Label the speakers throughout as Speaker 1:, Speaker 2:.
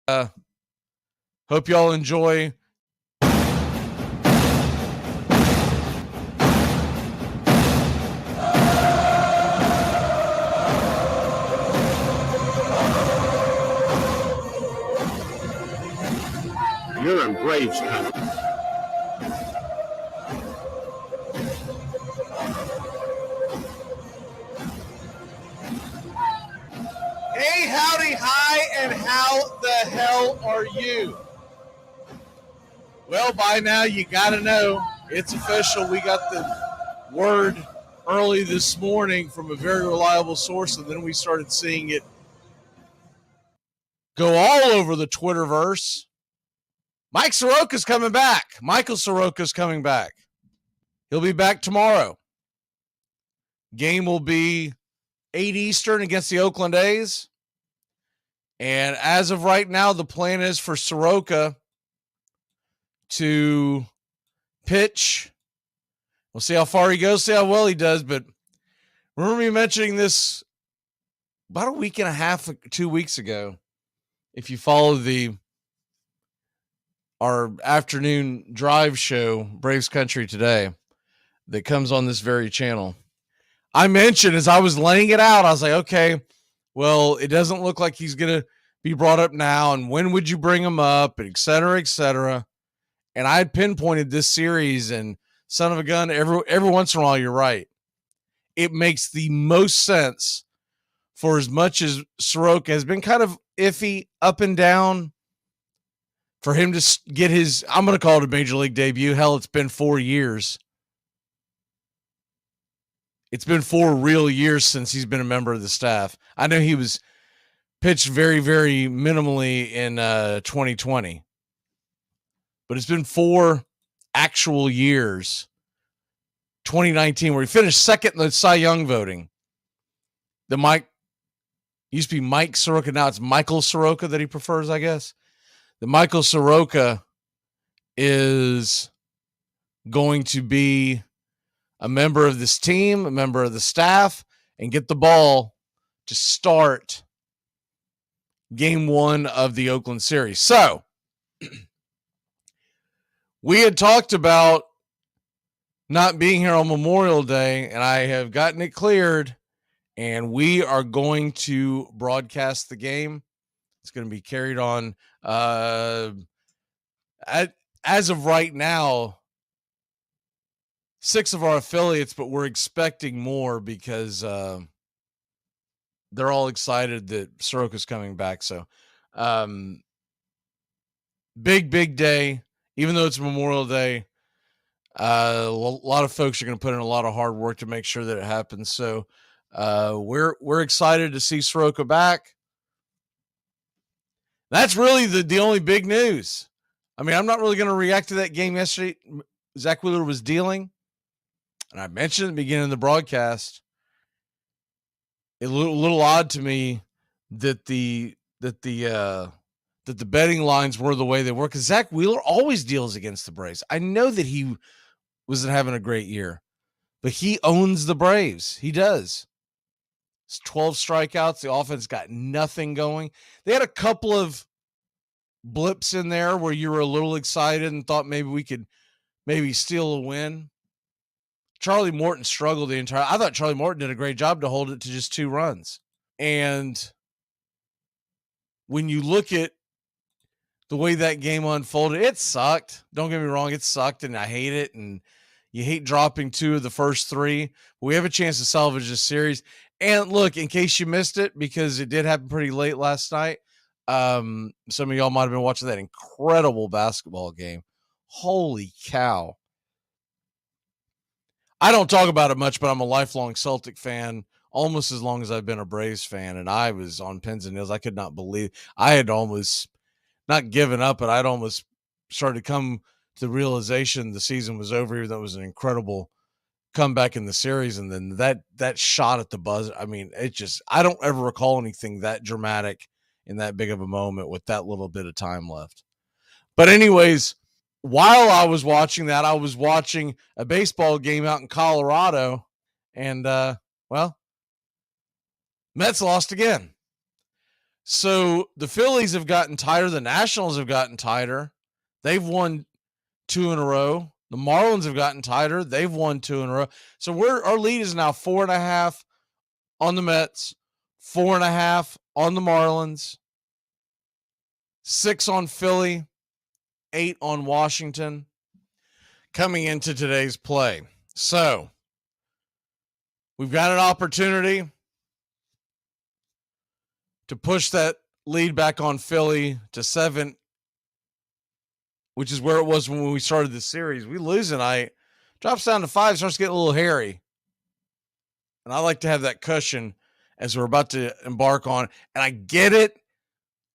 Speaker 1: Hope y'all enjoy.
Speaker 2: You're in Braves country.
Speaker 1: Hey, howdy, hi, and how the hell are you? Well, by now you got to know it's official. We got the word early this morning from a very reliable source, and then we started seeing it go all over the Twitterverse. Mike Soroka's coming back. Michael Soroka's coming back. He'll be back tomorrow. Game will be 8 Eastern against the Oakland A's. And as of right now, the plan is for Soroka to pitch. We'll see how far he goes, see how well he does. But remember me mentioning this about a week and a half, 2 weeks ago. If you follow our afternoon drive show, Braves Country Today, that comes on this very channel, I mentioned as I was laying it out, I was like, okay, well, it doesn't look like he's going to be brought up now. And when would you bring him up? And et cetera, et cetera. And I had pinpointed this series, and son of a gun, every once in a while, you're right. It makes the most sense for as much as Soroka has been kind of iffy, up and down, for him to get his, I'm going to call it a major league debut. Hell, it's been 4 years. It's been 4 real years since he's been a member of the staff. I know he was pitched very, very minimally in 2020. But it's been 4 actual years. 2019, where he finished second in the Cy Young voting. Used to be Mike Soroka. Now it's Michael Soroka that he prefers, I guess. The Michael Soroka is going to be a member of this team, a member of the staff, and get the ball to start game 1 of the Oakland series. So, we had talked about not being here on Memorial Day, and I have gotten it cleared, and we are going to broadcast the game. It's going to be carried on. As of right now, 6 of our affiliates, but we're expecting more because they're all excited that Soroka's coming back. So, big day. Even though it's Memorial Day, a lot of folks are going to put in a lot of hard work to make sure that it happens. So we're excited to see Soroka back. That's really the only big news. I mean, I'm not really going to react to that game yesterday. Zach Wheeler was dealing, and I mentioned at the beginning of the broadcast, a little odd to me that the betting lines were the way they were, because Zach Wheeler always deals against the Braves. I know that he wasn't having a great year, but he owns the Braves. He does. It's 12 strikeouts. The offense got nothing going. They had a couple of blips in there where you were a little excited and thought maybe we could steal a win. Charlie Morton struggled I thought Charlie Morton did a great job to hold it to just 2 runs. And when you look at the way that game unfolded, it sucked. Don't get me wrong, it sucked, and I hate it. And you hate dropping 2 of the first 3. But we have a chance to salvage this series. And look, in case you missed it, because it did happen pretty late last night, some of y'all might have been watching that incredible basketball game. Holy cow. I don't talk about it much, but I'm a lifelong Celtic fan, almost as long as I've been a Braves fan. And I was on pins and needles. I could not believe I had almost not given up, but I'd almost started to come to the realization the season was over, even though it was an incredible comeback in the series. And then that shot at the buzzer. I mean, I don't ever recall anything that dramatic in that big of a moment with that little bit of time left. But anyways, while I was watching that, I was watching a baseball game out in Colorado, and Mets lost again. So the Phillies have gotten tighter. The Nationals have gotten tighter. They've won 2 in a row. The Marlins have gotten tighter. They've won 2 in a row. So our lead is now 4.5 on the Mets, 4.5 on the Marlins, 6 on Philly, 8 on Washington coming into today's play. So we've got an opportunity to push that lead back on Philly to 7, which is where it was when we started the series. We lose tonight, drops down to 5, starts getting a little hairy. And I like to have that cushion as we're about to embark on. And I get it.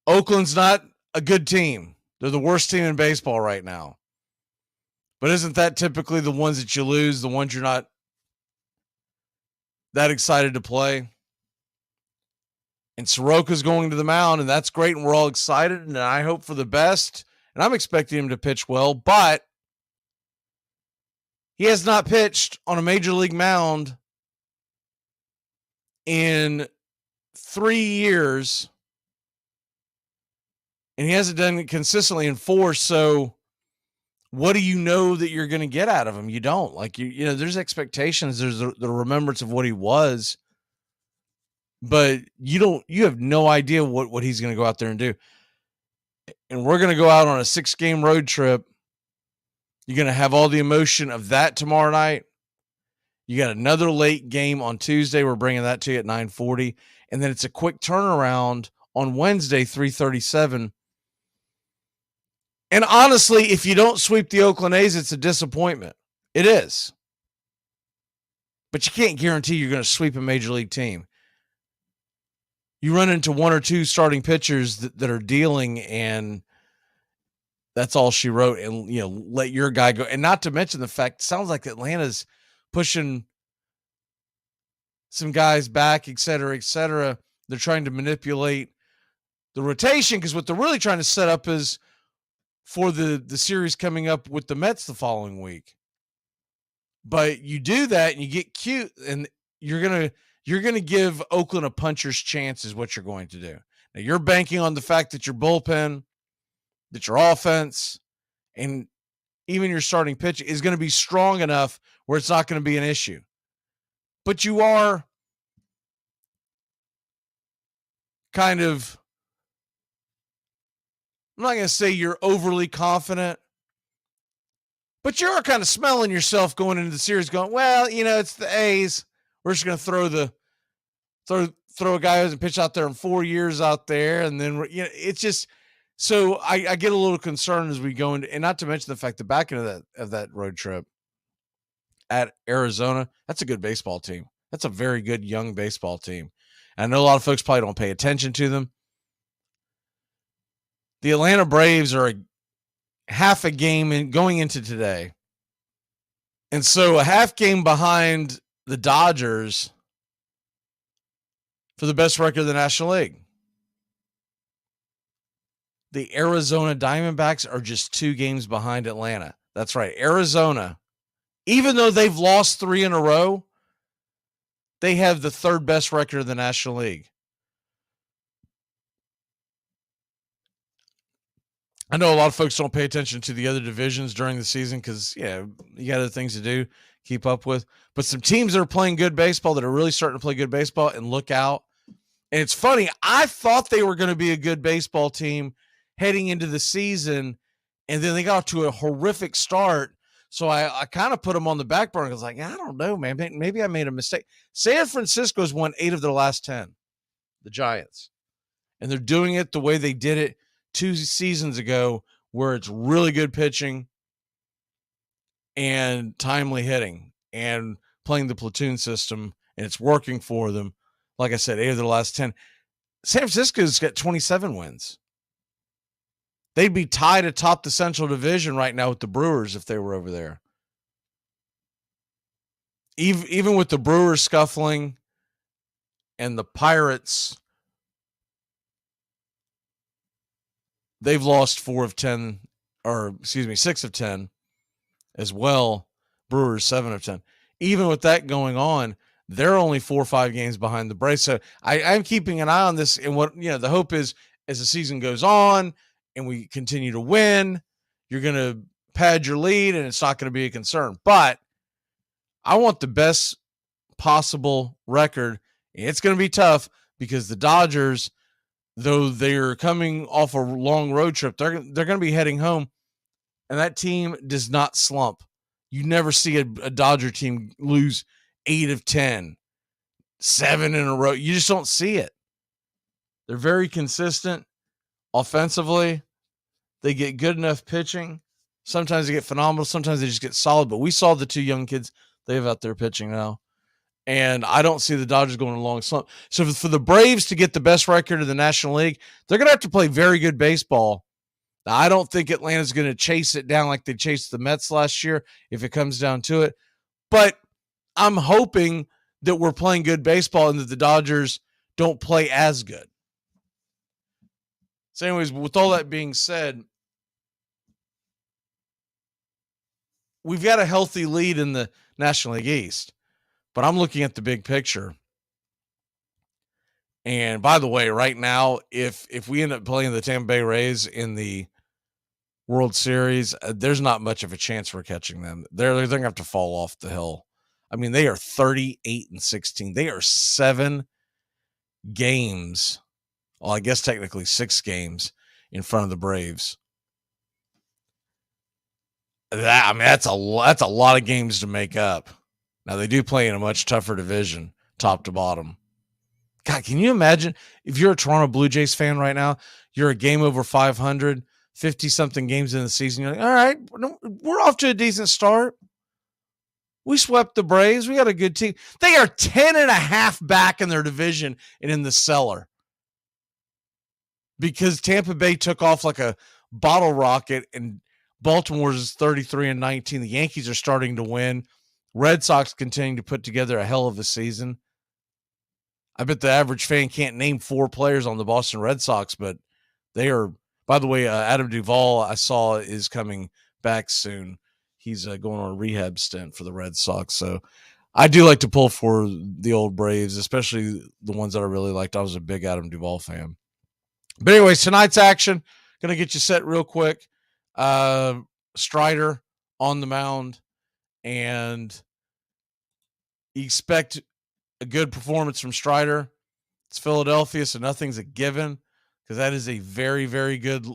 Speaker 1: Oakland's not a good team. They're the worst team in baseball right now. But isn't that typically the ones that you lose, the ones you're not that excited to play? And Soroka's going to the mound, and that's great, and we're all excited, and I hope for the best. And I'm expecting him to pitch well, but he has not pitched on a major league mound in 3 years, and he hasn't done it consistently in 4. So what do you know that you're going to get out of him? You don't. Like, you know, there's expectations. There's the remembrance of what he was, but you have no idea what he's going to go out there and do. And we're going to go out on a 6-game road trip. You're going to have all the emotion of that tomorrow night. You got another late game on Tuesday. We're bringing that to you at 9:40. And then it's a quick turnaround on Wednesday, 3:37. And honestly, if you don't sweep the Oakland A's, it's a disappointment. It is. But you can't guarantee you're going to sweep a major league team. You run into 1 or 2 starting pitchers that are dealing, and that's all she wrote. And, you know, let your guy go. And not to mention the fact, it sounds like Atlanta's pushing some guys back, et cetera, et cetera. They're trying to manipulate the rotation, because what they're really trying to set up is for the series coming up with the Mets the following week. But you do that and you get cute, and you're going to give Oakland a puncher's chance is what you're going to do. Now, you're banking on the fact that your bullpen, that your offense, and even your starting pitch is going to be strong enough where it's not going to be an issue. But you are kind of, I'm not going to say you're overly confident, but you are kind of smelling yourself going into the series going, well, you know, it's the A's. We're just going to throw a guy who hasn't pitched out there in 4 years out there. And then, you know, it's just, so I get a little concerned as we go into, and not to mention the fact the back end of that road trip at Arizona, that's a good baseball team. That's a very good young baseball team. And I know a lot of folks probably don't pay attention to them. The Atlanta Braves are half a game in going into today. And so a half game behind the Dodgers for the best record in the National League. The Arizona Diamondbacks are just 2 games behind Atlanta. That's right. Arizona, even though they've lost 3 in a row, they have the 3rd best record in the National League. I know a lot of folks don't pay attention to the other divisions during the season because, yeah, you got other things to do, keep up with. But some teams that are playing good baseball, that are really starting to play good baseball, and look out. And it's funny, I thought they were going to be a good baseball team heading into the season, and then they got off to a horrific start. So I kind of put them on the back burner. I was like, I don't know, man. Maybe I made a mistake. San Francisco's won 8 of their last 10, the Giants. And they're doing it the way they did it 2 seasons ago, where it's really good pitching and timely hitting and playing the platoon system, and it's working for them. Like I said, 8 of their last 10. San Francisco's got 27 wins. They'd be tied atop the Central Division right now with the Brewers if they were over there. Even with the Brewers scuffling and the Pirates, they've lost 4 of 10, or 6 of 10 as well. Brewers 7 of 10. Even with that going on, They're only 4 or 5 games behind the Braves. So I'm keeping an eye on this. And what, the hope is as the season goes on and we continue to win, you're going to pad your lead and it's not going to be a concern. But I want the best possible record. It's going to be tough because the Dodgers, though they're coming off a long road trip, they're going to be heading home, and that team does not slump. You never see a Dodger team lose 8 of 10, 7 in a row. You just don't see it. They're very consistent offensively. They get good enough pitching. Sometimes they get phenomenal. Sometimes they just get solid. But we saw the 2 young kids they have out there pitching now. And I don't see the Dodgers going a long slump. So for the Braves to get the best record in the National League, they're going to have to play very good baseball. Now, I don't think Atlanta's going to chase it down like they chased the Mets last year if it comes down to it. But I'm hoping that we're playing good baseball and that the Dodgers don't play as good. So anyways, with all that being said, we've got a healthy lead in the National League East. But I'm looking at the big picture. And by the way, right now, if we end up playing the Tampa Bay Rays in the World Series, there's not much of a chance we're catching them. They're going to have to fall off the hill. I mean, they are 38-16. They are 7 games. Well, I guess technically 6 games in front of the Braves. That's a lot of games to make up. Now, they do play in a much tougher division, top to bottom. God, can you imagine if you're a Toronto Blue Jays fan right now, you're a game over 500, 50-something games in the season. You're like, all right, we're off to a decent start. We swept the Braves. We got a good team. They are 10.5 back in their division and in the cellar because Tampa Bay took off like a bottle rocket and Baltimore's 33-19. The Yankees are starting to win. Red Sox continue to put together a hell of a season. I bet the average fan can't name 4 players on the Boston Red Sox, but they are, by the way, Adam Duvall, I saw, is coming back soon. He's going on a rehab stint for the Red Sox. So I do like to pull for the old Braves, especially the ones that I really liked. I was a big Adam Duvall fan. But anyways, tonight's action, going to get you set real quick. Strider on the mound. And you expect a good performance from Strider. It's Philadelphia, so nothing's a given because that is a very, very good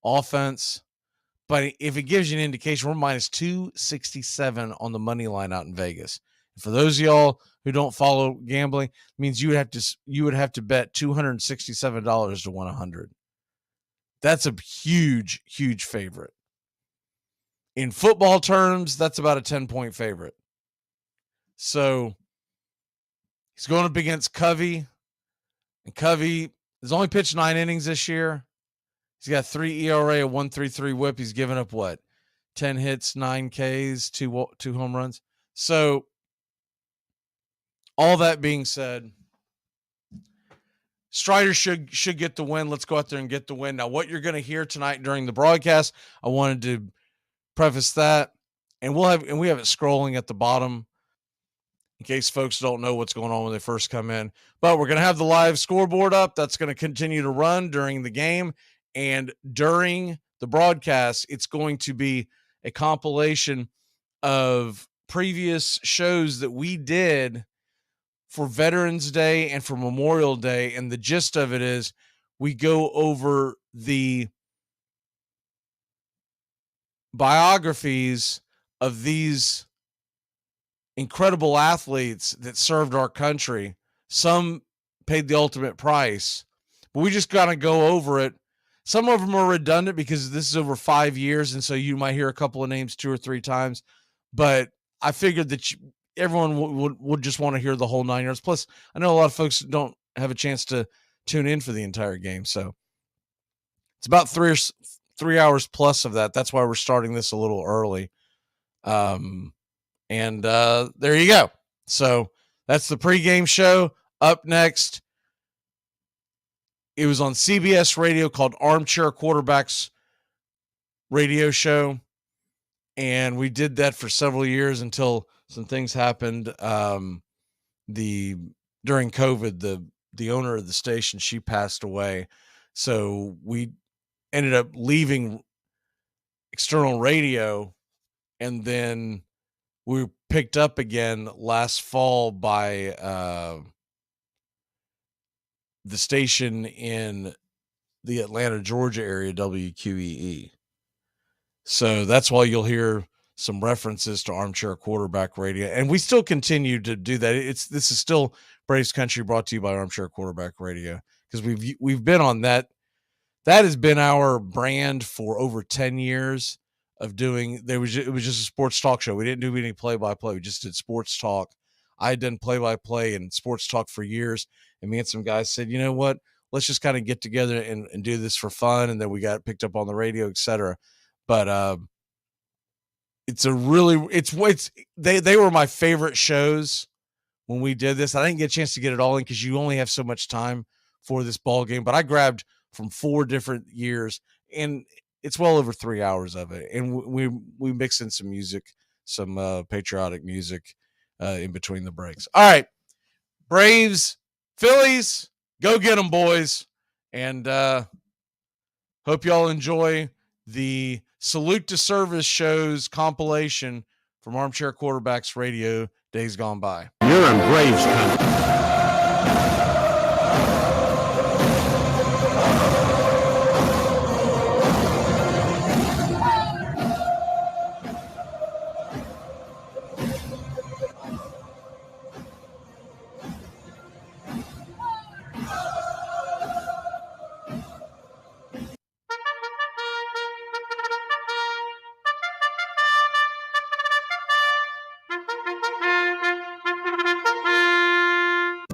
Speaker 1: offense. But if it gives you an indication, we're minus 267 on the money line out in Vegas. And for those of y'all who don't follow gambling, it means you would have to bet $267 to win 100. That's a huge, huge favorite. In football terms, that's about a 10-point favorite. So he's going up against Covey. And Covey has only pitched 9 innings this year. He's got 3 ERA, a 1.33 whip. He's given up 10 hits, 9 Ks, 2 home runs. So all that being said, Strider should get the win. Let's go out there and get the win. Now, what you're going to hear tonight during the broadcast, I wanted to preface that, and we have it scrolling at the bottom in case folks don't know what's going on when they first come in. But we're going to have the live scoreboard up. That's going to continue to run during the game, and during the broadcast, it's going to be a compilation of previous shows that we did for Veterans Day and for Memorial Day, and the gist of it is we go over the biographies of these incredible athletes that served our country. Some paid the ultimate price, but we just got to go over it. Some of them are redundant because this is over 5 years, and so you might hear a couple of names 2 or 3 times, but I figured that everyone would just want to hear the whole 9 yards. Plus, I know a lot of folks don't have a chance to tune in for the entire game, so it's about 3 hours plus of that. That's why we're starting this a little early. And there you go. So that's the pregame show. Up next, it was on CBS radio called Armchair Quarterbacks Radio Show. And we did that for several years until some things happened. during COVID, the owner of the station, she passed away. So we ended up leaving external radio, and then we were picked up again last fall by the station in the Atlanta, Georgia area, WQEE. So that's why you'll hear some references to Armchair Quarterback Radio, and we still continue to do that. This is still Braves Country, brought to you by Armchair Quarterback Radio, because we've been on that. That has been our brand for over 10 years of doing. It was just a sports talk show. We didn't do any play-by-play. We just did sports talk. I had done play-by-play and sports talk for years, and me and some guys said, you know what? Let's just kind of get together and do this for fun. And then we got picked up on the radio, etc. But they were my favorite shows when we did this. I didn't get a chance to get it all in because you only have so much time for this ball game. But I grabbed from 4 different years, and it's well over 3 hours of it. And we mix in some music, some patriotic music in between the breaks. All right, Braves, Phillies, go get them, boys. And hope y'all enjoy the Salute to Service shows compilation from Armchair Quarterbacks Radio, Days Gone By.
Speaker 2: You're in Braves country.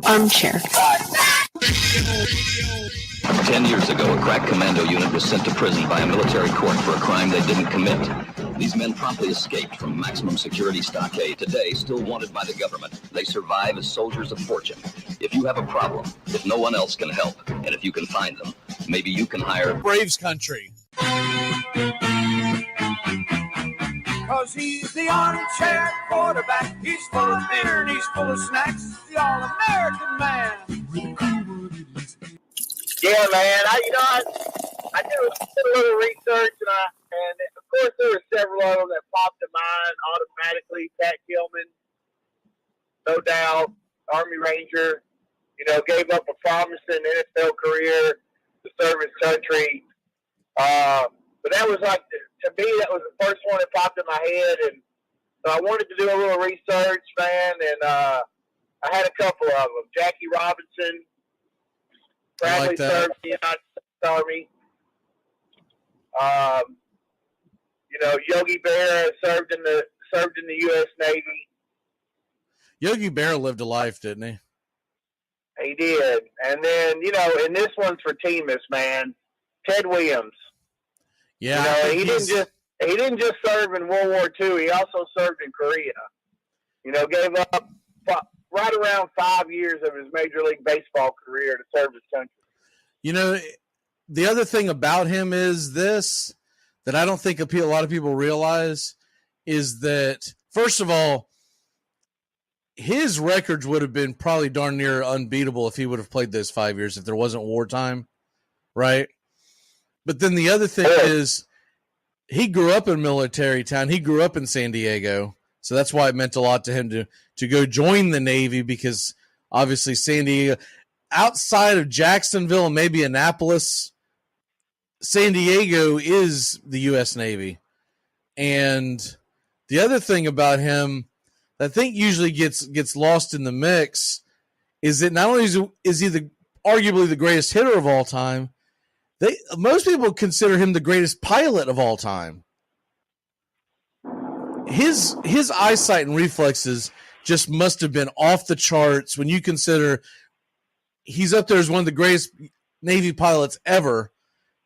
Speaker 3: Armchair.
Speaker 4: 10 years ago, a crack commando unit was sent to prison by a military court for a crime they didn't commit. These men promptly escaped from maximum security stockade. Today, still wanted by the government, they survive as soldiers of fortune. If you have a problem, if no one else can help, and if you can find them, maybe you can hire
Speaker 1: Braves Country.
Speaker 5: Cause he's the armchair quarterback. He's full of beer and he's full of snacks. The all-American man.
Speaker 6: Yeah, man. I did a little research, and of course there were several of them that popped to mind automatically. Pat Gilman, no doubt, Army Ranger. Gave up a promising NFL career to serve his country. But that was to me, that was the first one that popped in my head, and so I wanted to do a little research, man, and I had a couple of them. Jackie Robinson, Bradley served in the United States Army. Yogi Berra served in the U.S. Navy.
Speaker 1: Yogi Berra lived a life, didn't he?
Speaker 6: He did, and then and this one's for Teamus, man. Ted Williams.
Speaker 1: Yeah,
Speaker 6: he didn't just serve in World War II. He also served in Korea. Gave up right around 5 years of his Major League Baseball career to serve his country.
Speaker 1: The other thing about him is this, that I don't think a lot of people realize, is that, first of all, his records would have been probably darn near unbeatable if he would have played those 5 years, if there wasn't wartime, right? But then the other thing is, he grew up in military town. He grew up in San Diego. So that's why it meant a lot to him to go join the Navy, because obviously San Diego, outside of Jacksonville and maybe Annapolis, San Diego is the U.S. Navy. And the other thing about him that I think usually gets lost in the mix is that not only is he arguably the greatest hitter of all time, most people consider him the greatest pilot of all time. His eyesight and reflexes just must have been off the charts when you consider he's up there as one of the greatest Navy pilots ever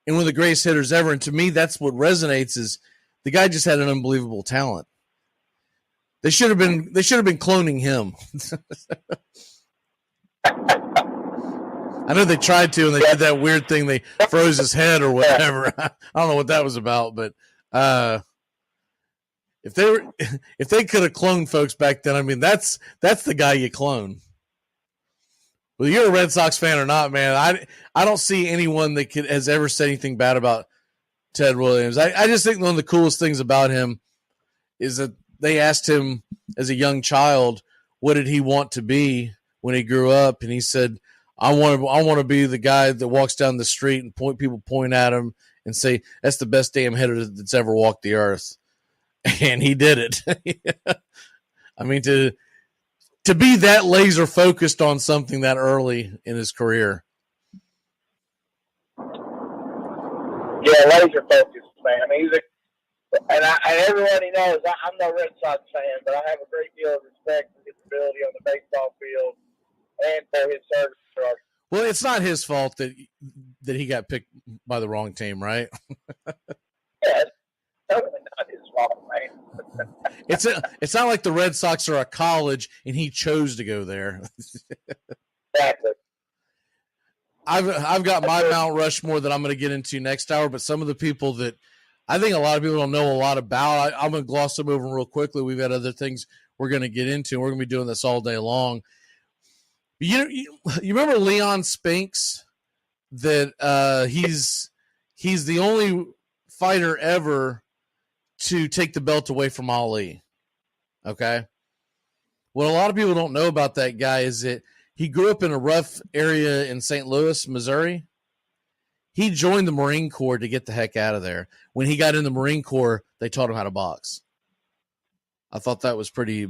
Speaker 1: and one of the greatest hitters ever. And to me, that's what resonates, is the guy just had an unbelievable talent. They should have been cloning him. I know they tried to, and they did that weird thing. They froze his head or whatever. I don't know what that was about, but if they could have cloned folks back then, I mean, that's the guy you clone. Well, you're a Red Sox fan or not, man. I don't see anyone that has ever said anything bad about Ted Williams. I just think one of the coolest things about him is that they asked him as a young child, what did he want to be when he grew up? And he said, I want to be the guy that walks down the street and people point at him and say, that's the best damn hitter that's ever walked the earth. And he did it. I mean, to be that laser focused on something that early in his career.
Speaker 6: Yeah, laser focused, man. I mean, and everybody knows I'm no Red Sox fan, but I have a great deal of respect for his ability on the baseball field and for his service.
Speaker 1: Well, it's not his fault that he got picked by the wrong team, right?
Speaker 6: Yeah, it's totally not his fault, man.
Speaker 1: It's not like the Red Sox are a college and he chose to go there.
Speaker 6: Exactly.
Speaker 1: I've got my Mount Rushmore that I'm going to get into next hour, but some of the people that I think a lot of people don't know a lot about, I'm going to gloss them over real quickly. We've got other things we're going to get into, and we're going to be doing this all day long. You remember Leon Spinks? That he's the only fighter ever to take the belt away from Ali. Okay? What a lot of people don't know about that guy is that he grew up in a rough area in St. Louis, Missouri. He joined the Marine Corps to get the heck out of there. When he got in the Marine Corps, they taught him how to box. I thought that was pretty,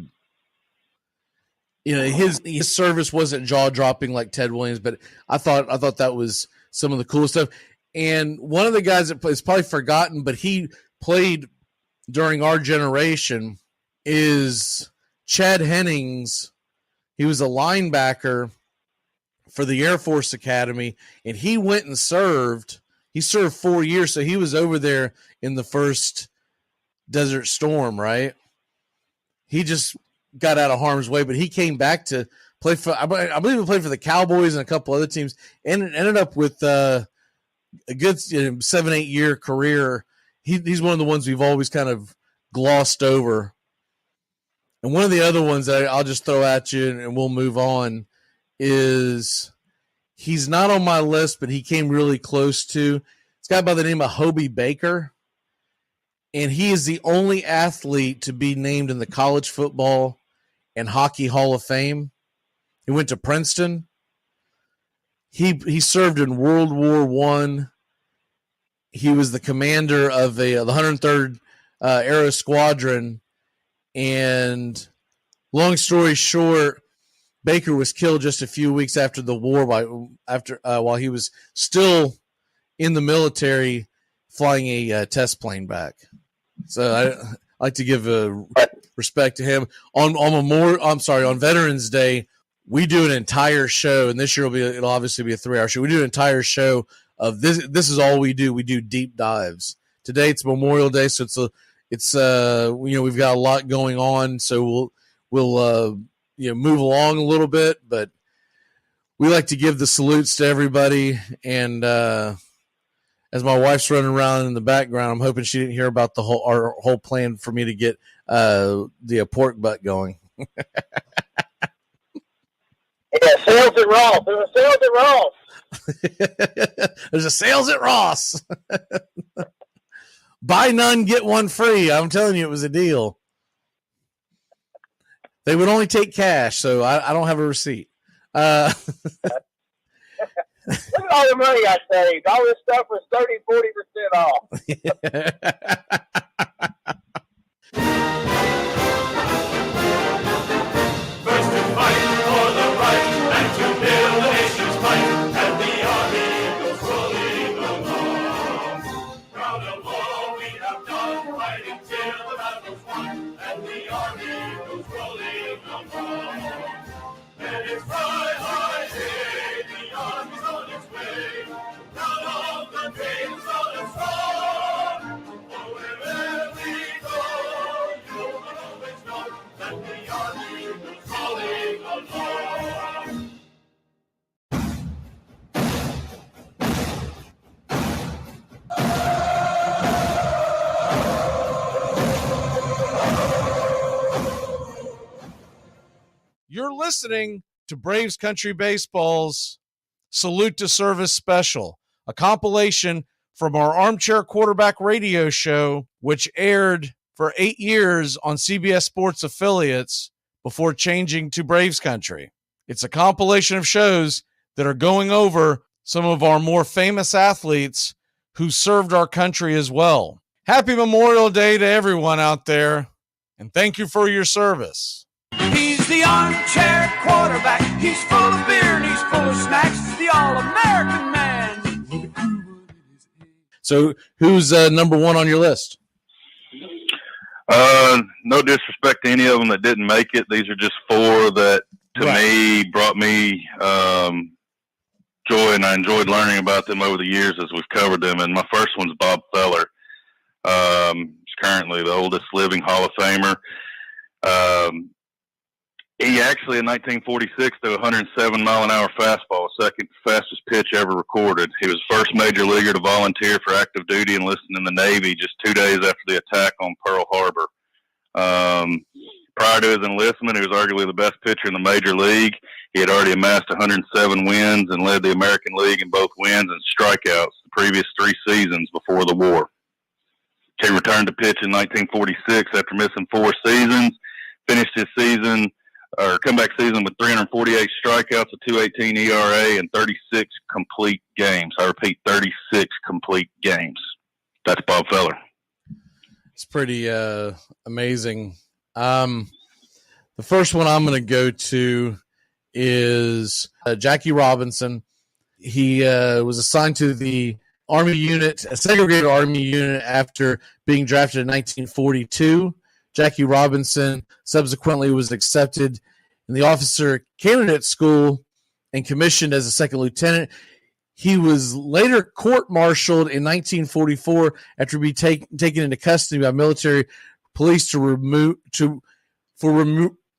Speaker 1: his service wasn't jaw-dropping like Ted Williams, but I thought that was some of the cool stuff. And one of the guys that is probably forgotten, but he played during our generation, is Chad Hennings. He was a linebacker for the Air Force Academy, and he went and served. He served 4 years, so he was over there in the first Desert Storm, right? He just got out of harm's way, but he came back to play for, I believe he played for the Cowboys and a couple other teams, and ended up with a good 7-8 year career. He's one of the ones we've always kind of glossed over. And one of the other ones that I'll just throw at you and we'll move on is he's not on my list, but he came really close to. It's a guy by the name of Hobie Baker. And he is the only athlete to be named in the College Football and Hockey Hall of Fame. He went to Princeton. He served in World War I. He was the commander of the 103rd Aero Squadron. And long story short, Baker was killed just a few weeks after the war while he was still in the military flying a test plane back. So I like to give respect to him. On Veterans Day, we do an entire show, and this year it'll obviously be a 3-hour show. We do an entire show of this. This is all we do. We do deep dives. Today it's Memorial Day, so we've got a lot going on, so we'll move along a little bit, but we like to give the salutes to everybody. And as my wife's running around in the background, I'm hoping she didn't hear about our whole plan for me to get the pork butt going.
Speaker 6: Yeah, sales at Ross. There's a sales at Ross.
Speaker 1: There's a sales at Ross. Buy none, get one free. I'm telling you, it was a deal. They would only take cash, so I don't have a receipt.
Speaker 6: Look at all the money I saved. All this stuff was 30-40% off.
Speaker 5: First to fight for the right and to build the nation's might, and the army goes rolling along. Proud of all we have done, fighting till the battle's won, and the army goes rolling along. And it's high, high, hey, the army's on its way. Proud of the brave, proud and strong. For wherever we go, you will always know that the army goes rolling along.
Speaker 1: You're listening to Braves Country Baseball's Salute to Service special, a compilation from our Armchair Quarterback Radio Show, which aired for 8 years on CBS Sports affiliates before changing to Braves Country. It's a compilation of shows that are going over some of our more famous athletes who served our country as well. Happy Memorial Day to everyone out there, and thank you for your service.
Speaker 3: He's the armchair quarterback. He's full of beer and he's full of snacks. The all-American man.
Speaker 1: So who's number one on your list?
Speaker 7: No disrespect to any of them that didn't make it. These are just four that, to me, brought me joy, and I enjoyed learning about them over the years as we've covered them. And my first one's Bob Feller. He's currently the oldest living Hall of Famer. He actually, in 1946, threw a 107-mile-an-hour fastball, second fastest pitch ever recorded. He was the first major leaguer to volunteer for active duty and enlisted in the Navy just 2 days after the attack on Pearl Harbor. Prior to his enlistment, he was arguably the best pitcher in the major league. He had already amassed 107 wins and led the American League in both wins and strikeouts the previous 3 seasons before the war. He returned to pitch in 1946 after missing 4 seasons, finished his comeback season with 348 strikeouts, a 2.18 ERA, and 36 complete games. I repeat, 36 complete games. That's Bob Feller.
Speaker 1: It's pretty amazing. The first one I'm going to go to is Jackie Robinson. He was assigned to the Army unit, a segregated Army unit, after being drafted in 1942. Jackie Robinson subsequently was accepted in the officer candidate school and commissioned as a second lieutenant. He was later court-martialed in 1944 after being taken into custody by military police for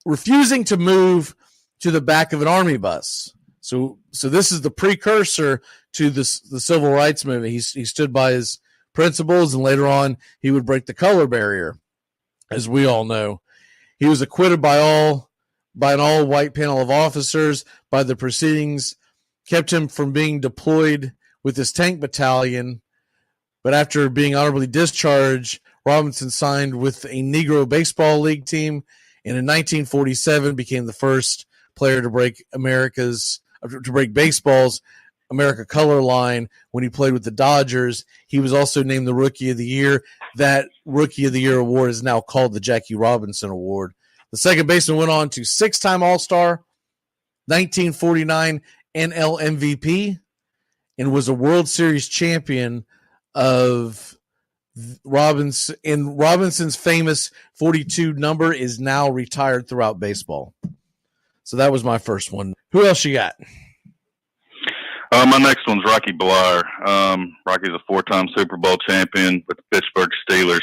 Speaker 1: refusing to move to the back of an Army bus. So this is the precursor to the civil rights movement. He stood by his principles, and later on he would break the color barrier, as we all know. He was acquitted by an all-white panel of officers by the proceedings, kept him from being deployed with his tank battalion. But after being honorably discharged, Robinson signed with a Negro Baseball League team, and in 1947 became the first player to break baseball's America color line when he played with the Dodgers. He was also named the Rookie of the Year. That Rookie of the Year award is now called the Jackie Robinson Award. The second baseman went on to 6-time All-Star, 1949 NL MVP, and was a World Series champion of Robinson. And Robinson's famous 42 number is now retired throughout baseball. So that was my first one. Who else you got?
Speaker 7: My next one's Rocky Bleier. Rocky's a 4-time Super Bowl champion with the Pittsburgh Steelers.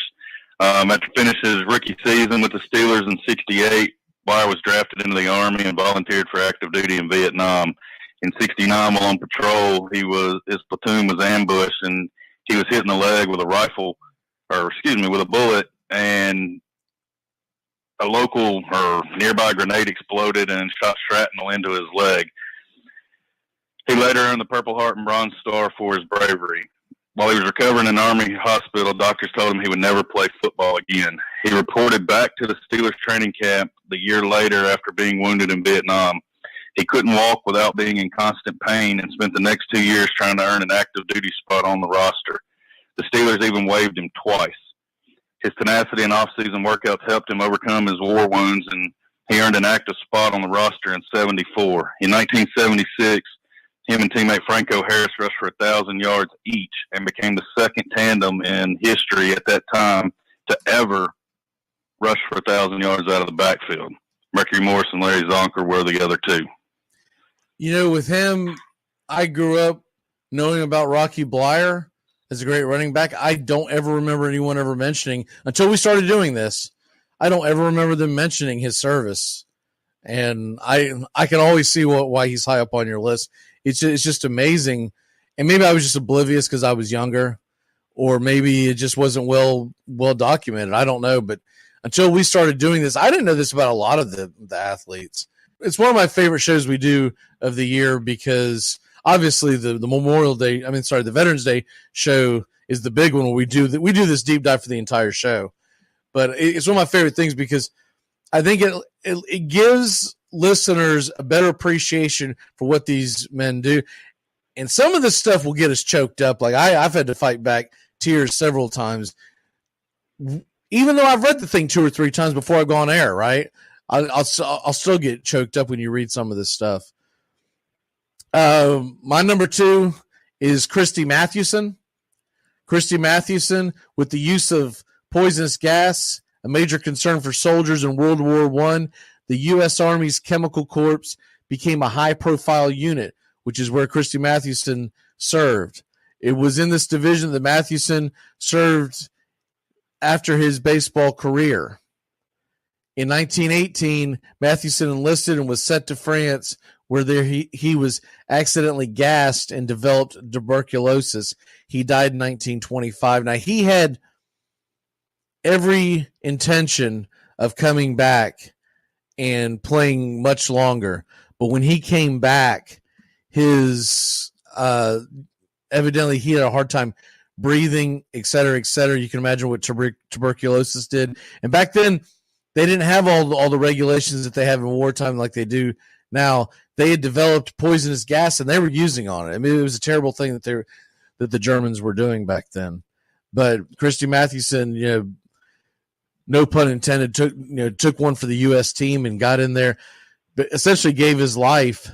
Speaker 7: After finishing his rookie season with the Steelers in '68, Bleier was drafted into the Army and volunteered for active duty in Vietnam. In '69, while on patrol, his platoon was ambushed, and he was hit in the leg with with a bullet, and a local or nearby grenade exploded and shot shrapnel into his leg. He later earned the Purple Heart and Bronze Star for his bravery. While he was recovering in an Army hospital, doctors told him he would never play football again. He reported back to the Steelers training camp the year later after being wounded in Vietnam. He couldn't walk without being in constant pain and spent the next 2 years trying to earn an active duty spot on the roster. The Steelers even waived him twice. His tenacity and off-season workouts helped him overcome his war wounds, and he earned an active spot on the roster in '74. In 1976, him and teammate Franco Harris rushed for 1,000 yards each and became the second tandem in history at that time to ever rush for 1,000 yards out of the backfield. Mercury Morris and Larry Zonker were the other two.
Speaker 1: You know, with him, I grew up knowing about Rocky Bleier as a great running back. I don't ever remember anyone ever mentioning, until we started doing this, I don't ever remember them mentioning his service. And I can always see why he's high up on your list. It's just amazing. And maybe I was just oblivious because I was younger, or maybe it just wasn't well documented. I don't know. But until we started doing this, I didn't know this about a lot of the athletes. it's one of my favorite shows we do of the year because obviously the the Veterans Day show is the big one where we do this deep dive for the entire show. But it's one of my favorite things because I think it gives listeners a better appreciation for what these men do. And some of this stuff will get us choked up. Like I've had to fight back tears several times, even though I've read the thing 2 or 3 times before I go on air, right? I'll still get choked up when you read some of this stuff. My number 2 is Christy Mathewson. Christy Mathewson, with the use of poisonous gas, a major concern for soldiers in World War I, the U.S. Army's Chemical Corps became a high-profile unit, which is where Christy Mathewson served. It was in this division that Mathewson served after his baseball career. In 1918, Mathewson enlisted and was sent to France, where he was accidentally gassed and developed tuberculosis. He died in 1925. Now, he had every intention of coming back and playing much longer. But when he came back, his evidently he had a hard time breathing, et cetera, et cetera. You can imagine what tuberculosis did. And back then, they didn't have all the regulations that they have in wartime like they do now. They had developed poisonous gas and they were using on it. I mean, it was a terrible thing that the Germans were doing back then. But Christy Mathewson, no pun intended, took one for the U.S. team and got in there, but essentially gave his life.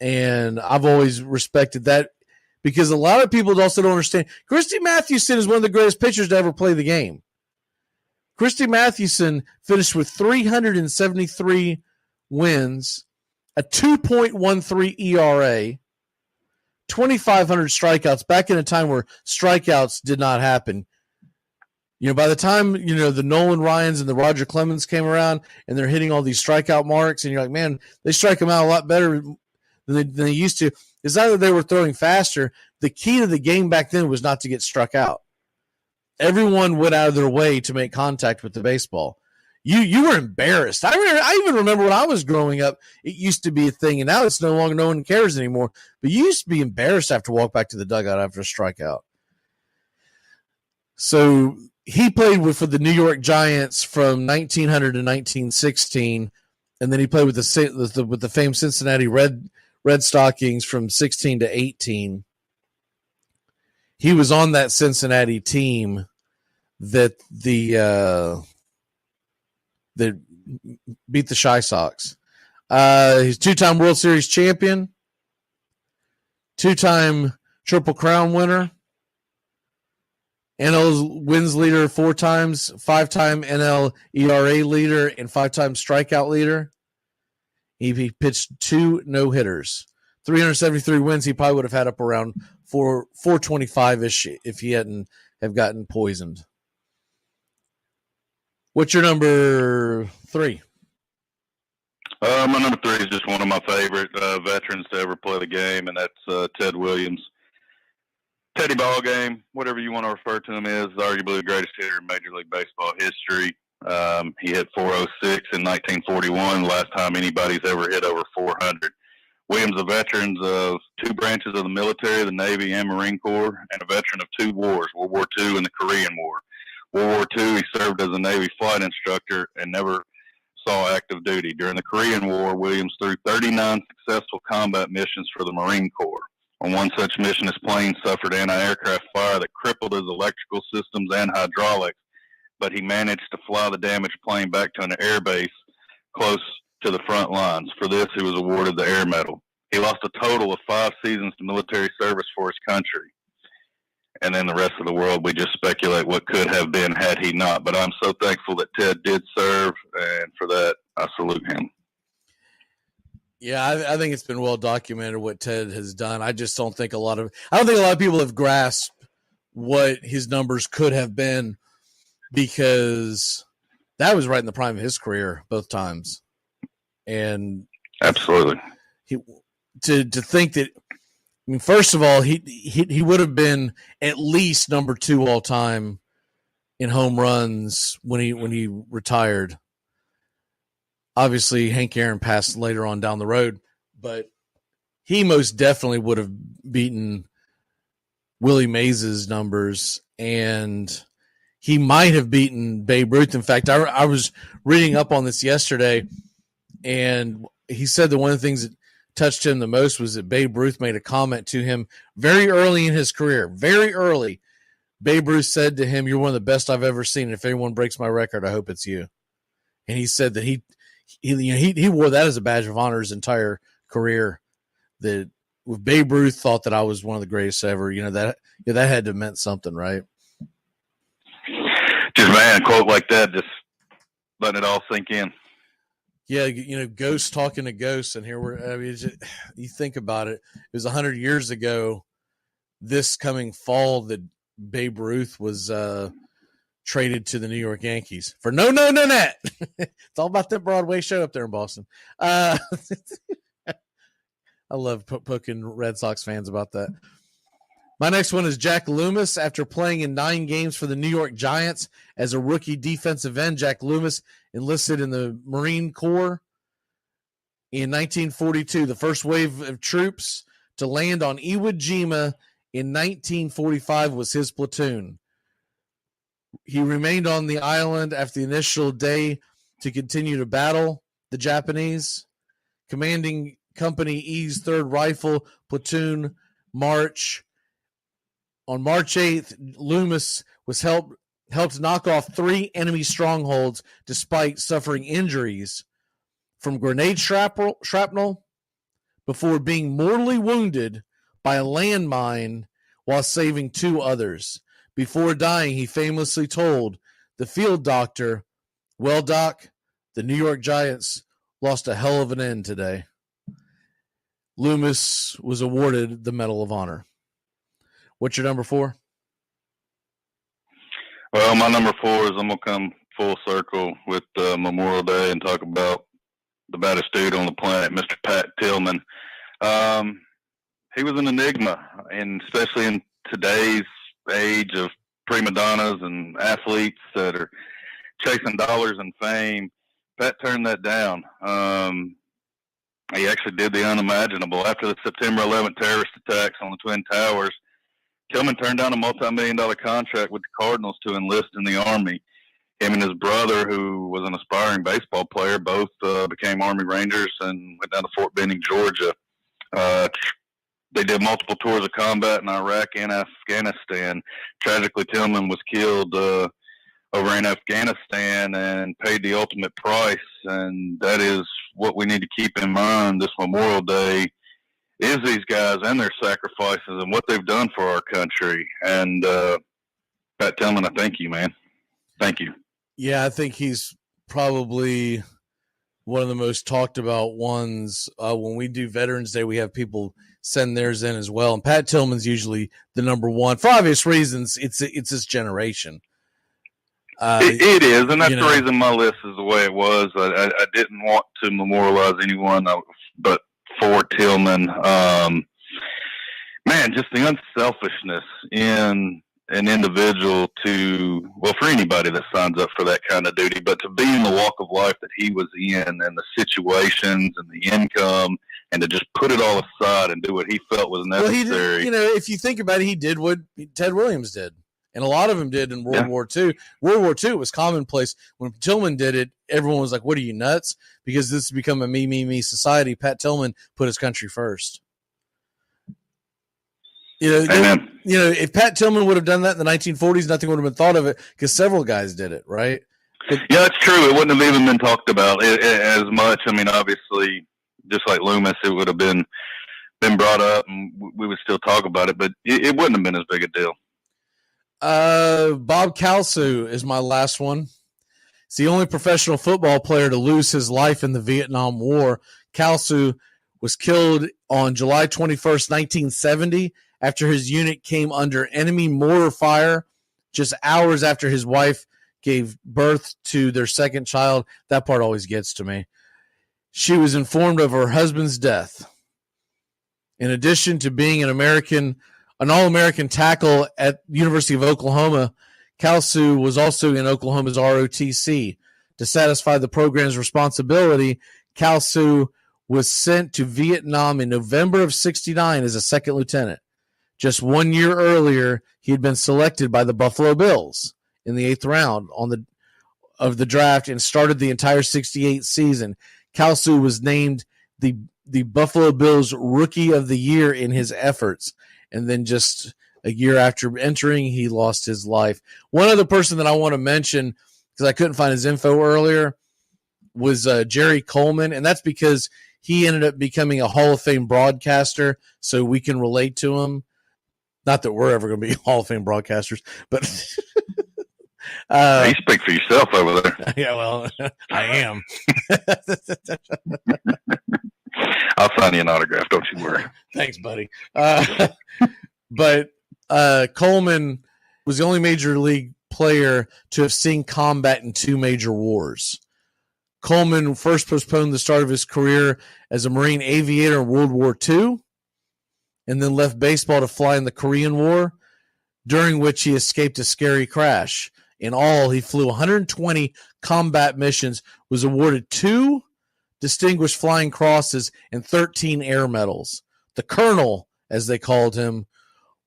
Speaker 1: And I've always respected that because a lot of people also don't understand. Christy Mathewson is one of the greatest pitchers to ever play the game. Christy Mathewson finished with 373 wins, a 2.13 ERA, 2,500 strikeouts, back in a time where strikeouts did not happen. By the time, the Nolan Ryans and the Roger Clemens came around and they're hitting all these strikeout marks, and you're like, man, they strike them out a lot better than they used to. It's either they were throwing faster. The key to the game back then was not to get struck out. Everyone went out of their way to make contact with the baseball. You were embarrassed. I even remember when I was growing up, it used to be a thing, and now it's no longer, no one cares anymore. But you used to be embarrassed to have to walk back to the dugout after a strikeout. So he played for the New York Giants from 1900 to 1916, and then he played with the famed Cincinnati Red Stockings from 16 to 18. He was on that Cincinnati team that that beat the Chi Sox. He's 2-time World Series champion, 2-time Triple Crown winner, NL wins leader 4 times, 5-time NL ERA leader, and 5-time strikeout leader. He pitched 2 no-hitters. 373 wins, he probably would have had up around 425-ish if he hadn't have gotten poisoned. What's your number 3?
Speaker 7: My number 3 is just one of my favorite veterans to ever play the game, and that's Ted Williams. Teddy Ballgame, whatever you want to refer to him as, arguably the greatest hitter in Major League Baseball history. He hit 406 in 1941, the last time anybody's ever hit over 400. Williams, a veteran of 2 branches of the military, the Navy and Marine Corps, and a veteran of 2 wars, World War II and the Korean War. World War II, he served as a Navy flight instructor and never saw active duty. During the Korean War, Williams threw 39 successful combat missions for the Marine Corps. On one such mission, his plane suffered anti-aircraft fire that crippled his electrical systems and hydraulics, but he managed to fly the damaged plane back to an air base close to the front lines. For this, he was awarded the Air Medal. He lost a total of 5 seasons to military service for his country. And then the rest of the world, we just speculate what could have been had he not. But I'm so thankful that Ted did serve, and for that, I salute him.
Speaker 1: Yeah, I think it's been well documented what Ted has done. I just don't think a lot of people have grasped what his numbers could have been, because that was right in the prime of his career both times. And
Speaker 7: absolutely,
Speaker 1: to think that, I mean, first of all, he would have been at least number 2 all time in home runs when he retired. Obviously, Hank Aaron passed later on down the road, but he most definitely would have beaten Willie Mays' numbers, and he might have beaten Babe Ruth. In fact, I was reading up on this yesterday, and he said that one of the things that touched him the most was that Babe Ruth made a comment to him very early in his career. Very early, Babe Ruth said to him, "You're one of the best I've ever seen. If anyone breaks my record, I hope it's you." And he said that he wore that as a badge of honor his entire career. That with Babe Ruth thought that I was one of the greatest ever. That had to have meant something, right?
Speaker 7: Just, man, a quote like that, just letting it all sink in.
Speaker 1: Yeah, ghosts talking to ghosts, and here you think about it. It was 100 years ago this coming fall that Babe Ruth was traded to the New York Yankees for no net. It's all about that Broadway show up there in Boston. I love poking Red Sox fans about that. My next one is Jack Loomis. After playing in 9 games for the New York Giants as a rookie defensive end, Jack Loomis enlisted in the Marine Corps in 1942, the first wave of troops to land on Iwo Jima in 1945 was his platoon. He remained on the island after the initial day to continue to battle the Japanese. Commanding Company E's 3rd Rifle Platoon march. On March 8th, Loomis was helped knock off 3 enemy strongholds despite suffering injuries from grenade shrapnel before being mortally wounded by a landmine while saving 2 others. Before dying, he famously told the field doctor, "Well, Doc, the New York Giants lost a hell of an end today." Loomis was awarded the Medal of Honor. What's your number 4?
Speaker 7: Well, my number 4 is I'm going to come full circle with Memorial Day and talk about the baddest dude on the planet, Mr. Pat Tillman. He was an enigma, and especially in today's age of prima donnas and athletes that are chasing dollars and fame, Pat turned that down. He actually did the unimaginable. After the September 11th terrorist attacks on the Twin Towers, Tillman turned down a multi-million-dollar contract with the Cardinals to enlist in the Army. Him and his brother, who was an aspiring baseball player, both became Army Rangers and went down to Fort Benning, Georgia. They did multiple tours of combat in Iraq and Afghanistan. Tragically, Tillman was killed over in Afghanistan and paid the ultimate price, and that is what we need to keep in mind this Memorial Day is these guys and their sacrifices and what they've done for our country. And Pat Tillman, I thank you, man. Thank you.
Speaker 1: Yeah, I think he's probably one of the most talked about ones. When we do Veterans Day, we have people send theirs in as well. And Pat Tillman's usually the number one for obvious reasons. It's this generation.
Speaker 7: It is, and that's the reason my list is the way it was. I didn't want to memorialize anyone, but for Tillman, man, just the unselfishness in an individual for anybody that signs up for that kind of duty, but to be in the walk of life that he was in and the situations and the income, and to just put it all aside and do what he felt was necessary.
Speaker 1: Well, if you think about it, he did what Ted Williams did. And a lot of them did in World War II. World War II was commonplace. When Tillman did it, everyone was like, "What are you, nuts?" Because this has become a me society. Pat Tillman put his country first. If Pat Tillman would have done that in the 1940s, nothing would have been thought of it because several guys did it, right?
Speaker 7: Yeah, it's true. It wouldn't have even been talked about as much. I mean, obviously, just like Loomis, it would have been brought up and we would still talk about it, but it wouldn't have been as big a deal.
Speaker 1: Bob Kalsu is my last one. He's the only professional football player to lose his life in the Vietnam War. Kalsu was killed on July 21st, 1970, after his unit came under enemy mortar fire just hours after his wife gave birth to their second child. That part always gets to me. She was informed of her husband's death. In addition to being an All-American tackle at University of Oklahoma, Kalsu was also in Oklahoma's ROTC. To satisfy the program's responsibility, Kalsu was sent to Vietnam in November of 1969 as a second lieutenant. Just 1 year earlier, he had been selected by the Buffalo Bills in the 8th round of the draft and started the entire 1968 season. Kalsu was named the Buffalo Bills Rookie of the Year in his efforts. And then just a year after entering, he lost his life. One other person that I want to mention, because I couldn't find his info earlier, was Jerry Coleman. And that's because he ended up becoming a Hall of Fame broadcaster, so we can relate to him. Not that we're ever going to be Hall of Fame broadcasters, but
Speaker 7: you speak for yourself over there.
Speaker 1: Yeah, well, I am.
Speaker 7: I'll sign you an autograph. Don't you worry.
Speaker 1: Thanks, buddy. But Coleman was the only major league player to have seen combat in 2 major wars. Coleman first postponed the start of his career as a Marine aviator in World War II, and then left baseball to fly in the Korean War, during which he escaped a scary crash. In all, he flew 120 combat missions, was awarded 2 Distinguished Flying Crosses and 13 air medals. The Colonel, as they called him,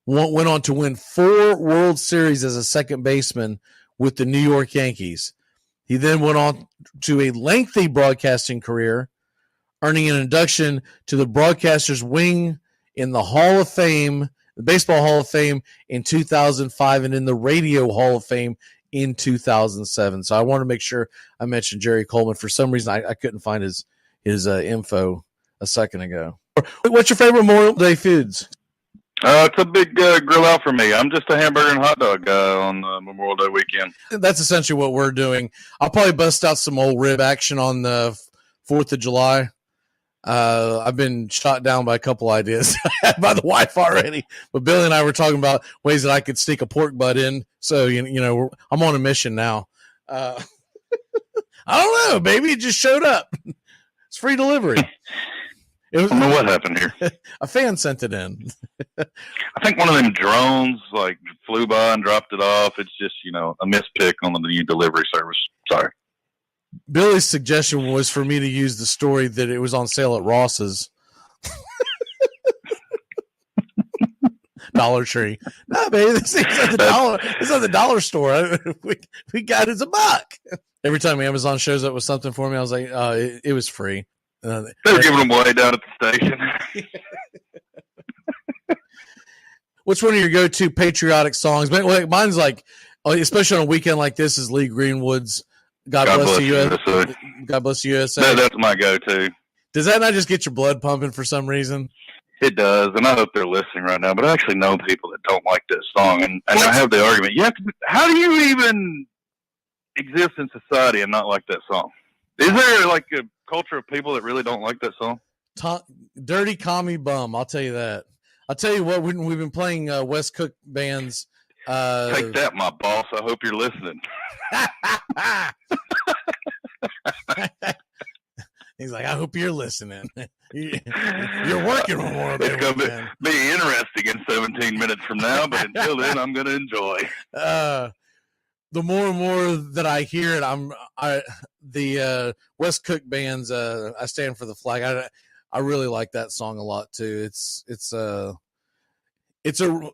Speaker 1: went on to win 4 World Series as a second baseman with the New York Yankees. He then went on to a lengthy broadcasting career, earning an induction to the Broadcasters Wing in the Hall of Fame, the Baseball Hall of Fame in 2005, and in the Radio Hall of Fame in 2007. So I want to make sure I mentioned Jerry Coleman. For some reason, I couldn't find his info a second ago. What's your favorite Memorial Day foods?
Speaker 7: It's a big grill out for me. I'm just a hamburger and hot dog guy on Memorial Day weekend.
Speaker 1: That's essentially what we're doing. I'll probably bust out some old rib action on the 4th of July. I've been shot down by a couple ideas by the wife already, but Billy and I were talking about ways that I could sneak a pork butt in. So, you know, I'm on a mission now. I don't know, baby. It just showed up. It's free delivery.
Speaker 7: I don't know what happened here.
Speaker 1: A fan sent it in.
Speaker 7: I think one of them drones like flew by and dropped it off. It's just, you know, a mispick on the new delivery service. Sorry.
Speaker 1: Billy's suggestion was for me to use the story that it was on sale at Ross's. Dollar Tree. No, baby, this thing's at the dollar. It's at the dollar store. We got it's $1. Every time Amazon shows up with something for me, I was like, it was free.
Speaker 7: They're giving them away down at the station.
Speaker 1: What's one of your go-to patriotic songs? Mine's like, especially on a weekend like this, is Lee Greenwood's God Bless the USA. God Bless the USA.
Speaker 7: That's my go-to.
Speaker 1: Does that not just get your blood pumping for some reason?
Speaker 7: It does, and I hope they're listening right now. But I actually know people that don't like that song, and I have the argument. How do you even exist in society and not like that song? Is there like a culture of people that really don't like that song?
Speaker 1: Dirty Commie Bum, I'll tell you that. I'll tell you what, we've been playing West Cook bands.
Speaker 7: Take that, my boss. I hope you're listening.
Speaker 1: He's like, I hope you're listening. You're working Memorial Day.
Speaker 7: It's going to be interesting in 17 minutes from now, but until then, I'm going to enjoy.
Speaker 1: The more and more that I hear it, the West Cook bands. I Stand for the Flag. I really like that song a lot too. It's a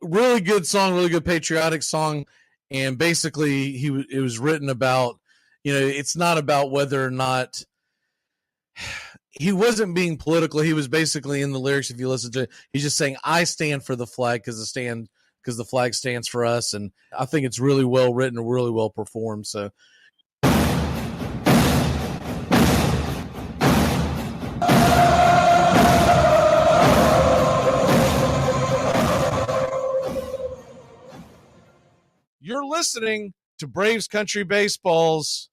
Speaker 1: really good song, really good patriotic song, and basically it was written about. You know, it's not about whether or not he wasn't being political. He was basically in the lyrics. If you listen to it, he's just saying, "I stand for the flag because the flag stands for us." And I think it's really well written and really well performed. So. You're listening to Braves Country Baseball's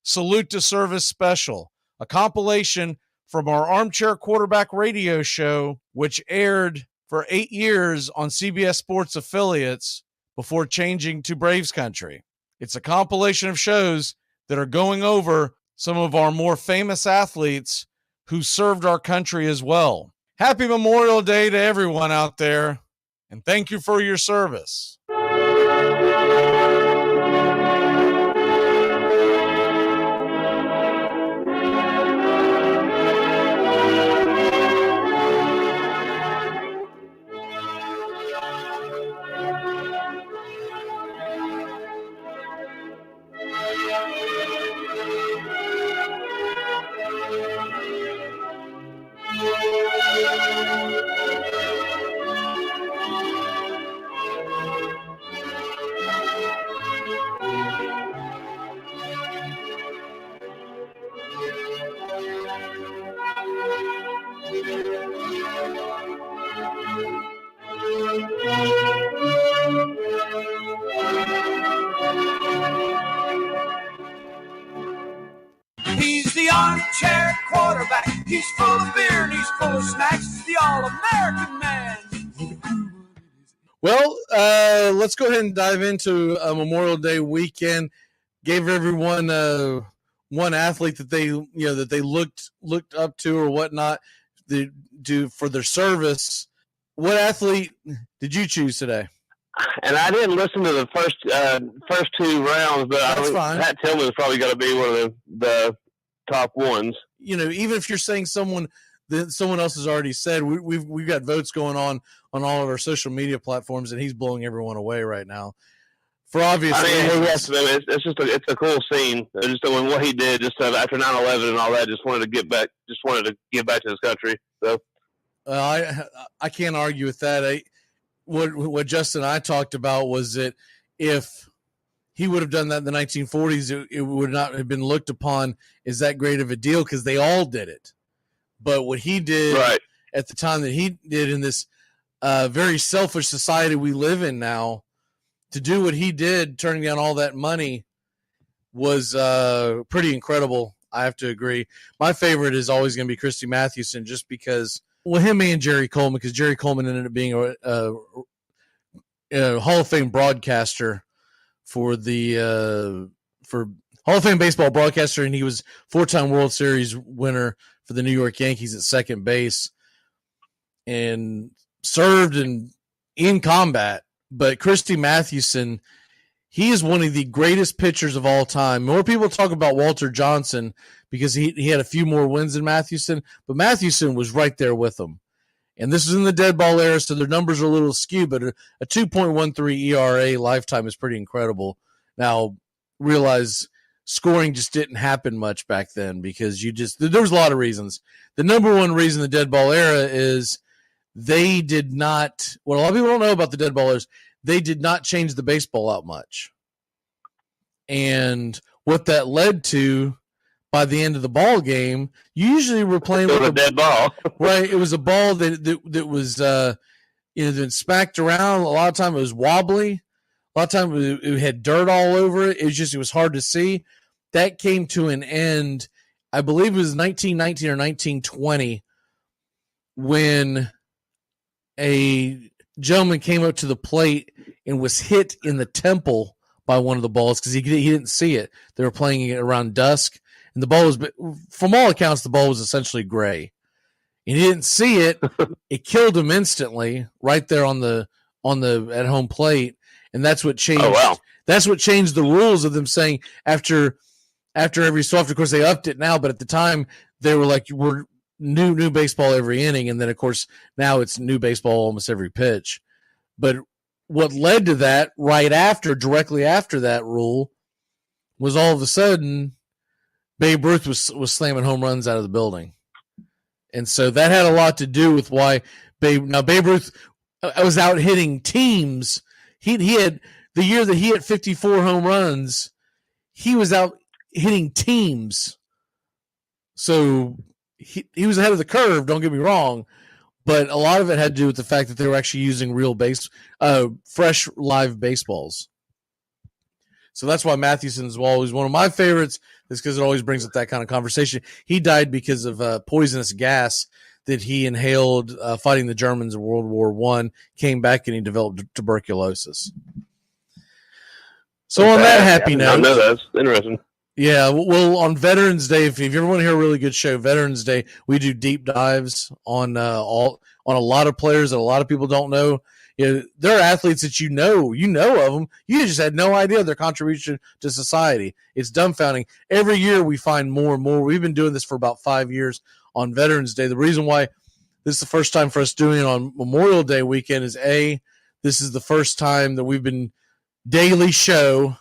Speaker 1: Salute to Service Special, a compilation from our Armchair Quarterback Radio Show, which aired for 8 years on CBS Sports affiliates before changing to Braves Country. It's a compilation of shows that are going over some of our more famous athletes who served our country as well. Happy Memorial Day to everyone out there, and thank you for your service.
Speaker 3: He's the armchair quarterback. He's full of beer and he's full of snacks. The all-American man.
Speaker 1: Well, let's go ahead and dive into Memorial Day weekend. Gave everyone one athlete that they looked up to or whatnot for their service. What athlete did you choose today?
Speaker 6: And I didn't listen to the first two rounds, but Pat Tillman is probably going to be one of the top ones.
Speaker 1: Even if you're saying someone that someone else has already said, we've got votes going on all of our social media platforms, and he's blowing everyone away right now. For obvious reasons.
Speaker 6: It's a cool scene. Just doing what he did just after 9/11 and all that. Just wanted to give back to his country. So
Speaker 1: I can't argue with that. What Justin and I talked about was that if he would have done that in the 1940s, it would not have been looked upon as that great of a deal because they all did it. But what he did at the time that he did in this very selfish society we live in now, to do what he did, turning down all that money, was pretty incredible. I have to agree. My favorite is always going to be Christy Mathewson, just because, him and Jerry Coleman, because Jerry Coleman ended up being a Hall of Fame broadcaster for Hall of Fame baseball broadcaster, and he was 4-time World Series winner for the New York Yankees at second base, and served in combat. But Christy Mathewson, he is one of the greatest pitchers of all time. More people talk about Walter Johnson because he had a few more wins than Mathewson, but Mathewson was right there with him. And this is in the dead ball era, so their numbers are a little skewed, but a 2.13 ERA lifetime is pretty incredible. Now, realize scoring just didn't happen much back then because there was a lot of reasons. The number one reason the dead ball era is they did not, what a lot of people don't know about the dead ball is they did not change the baseball out much. And what that led to, by the end of the ball game, you usually were playing with
Speaker 6: a dead ball.
Speaker 1: Right. It was a ball that was then smacked around. A lot of time it was wobbly. A lot of time it had dirt all over it. It was hard to see. That came to an end, I believe it was 1919 or 1920, when a gentleman came up to the plate and was hit in the temple by one of the balls because he didn't see it. They were playing it around dusk, and the ball was, from all accounts, the ball was essentially gray. And he didn't see it. It killed him instantly right there on the at home plate, and that's what changed. Oh, wow. That's what changed the rules of them saying after every so often. Of course, they upped it now, but at the time they were like, we're new baseball every inning, and then of course now it's new baseball almost every pitch. But what led to that directly after that rule was all of a sudden Babe Ruth was slamming home runs out of the building. And so that had a lot to do with why Babe Ruth was out hitting teams. He had the year that he had 54 home runs, he was out hitting teams. So he was ahead of the curve, don't get me wrong, but a lot of it had to do with the fact that they were actually using real fresh live baseballs. So that's why Mathewson is always one of my favorites, is because it always brings up that kind of conversation. He died because of poisonous gas that he inhaled fighting the Germans in World War I, came back and he developed tuberculosis. So on that happy note.
Speaker 6: I know, that's interesting.
Speaker 1: Yeah, well, on Veterans Day, if you ever want to hear a really good show, Veterans Day, we do deep dives on a lot of players that a lot of people don't know. There are athletes that you know of them. You just had no idea their contribution to society. It's dumbfounding. Every year we find more and more. We've been doing this for about 5 years on Veterans Day. The reason why this is the first time for us doing it on Memorial Day weekend is this is the first time that we've been daily show.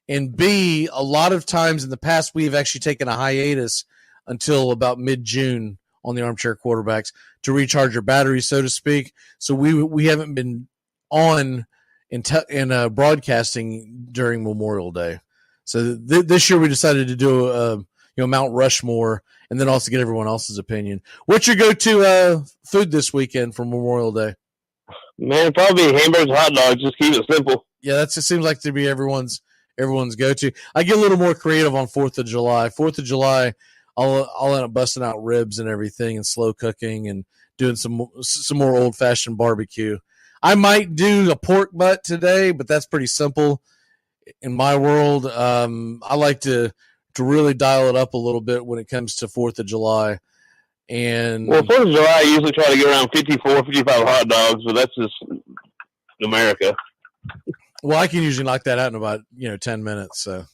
Speaker 1: And B, a lot of times in the past, we've actually taken a hiatus until about mid-June on the Armchair Quarterbacks to recharge your batteries, so to speak. So we haven't been on in broadcasting during Memorial Day. So this year we decided to do Mount Rushmore, and then also get everyone else's opinion. What's your go-to food this weekend for Memorial Day?
Speaker 6: Man, probably hamburgers, hot dogs. Just keep it simple.
Speaker 1: Yeah, it seems like to be everyone's everyone's go-to. I get a little more creative on 4th of July. 4th of July, I'll end up busting out ribs and everything and slow cooking and doing some more old-fashioned barbecue. I might do a pork butt today, but that's pretty simple in my world. I like to really dial it up a little bit when it comes to 4th of July. And
Speaker 6: 4th of July, I usually try to get around 54, 55 hot dogs, but that's just America.
Speaker 1: Well, I can usually knock that out in about 10 minutes. So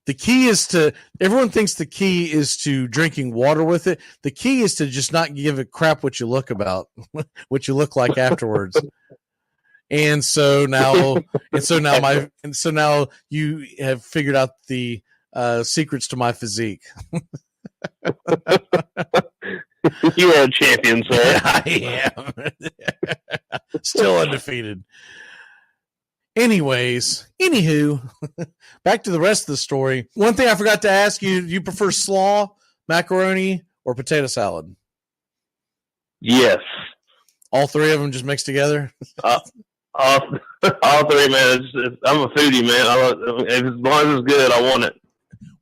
Speaker 1: the key is everyone thinks the key is to drinking water with it. The key is to just not give a crap what you look like afterwards. And so now you have figured out the secrets to my physique.
Speaker 6: You are a champion, sir.
Speaker 1: I am. Still undefeated. Anywho, back to the rest of the story. One thing I forgot to ask you, do you prefer slaw, macaroni, or potato salad?
Speaker 6: Yes.
Speaker 1: All three of them just mixed together?
Speaker 6: All three, man. I'm a foodie, man. As long as it's good, I want it.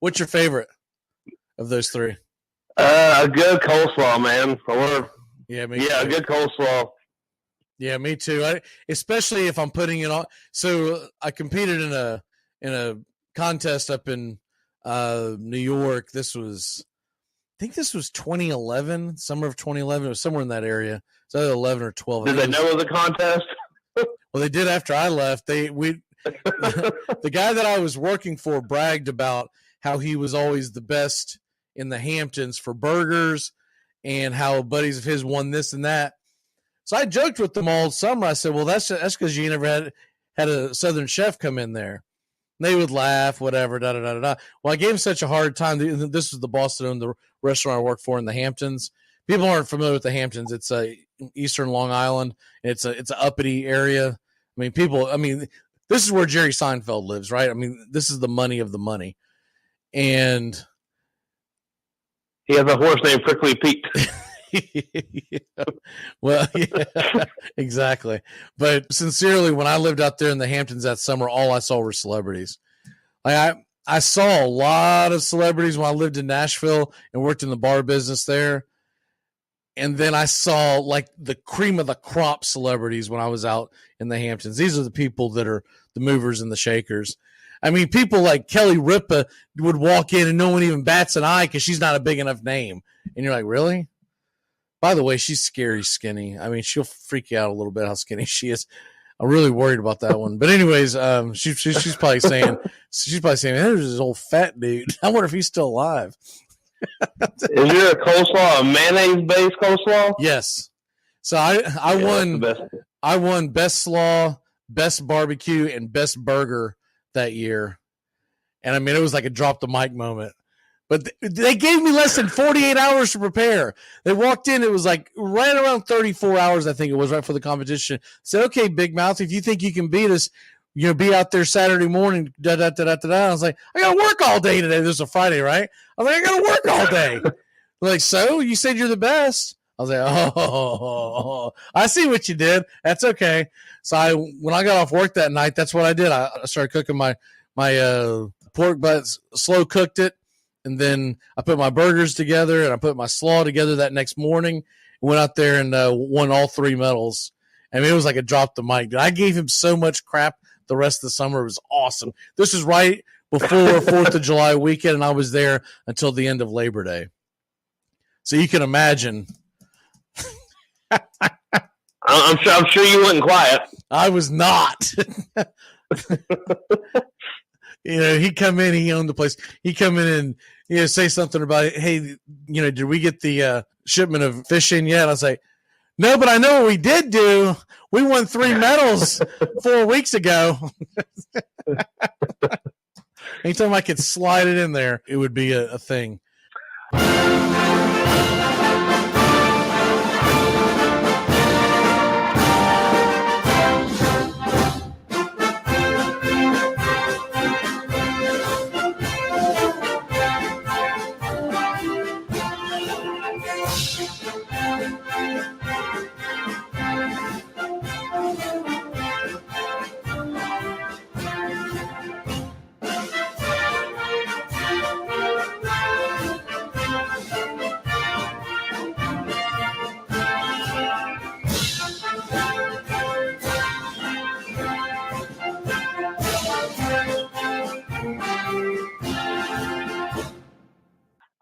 Speaker 1: What's your favorite of those three?
Speaker 6: A good coleslaw, man.
Speaker 1: A
Speaker 6: good coleslaw.
Speaker 1: Yeah, me too. Especially if I'm putting it on. So I competed in a contest up in New York. I think this was 2011, summer of 2011. It was somewhere in that area. It's either 11 or 12.
Speaker 6: Did they know it was a contest?
Speaker 1: Well, they did after I left. The guy that I was working for bragged about how he was always the best in the Hamptons for burgers and how buddies of his won this and that. So I joked with them all summer. I said, well, that's because you never had a Southern chef come in there. And they would laugh, whatever, da-da-da-da-da. Well, I gave him such a hard time. This was the boss that owned the restaurant I worked for in the Hamptons. People aren't familiar with the Hamptons. It's Eastern Long Island. It's an uppity area. This is where Jerry Seinfeld lives, right? I mean, this is the money of the money. And
Speaker 6: he has a horse named Prickly Pete.
Speaker 1: Yeah. Well, yeah, exactly. But sincerely, when I lived out there in the Hamptons that summer, all I saw were celebrities. I saw a lot of celebrities when I lived in Nashville and worked in the bar business there. And then I saw like the cream of the crop celebrities when I was out in the Hamptons. These are the people that are the movers and the shakers. I mean, people like Kelly Ripa would walk in and no one even bats an eye because she's not a big enough name. And you're like, really? By the way, she's scary skinny. I mean, she'll freak you out a little bit how skinny she is. I'm really worried about that one. But anyways, she's probably saying, there's this old fat dude. I wonder if he's still alive.
Speaker 6: Is there a coleslaw, a mayonnaise-based coleslaw?
Speaker 1: Yes. So I won best slaw, best barbecue, and best burger that year. And I mean, it was like a drop the mic moment. But they gave me less than 48 hours to prepare. They walked in, it was like right around 34 hours, I think it was, right for the competition. Said, okay, Big Mouth, if you think you can beat us, be out there Saturday morning. Da-da-da-da-da-da. I was like, I got to work all day today. This is a Friday, right? I was like, I got to work all day. Like, so? You said you're the best? I was like, oh, I see what you did. That's okay. So when I got off work that night, that's what I did. I started cooking my pork butts, slow cooked it. And then I put my burgers together and I put my slaw together that next morning. Went out there and won all three medals. I mean, it was like a drop the mic. I gave him so much crap the rest of the summer. It was awesome. This is right before 4th of July weekend, and I was there until the end of Labor Day. So you can imagine.
Speaker 6: I'm sure you wasn't quiet.
Speaker 1: I was not. He'd come in, he owned the place. He'd come in and, say something about it. Hey, did we get the shipment of fish in yet? I was like, no, but I know what we did do. We won 3 medals 4 weeks ago. Anytime I could slide it in there, it would be a thing.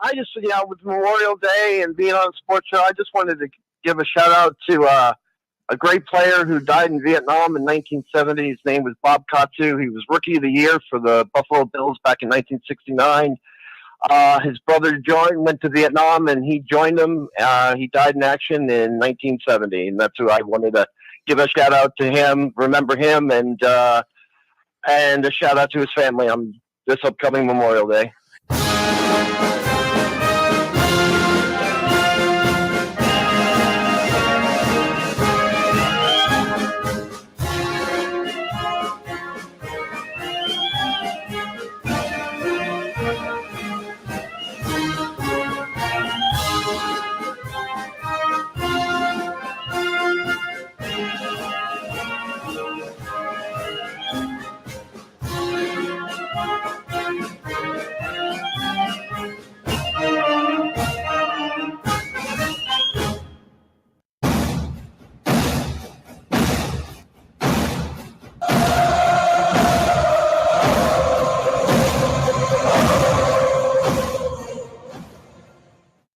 Speaker 6: I just, with Memorial Day and being on a sports show, I just wanted to give a shout out to a great player who died in Vietnam in 1970. His name was Bob Katu. He was Rookie of the Year for the Buffalo Bills back in 1969. His brother went to Vietnam, and he joined him. He died in action in 1970, and that's who I wanted to give a shout out to him, remember him, and a shout out to his family on this upcoming Memorial Day.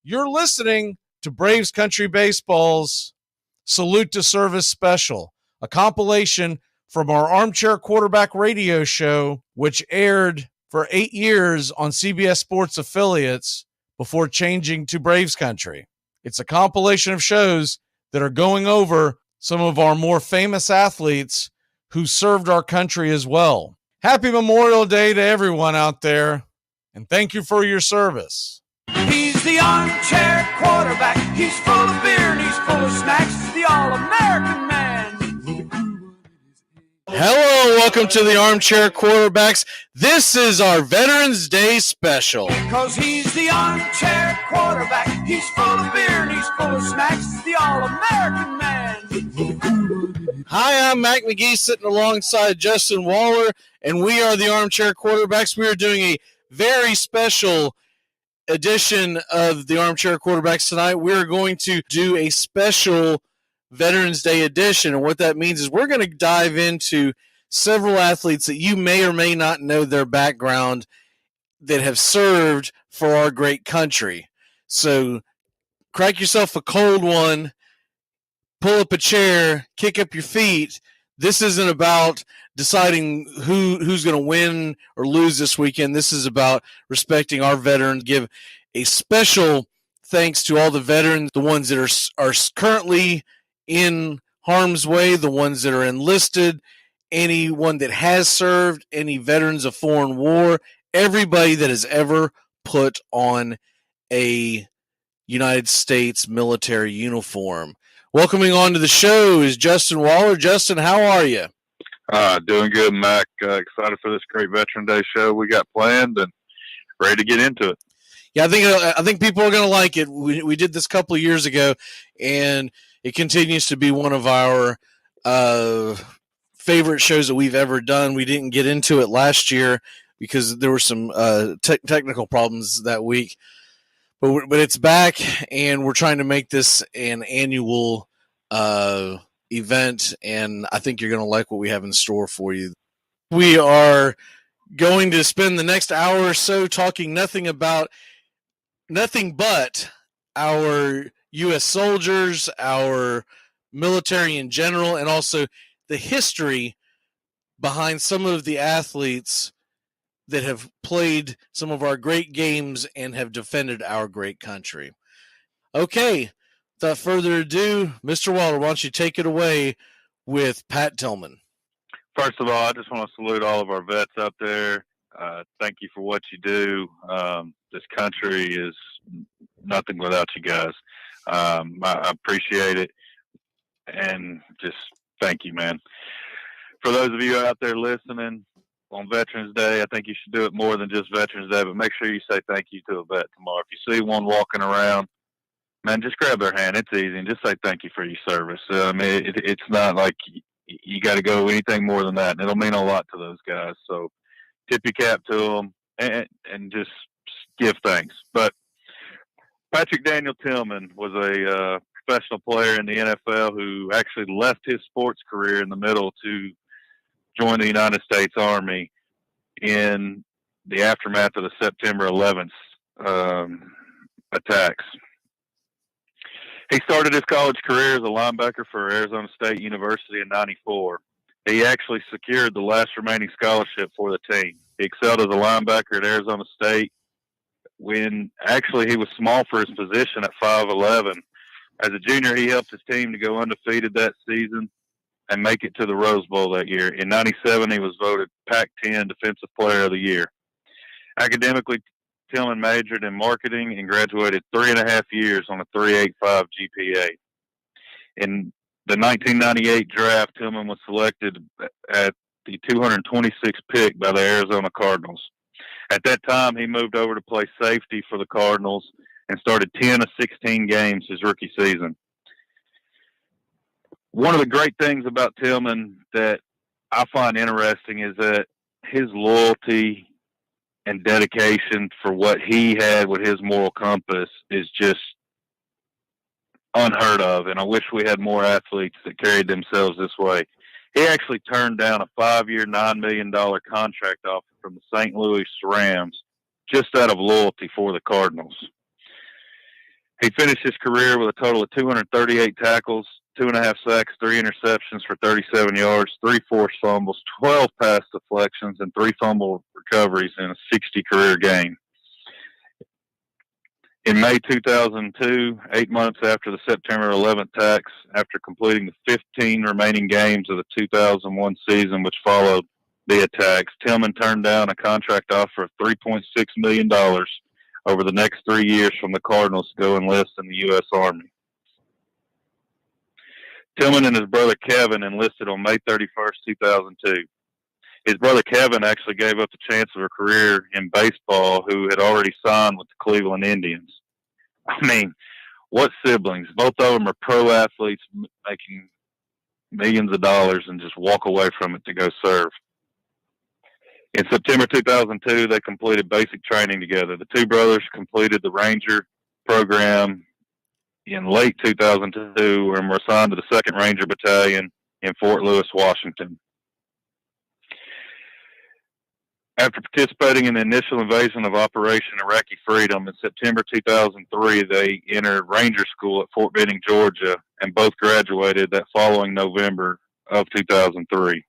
Speaker 1: You're listening to Braves Country Baseball's Salute to Service Special, a compilation from our Armchair Quarterback Radio Show, which aired for 8 years on CBS Sports affiliates before changing to Braves Country. It's a compilation of shows that are going over some of our more famous athletes who served our country as well. Happy Memorial Day to everyone out there, and thank you for your service.
Speaker 3: He's the armchair quarterback. He's full of beer and he's full of snacks. The all-American man.
Speaker 1: Hello, welcome to the Armchair Quarterbacks. This is our Veterans Day special.
Speaker 3: Because he's the armchair quarterback. He's full of beer and he's full of snacks. The all-American man.
Speaker 1: Hi, I'm Mac McGee sitting alongside Justin Waller, and we are the Armchair Quarterbacks. We are doing a very special edition of the Armchair Quarterbacks tonight. We're going to do a special Veterans Day edition, and what that means is we're going to dive into several athletes that you may or may not know their background that have served for our great country. So crack yourself a cold one, pull up a chair, kick up your feet. This isn't about deciding who's going to win or lose this weekend. This is about respecting our veterans. Give a special thanks to all the veterans, the ones that are currently in harm's way, the ones that are enlisted, anyone that has served, any veterans of foreign war, everybody that has ever put on a United States military uniform. Welcoming on to the show is Justin Waller. Justin, how are you?
Speaker 7: Doing good, Mac. Excited for this great Veteran Day show we got planned and ready to get into it.
Speaker 1: Yeah, I think people are going to like it. We did this a couple of years ago, and it continues to be one of our favorite shows that we've ever done. We didn't get into it last year because there were some technical problems that week, but it's back, and we're trying to make this an annual event, and I think you're going to like what we have in store for you. We are going to spend the next hour or so talking nothing but our U.S. soldiers, our military in general, and also the history behind some of the athletes that have played some of our great games and have defended our great country. Okay, without further ado, Mr. Waller, why don't you take it away with Pat Tillman?
Speaker 7: First of all, I just want to salute all of our vets out there. Thank you for what you do. This country is nothing without you guys. I appreciate it, and just thank you, man. For those of you out there listening on Veterans Day, I think you should do it more than just Veterans Day, but make sure you say thank you to a vet tomorrow. If you see one walking around, man, just grab their hand. It's easy, and just say thank you for your service. It's not like you got to go anything more than that, and it'll mean a lot to those guys. So tip your cap to them and just give thanks. But Patrick Daniel Tillman was a professional player in the NFL who actually left his sports career in the middle to join the United States Army in the aftermath of the September 11th attacks. He started his college career as a linebacker for Arizona State University in '94. He actually secured the last remaining scholarship for the team. He excelled as a linebacker at Arizona State when actually he was small for his position at 5'11". As a junior, he helped his team to go undefeated that season and make it to the Rose Bowl that year. In '97, he was voted Pac-10 Defensive Player of the Year. Academically, Tillman majored in marketing and graduated 3.5 years on a 3.85 GPA. In the 1998 draft, Tillman was selected at the 226th pick by the Arizona Cardinals. At that time, he moved over to play safety for the Cardinals and started 10 of 16 games his rookie season. One of the great things about Tillman that I find interesting is that his loyalty and dedication for what he had with his moral compass is just unheard of, and I wish we had more athletes that carried themselves this way. He actually turned down a 5-year, $9 million contract offer from the St. Louis Rams just out of loyalty for the Cardinals. He finished his career with a total of 238 tackles, 2.5 sacks, 3 interceptions for 37 yards, 3 forced fumbles, 12 pass deflections, and 3 fumble recoveries in a 60 career game. In May 2002, 8 months after the September 11th attacks, after completing the 15 remaining games of the 2001 season which followed the attacks, Tillman turned down a contract offer of $3.6 million over the next 3 years from the Cardinals to go enlist in the U.S. Army. Tillman and his brother Kevin enlisted on May 31st, 2002. His brother Kevin actually gave up the chance of a career in baseball who had already signed with the Cleveland Indians. I mean, what siblings? Both of them are pro athletes making millions of dollars and just walk away from it to go serve. In September 2002, they completed basic training together. The two brothers completed the Ranger program in late 2002 and were assigned to the 2nd Ranger Battalion in Fort Lewis, Washington. After participating in the initial invasion of Operation Iraqi Freedom in September 2003, they entered Ranger School at Fort Benning, Georgia, and both graduated that following November of 2003.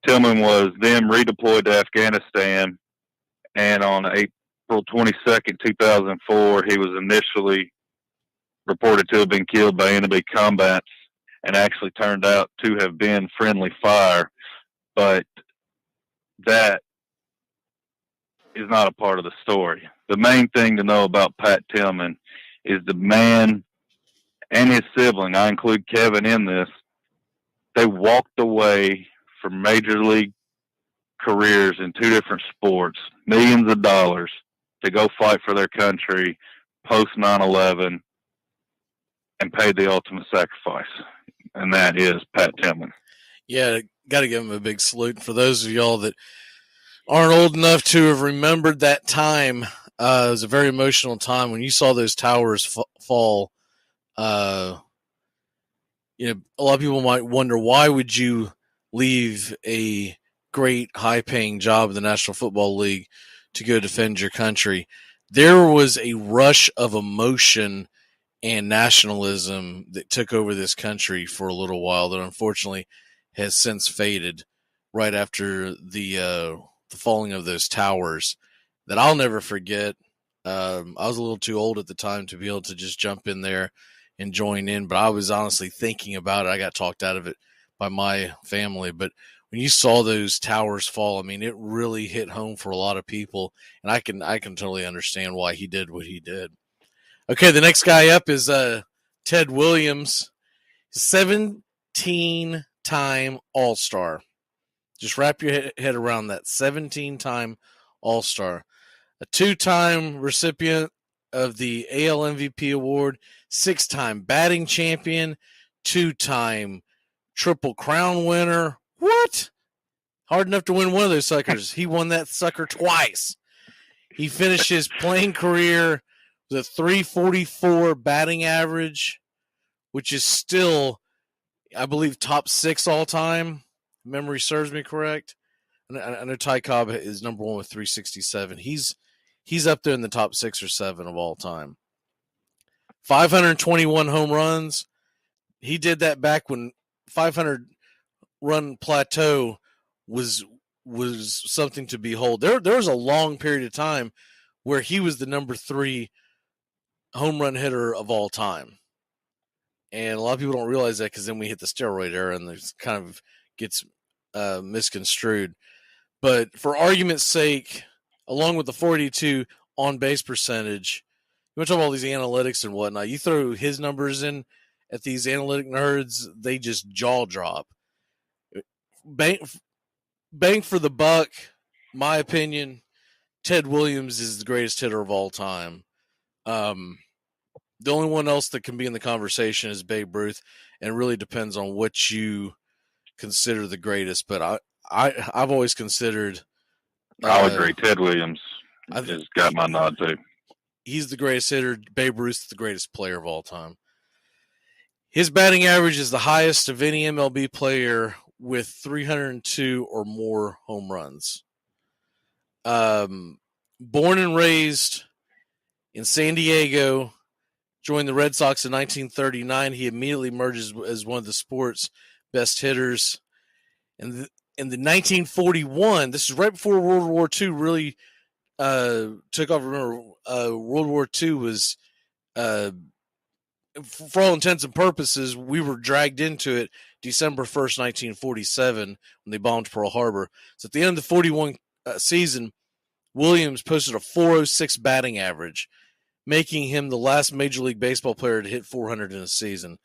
Speaker 7: Tillman was then redeployed to Afghanistan, and on April 22nd, 2004, he was initially reported to have been killed by enemy combatants and actually turned out to have been friendly fire, but that is not a part of the story. The main thing to know about Pat Tillman is the man and his sibling, I include Kevin in this, they walked away from major league careers in 2 different sports, millions of dollars, to go fight for their country post 9/11 and paid the ultimate sacrifice. And that is Pat Tillman.
Speaker 1: Yeah, got to give him a big salute. And for those of y'all that aren't old enough to have remembered that time, it was a very emotional time when you saw those towers fall. A lot of people might wonder, why would you leave a great high-paying job in the National Football League to go defend your country? There was a rush of emotion and nationalism that took over this country for a little while that unfortunately has since faded right after the falling of those towers that I'll never forget. I was a little too old at the time to be able to just jump in there and join in, but I was honestly thinking about it. I got talked out of it by my family, but when you saw those towers fall, I mean, it really hit home for a lot of people, and I can totally understand why he did what he did. Okay, the next guy up is Ted Williams, 17-time All-Star. Just wrap your head around that, 17-time All-Star. A 2-time recipient of the AL MVP award, 6-time batting champion, 2-time Triple Crown winner. What? Hard enough to win one of those suckers. He won that sucker twice. He finished his playing career with a .344 batting average, which is still, I believe, top 6 all time. Memory serves me correct. I know Ty Cobb is number 1 with .367. He's he's up there in the top 6 or 7 of all time. 521 home runs. He did that back when 500 run plateau was something to behold. There was a long period of time where he was the number 3 home run hitter of all time. And a lot of people don't realize that because then we hit the steroid era and it kind of gets misconstrued. But for argument's sake, along with the 42 on-base percentage, you want to talk about all these analytics and whatnot. You throw his numbers in at these analytic nerds, they just jaw drop. Bang for the buck, my opinion, Ted Williams is the greatest hitter of all time. The only one else that can be in the conversation is Babe Ruth, and it really depends on what you consider the greatest. But I've always considered.
Speaker 7: I'll agree. Ted Williams has got my nod too.
Speaker 1: He's the greatest hitter. Babe Ruth's the greatest player of all time. His batting average is the highest of any MLB player with 302 or more home runs. Born and raised in San Diego, joined the Red Sox in 1939. He immediately emerges as one of the sport's best hitters. And in the 1941, this is right before World War II really took off. Remember, World War II was, for all intents and purposes, we were dragged into it December 1st, 1947, when they bombed Pearl Harbor. So at the end of the 41 season, Williams posted a .406 batting average, making him the last Major League Baseball player to hit 400 in a season.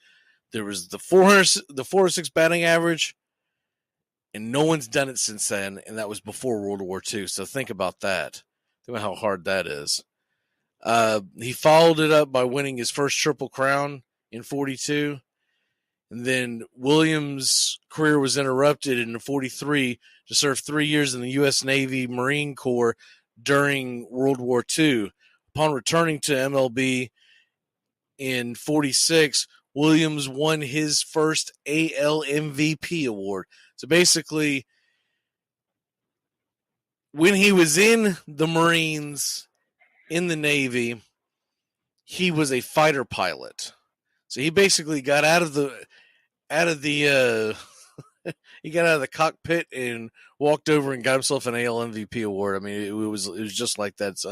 Speaker 1: There was the 406 batting average, and no one's done it since then, and that was before World War II. So think about that. Think about how hard that is. He followed it up by winning his first Triple Crown in 42. And then Williams' career was interrupted in 43 to serve 3 years in the U.S. Navy Marine Corps during World War II. Upon returning to MLB in 46, Williams won his first AL MVP award. So basically, when he was in the Marines, in the Navy, he was a fighter pilot. So he basically got out of the he got out of the cockpit and walked over and got himself an AL MVP award. I mean, it was just like that. It's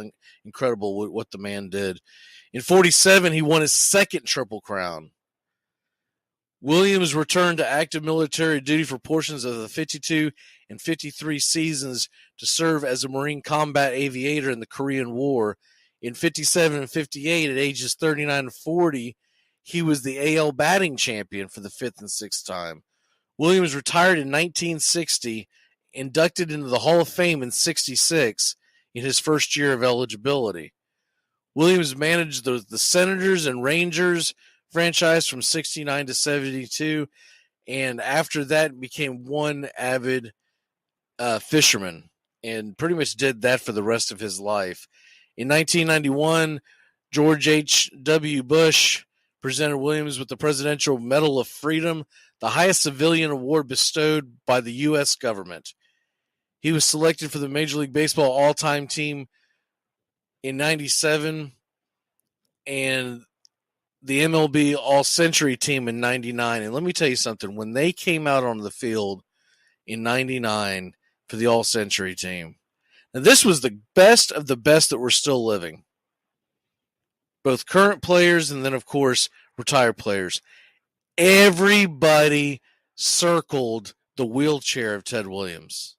Speaker 1: incredible what the man did. In 47, he won his second Triple Crown. Williams returned to active military duty for portions of the 52 and 53 seasons to serve as a Marine combat aviator in the Korean War. In 57 and 58, at ages 39 and 40, he was the AL batting champion for the 5th and 6th time. Williams retired in 1960, inducted into the Hall of Fame in 66 in his first year of eligibility. Williams managed the Senators and Rangers franchise from 69 to 72, and after that became one avid fisherman and pretty much did that for the rest of his life. In 1991, George H.W. Bush presented Williams with the Presidential Medal of Freedom, the highest civilian award bestowed by the U.S. government. He was selected for the Major League Baseball all-time team in 97 and the MLB all-century team in 99. And let me tell you something. When they came out on the field in 99 for the all-century team, and this was the best of the best that were still living. Both current players and then, of course, retired players. Everybody circled the wheelchair of Ted Williams.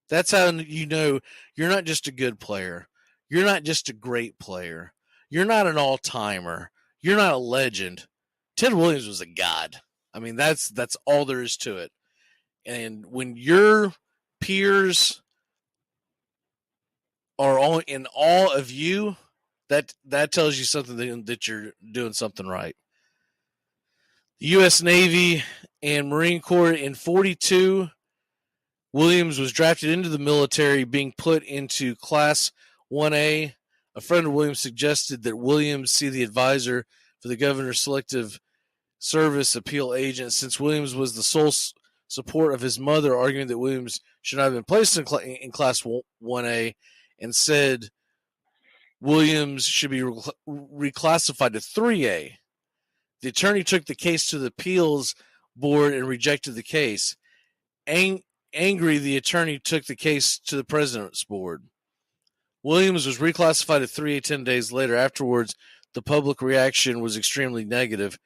Speaker 1: That's how you know you're not just a good player. You're not just a great player. You're not an all-timer. You're not a legend. Ted Williams was a god. I mean, that's all there is to it. And when your peers are all in awe of you, that tells you something that you're doing something right. The U.S. Navy and Marine Corps in 42, Williams was drafted into the military, being put into Class 1A. A friend of Williams suggested that Williams see the advisor for the governor's selective service appeal agent, since Williams was the sole support of his mother, arguing that Williams should not have been placed in Class 1A, and said Williams should be reclassified to 3A. The attorney took the case to the appeals board and rejected the case. Angry, the attorney took the case to the president's board. Williams was reclassified to 3A 10 days later. Afterwards, the public reaction was extremely negative.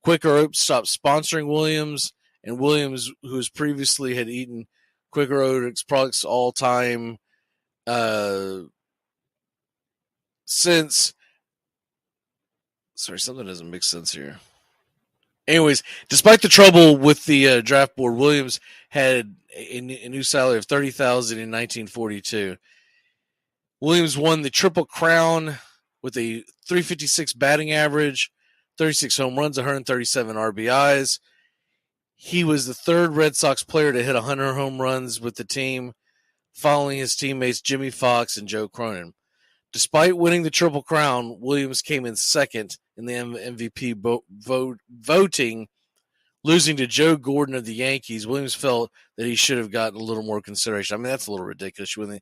Speaker 1: Quaker Oats stopped sponsoring Williams, and Williams, who previously had eaten Quaker Oats products all time since. Sorry, something doesn't make sense here. Anyways, despite the trouble with the draft board, Williams had a new salary of $30,000 in 1942. Williams won the Triple Crown with a .356 batting average, 36 home runs, 137 RBIs. He was the third Red Sox player to hit 100 home runs with the team, following his teammates Jimmy Fox and Joe Cronin. Despite winning the Triple Crown, Williams came in second in the MVP voting, losing to Joe Gordon of the Yankees. Williams felt that he should have gotten a little more consideration. I mean, that's a little ridiculous. You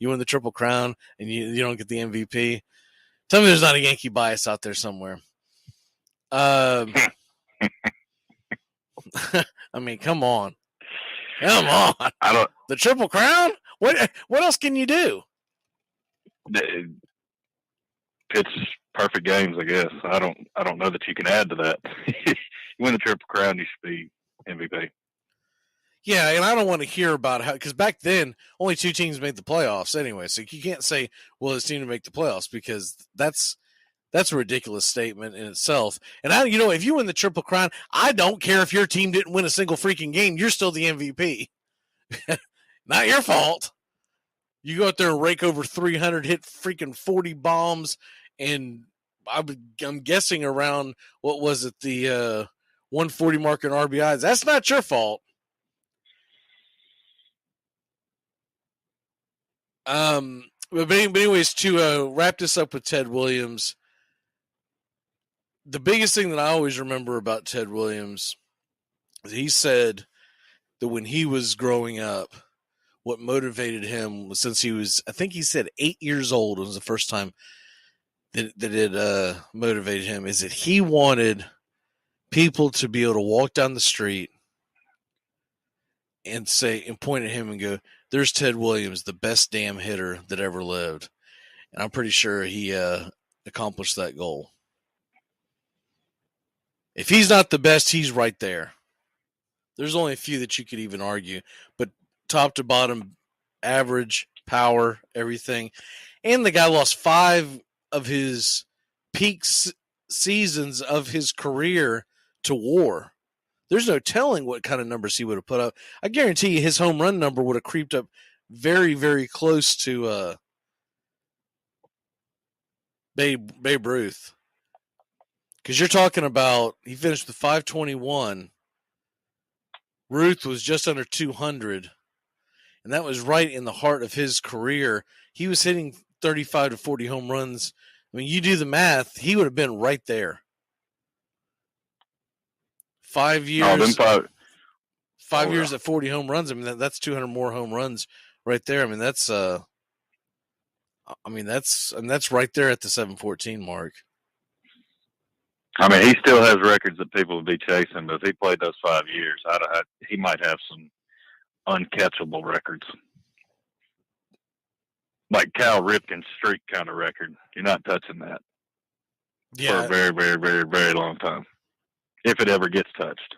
Speaker 1: win the Triple Crown and you don't get the MVP. Tell me there's not a Yankee bias out there somewhere. I mean, come on. The Triple Crown? What else can you do?
Speaker 7: It's perfect games, I guess. I don't know that you can add to that. You win the Triple Crown, you should be MVP.
Speaker 1: Yeah, and I don't want to hear about how, because back then only two teams made the playoffs anyway. So you can't say, well, this team to make the playoffs, because that's a ridiculous statement in itself. And if you win the Triple Crown, I don't care if your team didn't win a single freaking game. You're still the MVP. Not your fault. You go out there and rake over 300, hit freaking 40 bombs, and I'm guessing around, what was it, the 140 mark in RBIs. That's not your fault. But anyways, to wrap this up with Ted Williams, the biggest thing that I always remember about Ted Williams is he said that when he was growing up, what motivated him was, since he was, I think he said 8 years old was the first time that it motivated him, is that he wanted people to be able to walk down the street and point at him and go, there's Ted Williams, the best damn hitter that ever lived. And I'm pretty sure he accomplished that goal. If he's not the best, he's right there. There's only a few that you could even argue, but top to bottom, average, power, everything. And the guy lost 5 of his peak seasons of his career to war. There's no telling what kind of numbers he would have put up. I guarantee you his home run number would have creeped up very, very close to Babe Ruth. Because you're talking about, he finished with 521. Ruth was just under 200. And that was right in the heart of his career. He was hitting 35 to 40 home runs. I mean, you do the math, he would have been right there. 5 years. 5 years at 40 home runs. I mean, that's 200 more home runs right there. I mean, that's right there at the 714 mark.
Speaker 7: I mean, he still has records that people would be chasing, but if he played those 5 years, he might have some uncatchable records. Like Cal Ripken's streak kind of record. You're not touching that for a very, very, very, very long time, if it ever gets touched.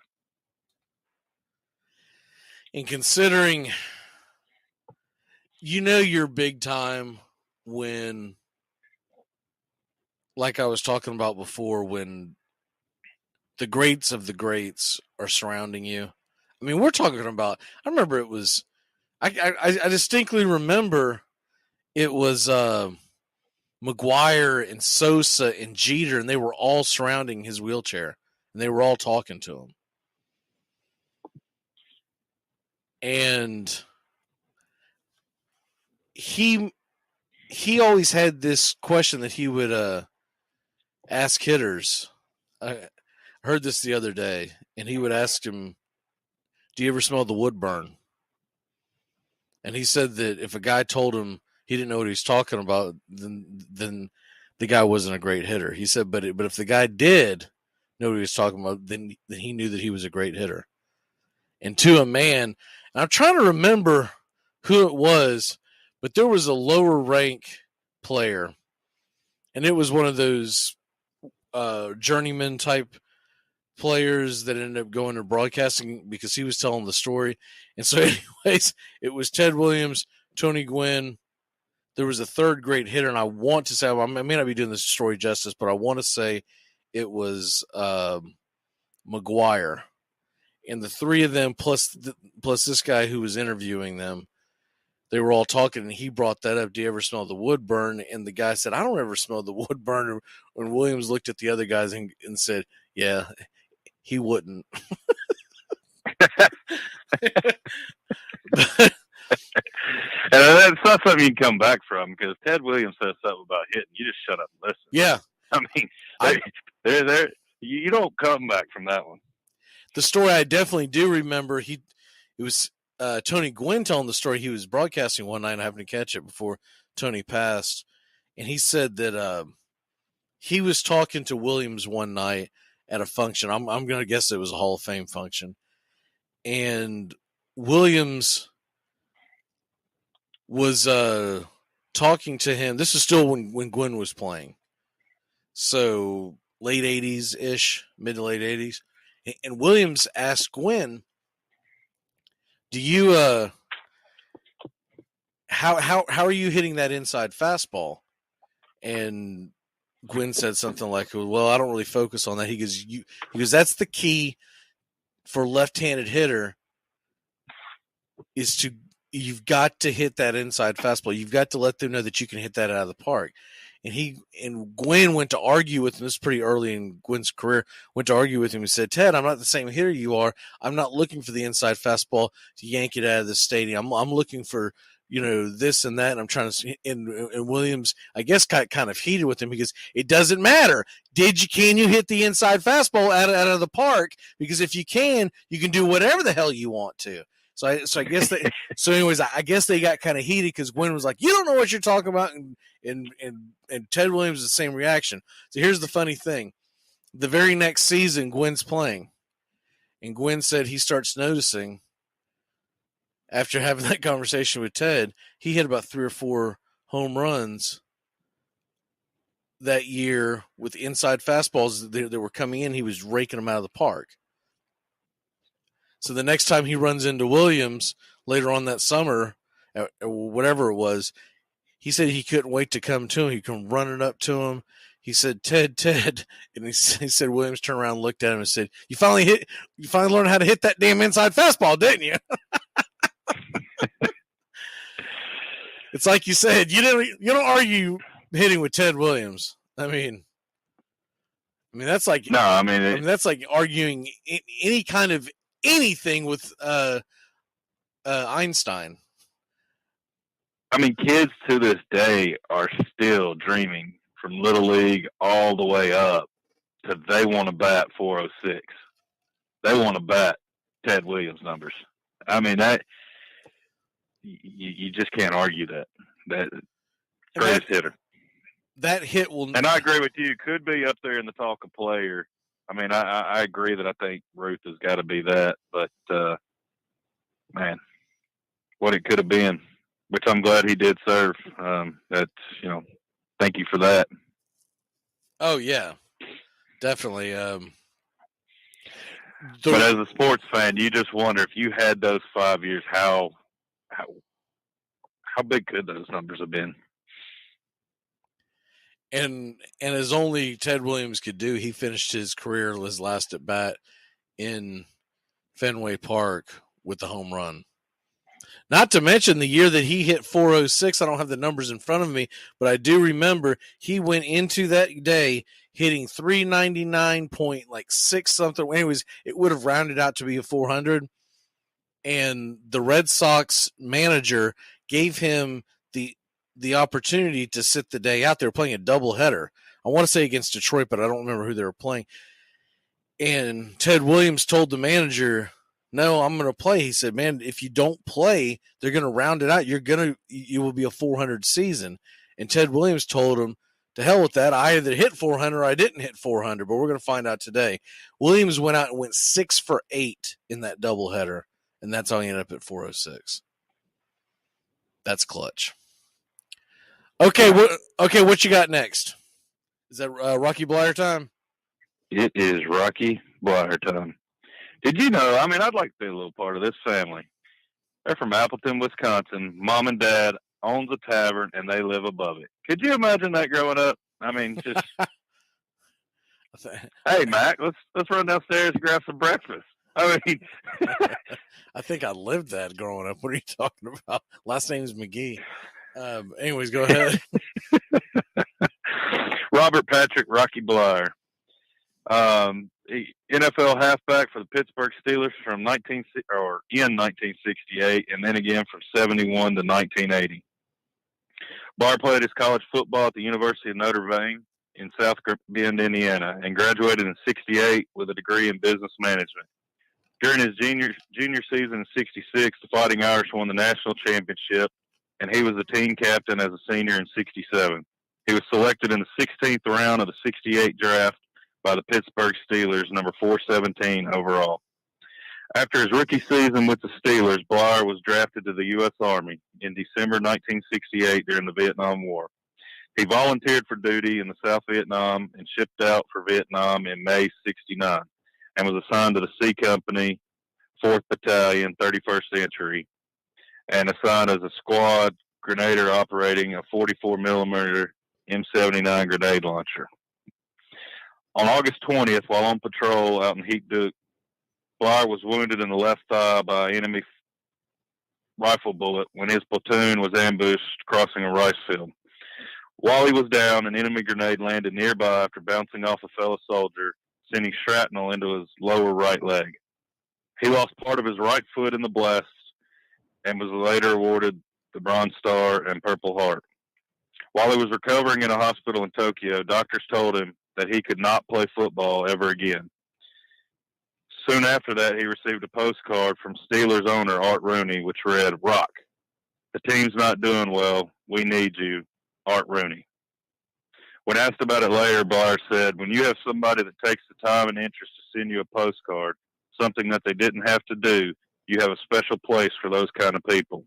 Speaker 1: And considering, you're big time when, like I was talking about before, when the greats of the greats are surrounding you. I mean, we're talking about, I remember it was, I distinctly remember it was McGuire and Sosa and Jeter, and they were all surrounding his wheelchair, and they were all talking to him. And he always had this question that he would ask hitters. I heard this the other day, and he would ask him, do you ever smell the wood burn? And he said that if a guy told him he didn't know what he was talking about, then the guy wasn't a great hitter. He said, but if the guy did know what he was talking about, then he knew that he was a great hitter. And to a man, and I'm trying to remember who it was, but there was a lower rank player, and it was one of those journeyman type players that ended up going to broadcasting because he was telling the story. And so anyways, it was Ted Williams, Tony Gwynn. There was a third great hitter, and I want to say, I may not be doing this story justice, but I want to say it was McGuire. And the three of them plus this guy who was interviewing them, they were all talking, and he brought that up. Do you ever smell the wood burn? And the guy said, I don't ever smell the wood burn. When Williams looked at the other guys and said, yeah, he wouldn't.
Speaker 7: And that's not something you can come back from, because Ted Williams says something about hitting. You just shut up and listen.
Speaker 1: Yeah.
Speaker 7: I mean, you don't come back from that one.
Speaker 1: The story I definitely do remember, it was Tony Gwynn telling the story. He was broadcasting one night and happened to catch it before Tony passed. And he said that he was talking to Williams one night at a function. I'm going to guess it was a Hall of Fame function. And Williams was talking to him. This is still when Gwynn was playing. So late 80s-ish, mid to late 80s. And Williams asked Gwynn, do you how are you hitting that inside fastball? And Gwynn said something like, well, I don't really focus on that. He goes, that's the key for left-handed hitter, is you've got to hit that inside fastball. You've got to let them know that you can hit that out of the park. And Gwynn went to argue with him. This is pretty early in Gwynn's career. Went to argue with him. He said, Ted, I'm not the same hitter you are. I'm not looking for the inside fastball to yank it out of the stadium. I'm looking for, this and that. And I'm trying to, and Williams, I guess, got kind of heated with him because it doesn't matter. Can you hit the inside fastball out of the park? Because if you can do whatever the hell you want to. So I guess I guess they got kind of heated because Gwynn was like, you don't know what you're talking about. And Ted Williams the same reaction. So here's the funny thing. The very next season, Gwynn's playing. And Gwynn said he starts noticing, after having that conversation with Ted, he hit about 3 or 4 home runs that year with inside fastballs that were coming in. He was raking them out of the park. So the next time he runs into Williams later on that summer, or whatever it was, he said he couldn't wait to come to him. He come running up to him. He said, Ted. And he said, Williams turned around, looked at him and said, you finally learned how to hit that damn inside fastball, didn't you? It's like you said, you don't argue hitting with Ted Williams. I mean, that's like, that's like arguing any kind of anything with Einstein.
Speaker 7: I mean, kids to this day are still dreaming from Little League all the way up to they want to bat 406. They want to bat Ted Williams numbers. I mean, that you just can't argue that. That greatest hitter.
Speaker 1: That hit will.
Speaker 7: And I agree with you. Could be up there in the talk of player. I mean, I agree that I think Ruth has got to be that. But, man, what it could have been, which I'm glad he did serve. That's, thank you for that.
Speaker 1: Oh, yeah, definitely.
Speaker 7: But as a sports fan, you just wonder, if you had those 5 years, how big could those numbers have been?
Speaker 1: And as only Ted Williams could do, he finished his career, his last at bat in Fenway Park with the home run. Not to mention the year that he hit 406. I don't have the numbers in front of me, but I do remember he went into that day hitting 399.6 something. Anyways, it would have rounded out to be a 400. And the Red Sox manager gave him the opportunity to sit the day out. They were playing a doubleheader. I want to say against Detroit, but I don't remember who they were playing. And Ted Williams told the manager, no, I'm going to play. He said, man, if you don't play, they're going to round it out. You will be a 400 season. And Ted Williams told him, to hell with that. I either hit 400 or I didn't hit 400, but we're going to find out today. Williams went out and went 6 for 8 in that doubleheader, and that's how he ended up at 406. That's clutch. Okay, what you got next? Is that Rocky Blyer time?
Speaker 7: It is Rocky Blyer time. Did you know, I mean, I'd like to be a little part of this family. They're from Appleton, Wisconsin. Mom and dad owns a tavern, and they live above it. Could you imagine that growing up? I mean, just, hey, Mac, let's run downstairs and grab some breakfast. I mean,
Speaker 1: I think I lived that growing up. What are you talking about? Last name's McGee. Anyways, go ahead.
Speaker 7: Robert Patrick Rocky Blyer. NFL halfback for the Pittsburgh Steelers from 1968, and then again from 71 to 1980. Blyer played his college football at the University of Notre Dame in South Bend, Indiana, and graduated in 68 with a degree in business management. During his junior season in 66, the Fighting Irish won the national championship, and he was the team captain as a senior in 67. He was selected in the 16th round of the 68 draft by the Pittsburgh Steelers, number 417 overall. After his rookie season with the Steelers, Blyer was drafted to the U.S. Army in December 1968 during the Vietnam War. He volunteered for duty in the South Vietnam and shipped out for Vietnam in May 69 and was assigned to the C Company, 4th Battalion, 31st Infantry, and assigned as a squad grenadier operating a 44mm M79 grenade launcher. On August 20th, while on patrol out in Heat Duke, Blyer was wounded in the left thigh by an enemy rifle bullet when his platoon was ambushed crossing a rice field. While he was down, an enemy grenade landed nearby after bouncing off a fellow soldier, sending shrapnel into his lower right leg. He lost part of his right foot in the blast and was later awarded the Bronze Star and Purple Heart. While he was recovering in a hospital in Tokyo, doctors told him that he could not play football ever again. Soon after that, he received a postcard from Steelers owner Art Rooney, which read, "Rock, the team's not doing well. We need you, Art Rooney." When asked about it later, Blyer said, "When you have somebody that takes the time and interest to send you a postcard, something that they didn't have to do, you have a special place for those kind of people."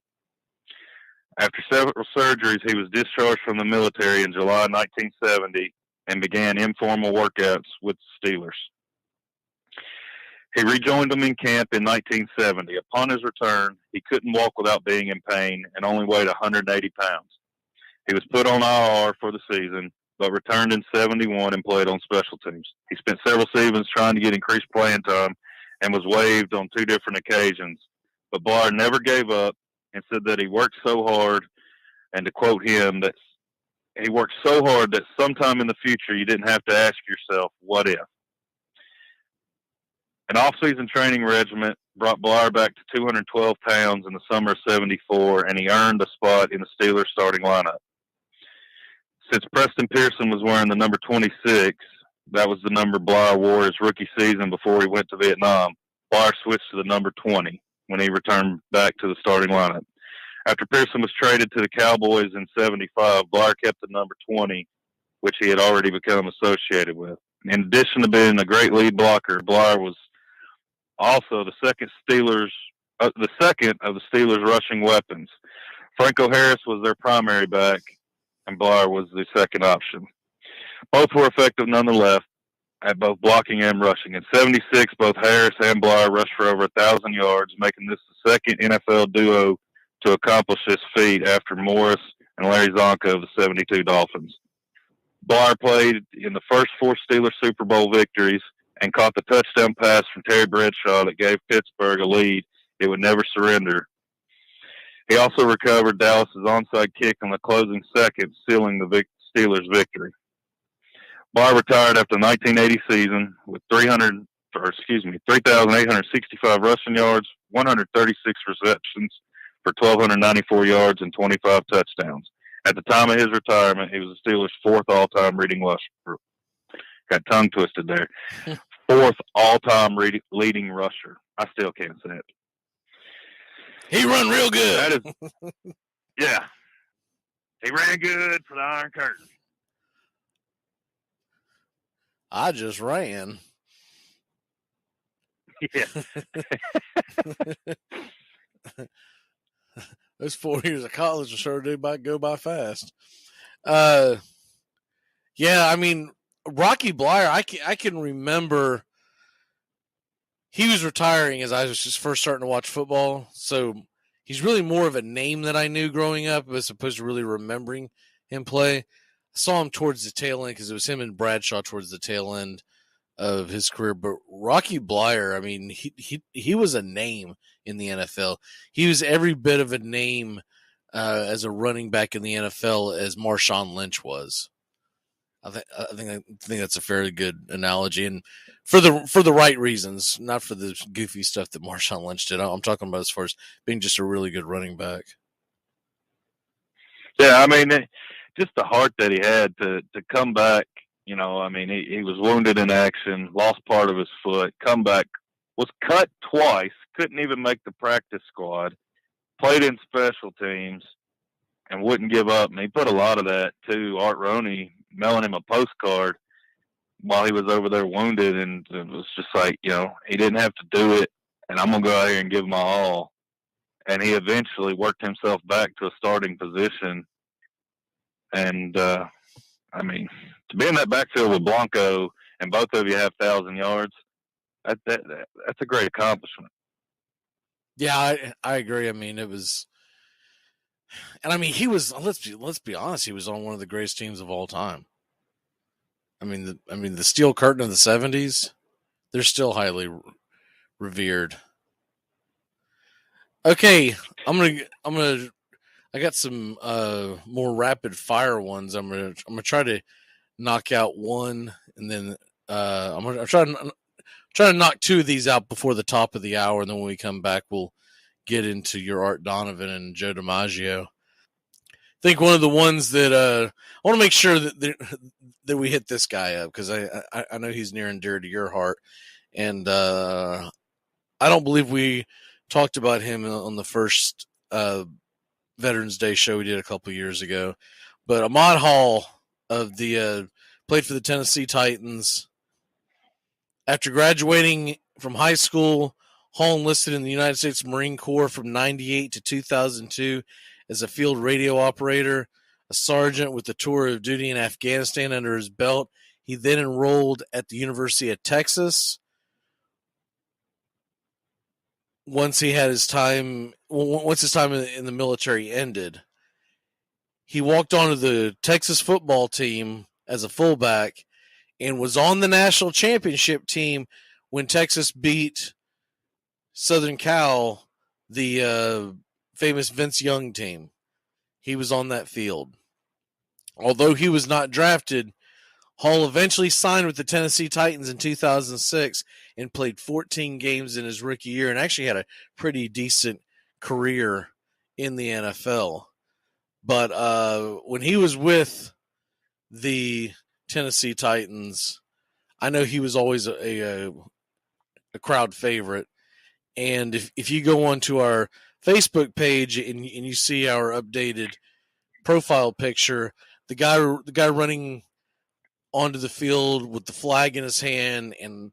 Speaker 7: After several surgeries, he was discharged from the military in July 1970 and began informal workouts with the Steelers. He rejoined them in camp in 1970. Upon his return, he couldn't walk without being in pain and only weighed 180 pounds. He was put on IR for the season, but returned in 71 and played on special teams. He spent several seasons trying to get increased playing time and was waived on 2 different occasions. But Blyer never gave up and said that he worked so hard, and to quote him, that he worked so hard that sometime in the future you didn't have to ask yourself, what if? An off-season training regimen brought Blyer back to 212 pounds in the summer of 74, and he earned a spot in the Steelers starting lineup. Since Preston Pearson was wearing the number 26, that was the number Blyer wore his rookie season before he went to Vietnam, Blyer switched to the number 20 when he returned back to the starting lineup. After Pearson was traded to the Cowboys in 75, Blyer kept the number 20, which he had already become associated with. In addition to being a great lead blocker, Blyer was also the second of the Steelers' rushing weapons. Franco Harris was their primary back, and Blyer was the second option. Both were effective nonetheless at both blocking and rushing. In 76, both Harris and Blyer rushed for over 1,000 yards, making this the second NFL duo to accomplish this feat after Morris and Larry Zonka of the 72 Dolphins. Blyer played in the first 4 Steelers Super Bowl victories and caught the touchdown pass from Terry Bradshaw that gave Pittsburgh a lead it would never surrender. He also recovered Dallas's onside kick in the closing seconds, sealing the Steelers' victory. Blyer retired after the 1980 season with 3,865 rushing yards, 136 receptions for 1,294 yards and 25 touchdowns. At the time of his retirement, he was the Steelers' 4th all-time leading rusher. Got tongue twisted there. 4th all-time leading rusher. I still can't say it.
Speaker 1: He run real good.
Speaker 7: That is, yeah. He ran good for the Iron Curtain.
Speaker 1: I just ran.
Speaker 7: Yeah.
Speaker 1: Those 4 years of college will sure do go by fast. Yeah, I mean, Rocky Bleier, I can remember he was retiring as I was just first starting to watch football. So he's really more of a name that I knew growing up as opposed to really remembering him play. I saw him towards the tail end because it was him and Bradshaw towards the tail end of his career. But Rocky Bleier, I mean, he was a name in the NFL. He was every bit of a name as a running back in the NFL as Marshawn Lynch was. I think that's a fairly good analogy, and for the right reasons, not for the goofy stuff that Marshawn Lynch did. I'm talking about as far as being just a really good running back.
Speaker 7: Yeah, I mean, just the heart that he had to come back. You know, I mean, he was wounded in action, lost part of his foot, come back, was cut twice, couldn't even make the practice squad, played in special teams, and wouldn't give up. And he put a lot of that to Art Roney, mailing him a postcard while he was over there wounded. And it was just like, you know, he didn't have to do it, and I'm going to go out here and give my all. And he eventually worked himself back to a starting position. And, I mean, to be in that backfield with Blanco and both of you have 1,000 yards, that's a great accomplishment.
Speaker 1: Yeah, I agree. I mean, it was, and I mean, he was. Let's be honest. He was on one of the greatest teams of all time. I mean, the Steel Curtain of the '70s. They're still highly revered. Okay, I got some more rapid fire ones. I'm gonna try to knock out one, and then I'm try to knock two of these out before the top of the hour, and then when we come back, we'll get into your Art Donovan and Joe DiMaggio. I think one of the ones that I want to make sure that we hit this guy up because I know he's near and dear to your heart, and I don't believe we talked about him on the first Veterans Day show we did a couple years ago, but Ahmad Hall of the played for the Tennessee Titans. After graduating from high school, Hall enlisted in the United States Marine Corps from 1998 to 2002 as a field radio operator, a sergeant with a tour of duty in Afghanistan under his belt. He then enrolled at the University of Texas. Once his time in the military ended, he walked onto the Texas football team as a fullback and was on the national championship team when Texas beat Southern Cal, the famous Vince Young team. He was on that field. Although he was not drafted, Hall eventually signed with the Tennessee Titans in 2006 and played 14 games in his rookie year and actually had a pretty decent career in the NFL. But when he was with the Tennessee Titans, I know he was always a crowd favorite. And if you go onto our Facebook page and you see our updated profile picture, the guy running onto the field with the flag in his hand and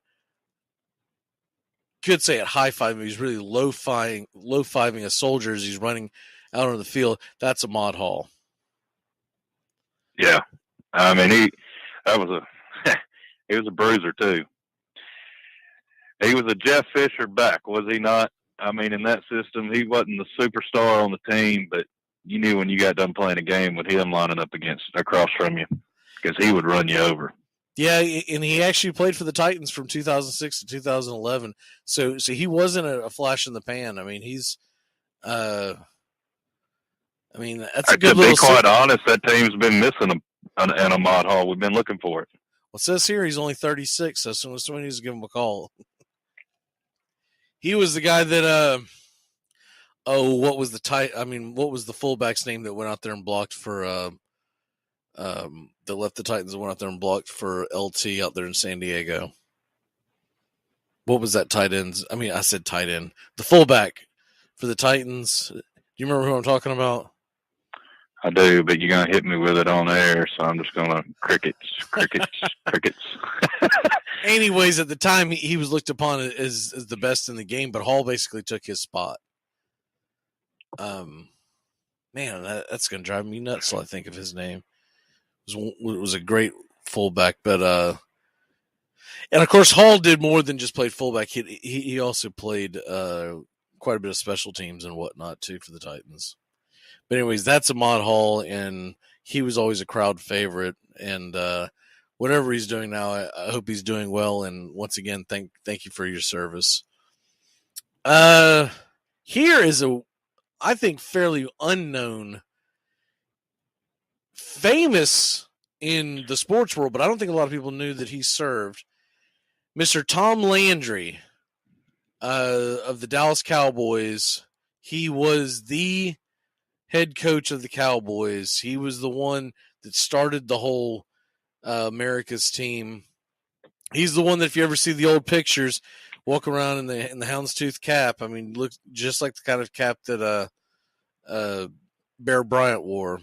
Speaker 1: could say it high-fiving, he's really low-fiving a soldier as he's running out on the field. That's Ahmad Hall.
Speaker 7: Yeah. I mean, he was a bruiser too. He was a Jeff Fisher back, was he not? I mean, in that system, he wasn't the superstar on the team, but you knew when you got done playing a game with him lining up across from you because he would run you over.
Speaker 1: Yeah, and he actually played for the Titans from 2006 to 2011. So he wasn't a flash in the pan. I mean, he's that's a good little.
Speaker 7: To be quite honest, that team's been missing an Ahmad Hall. We've been looking for it.
Speaker 1: Well, it says here he's only 36, so someone needs to give him a call. He was the guy that what was the fullback's name that went out there and blocked for that left the Titans and went out there and blocked for LT out there in San Diego? what was that tight ends? I mean, I said tight end. The fullback for the Titans. Do you remember who I'm talking about?
Speaker 7: I do, but you're going to hit me with it on air, so I'm just going to crickets.
Speaker 1: Anyways, at the time, he was looked upon as the best in the game, but Hall basically took his spot. Man, that's going to drive me nuts till I think of his name. It was a great fullback, but and of course Hall did more than just play fullback. He also played quite a bit of special teams and whatnot too for the Titans. But anyways, that's Ahmad Hall, and he was always a crowd favorite. And whatever he's doing now, I hope he's doing well. And once again, thank you for your service. Here is I think fairly unknown, famous in the sports world, but I don't think a lot of people knew that he served. Mr. Tom Landry of the Dallas Cowboys. He was the head coach of the Cowboys. He was the one that started the whole America's team. He's the one that, if you ever see the old pictures, walk around in the houndstooth cap. I mean, look just like the kind of cap that Bear Bryant wore.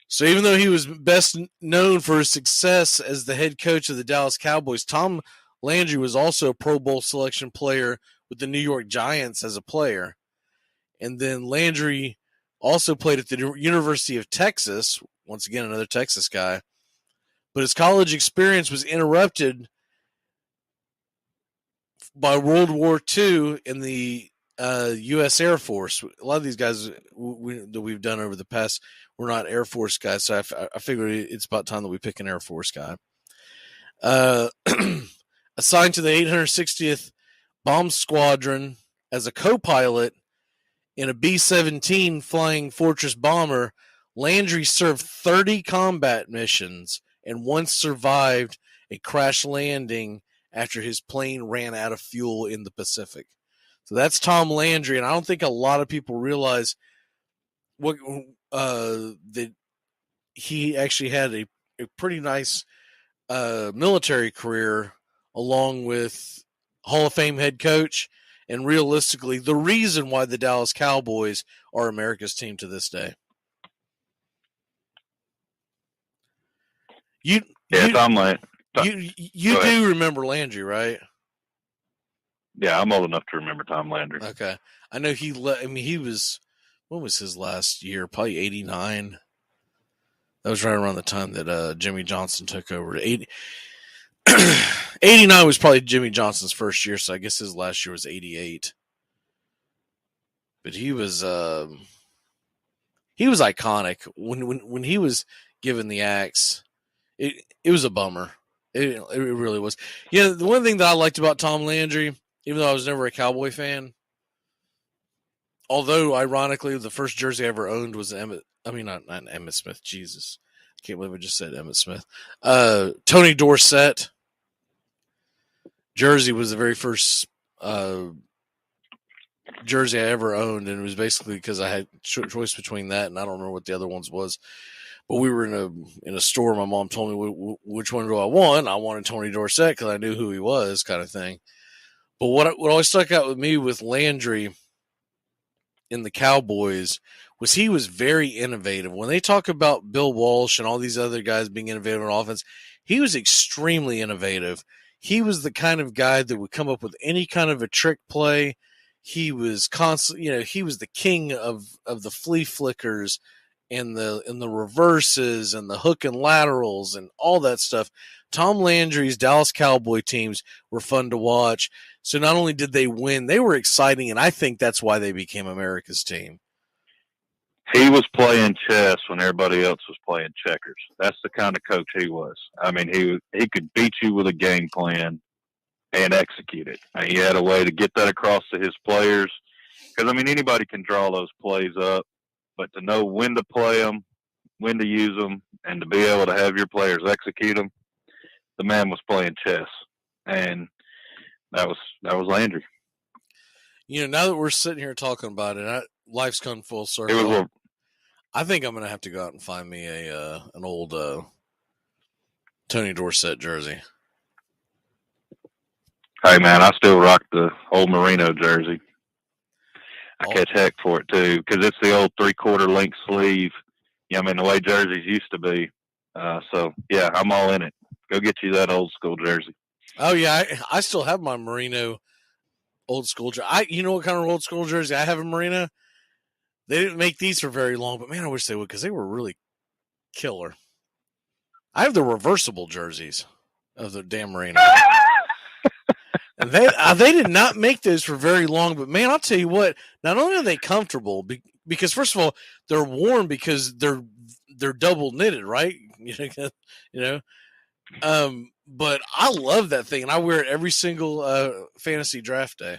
Speaker 1: So even though he was best known for his success as the head coach of the Dallas Cowboys, Tom Landry was also a Pro Bowl selection player with the New York Giants as a player. And then Landry also played at the University of Texas, once again, another Texas guy. But his college experience was interrupted by World War II in the U.S. Air Force. A lot of these guys that we've done over the past, we're not Air Force guys, so I figured it's about time that we pick an Air Force guy. Assigned to the 860th Bomb Squadron as a co-pilot in a B-17 flying Fortress bomber, Landry served 30 combat missions and once survived a crash landing after his plane ran out of fuel in the Pacific. So that's Tom Landry, and I don't think a lot of people realize what that he actually had a pretty nice military career along with Hall of Fame head coach, and realistically, the reason why the Dallas Cowboys are America's team to this day.
Speaker 7: Tom Landry.
Speaker 1: You do remember Landry, right?
Speaker 7: Yeah, I'm old enough to remember Tom Landry.
Speaker 1: Okay. I know he was, when was his last year? Probably 89. That was right around the time that Jimmy Johnson took over. 89 was probably Jimmy Johnson's first year, so I guess his last year was 88. But he was iconic when he was given the axe. It was a bummer. It really was. Yeah, the one thing that I liked about Tom Landry, even though I was never a Cowboy fan, although ironically the first jersey I ever owned was not Emmitt Smith. Jesus, I can't believe I just said Emmitt Smith. Tony Dorsett jersey was the very first jersey I ever owned, and it was basically because I had choice between that and I don't remember what the other ones was. But we were in a store. My mom told me which one do I want. I wanted Tony Dorsett because I knew who he was, kind of thing. But what always stuck out with me with Landry in the Cowboys was he was very innovative. When they talk about Bill Walsh and all these other guys being innovative on offense, he was extremely innovative. He was the kind of guy that would come up with any kind of a trick play. He was constantly, he was the king of the flea flickers and the reverses and the hook and laterals and all that stuff. Tom Landry's Dallas Cowboy teams were fun to watch. So not only did they win, they were exciting, and I think that's why they became America's team.
Speaker 7: He was playing chess when everybody else was playing checkers. That's the kind of coach he was. I mean, he could beat you with a game plan and execute it. And he had a way to get that across to his players. Because, anybody can draw those plays up, but to know when to play them, when to use them, and to be able to have your players execute them, the man was playing chess. And that was Landry.
Speaker 1: Now that we're sitting here talking about it, life's come full circle. I think I'm going to have to go out and find me an old Tony Dorsett jersey.
Speaker 7: Hey, man, I still rock the old Merino jersey. I catch heck for it, too, because it's the old 3/4 length sleeve. Yeah, I mean, the way jerseys used to be. So, yeah, I'm all in it. Go get you that old school jersey.
Speaker 1: Oh, yeah, I still have my Merino old school jersey. You know what kind of old school jersey I have in Merino? They didn't make these for very long, but, man, I wish they would because they were really killer. I have the reversible jerseys of the damn Merino. And they did not make those for very long, but man, I'll tell you what. Not only are they comfortable, because first of all, they're warm because they're double knitted, right? You know. But I love that thing, and I wear it every single fantasy draft day.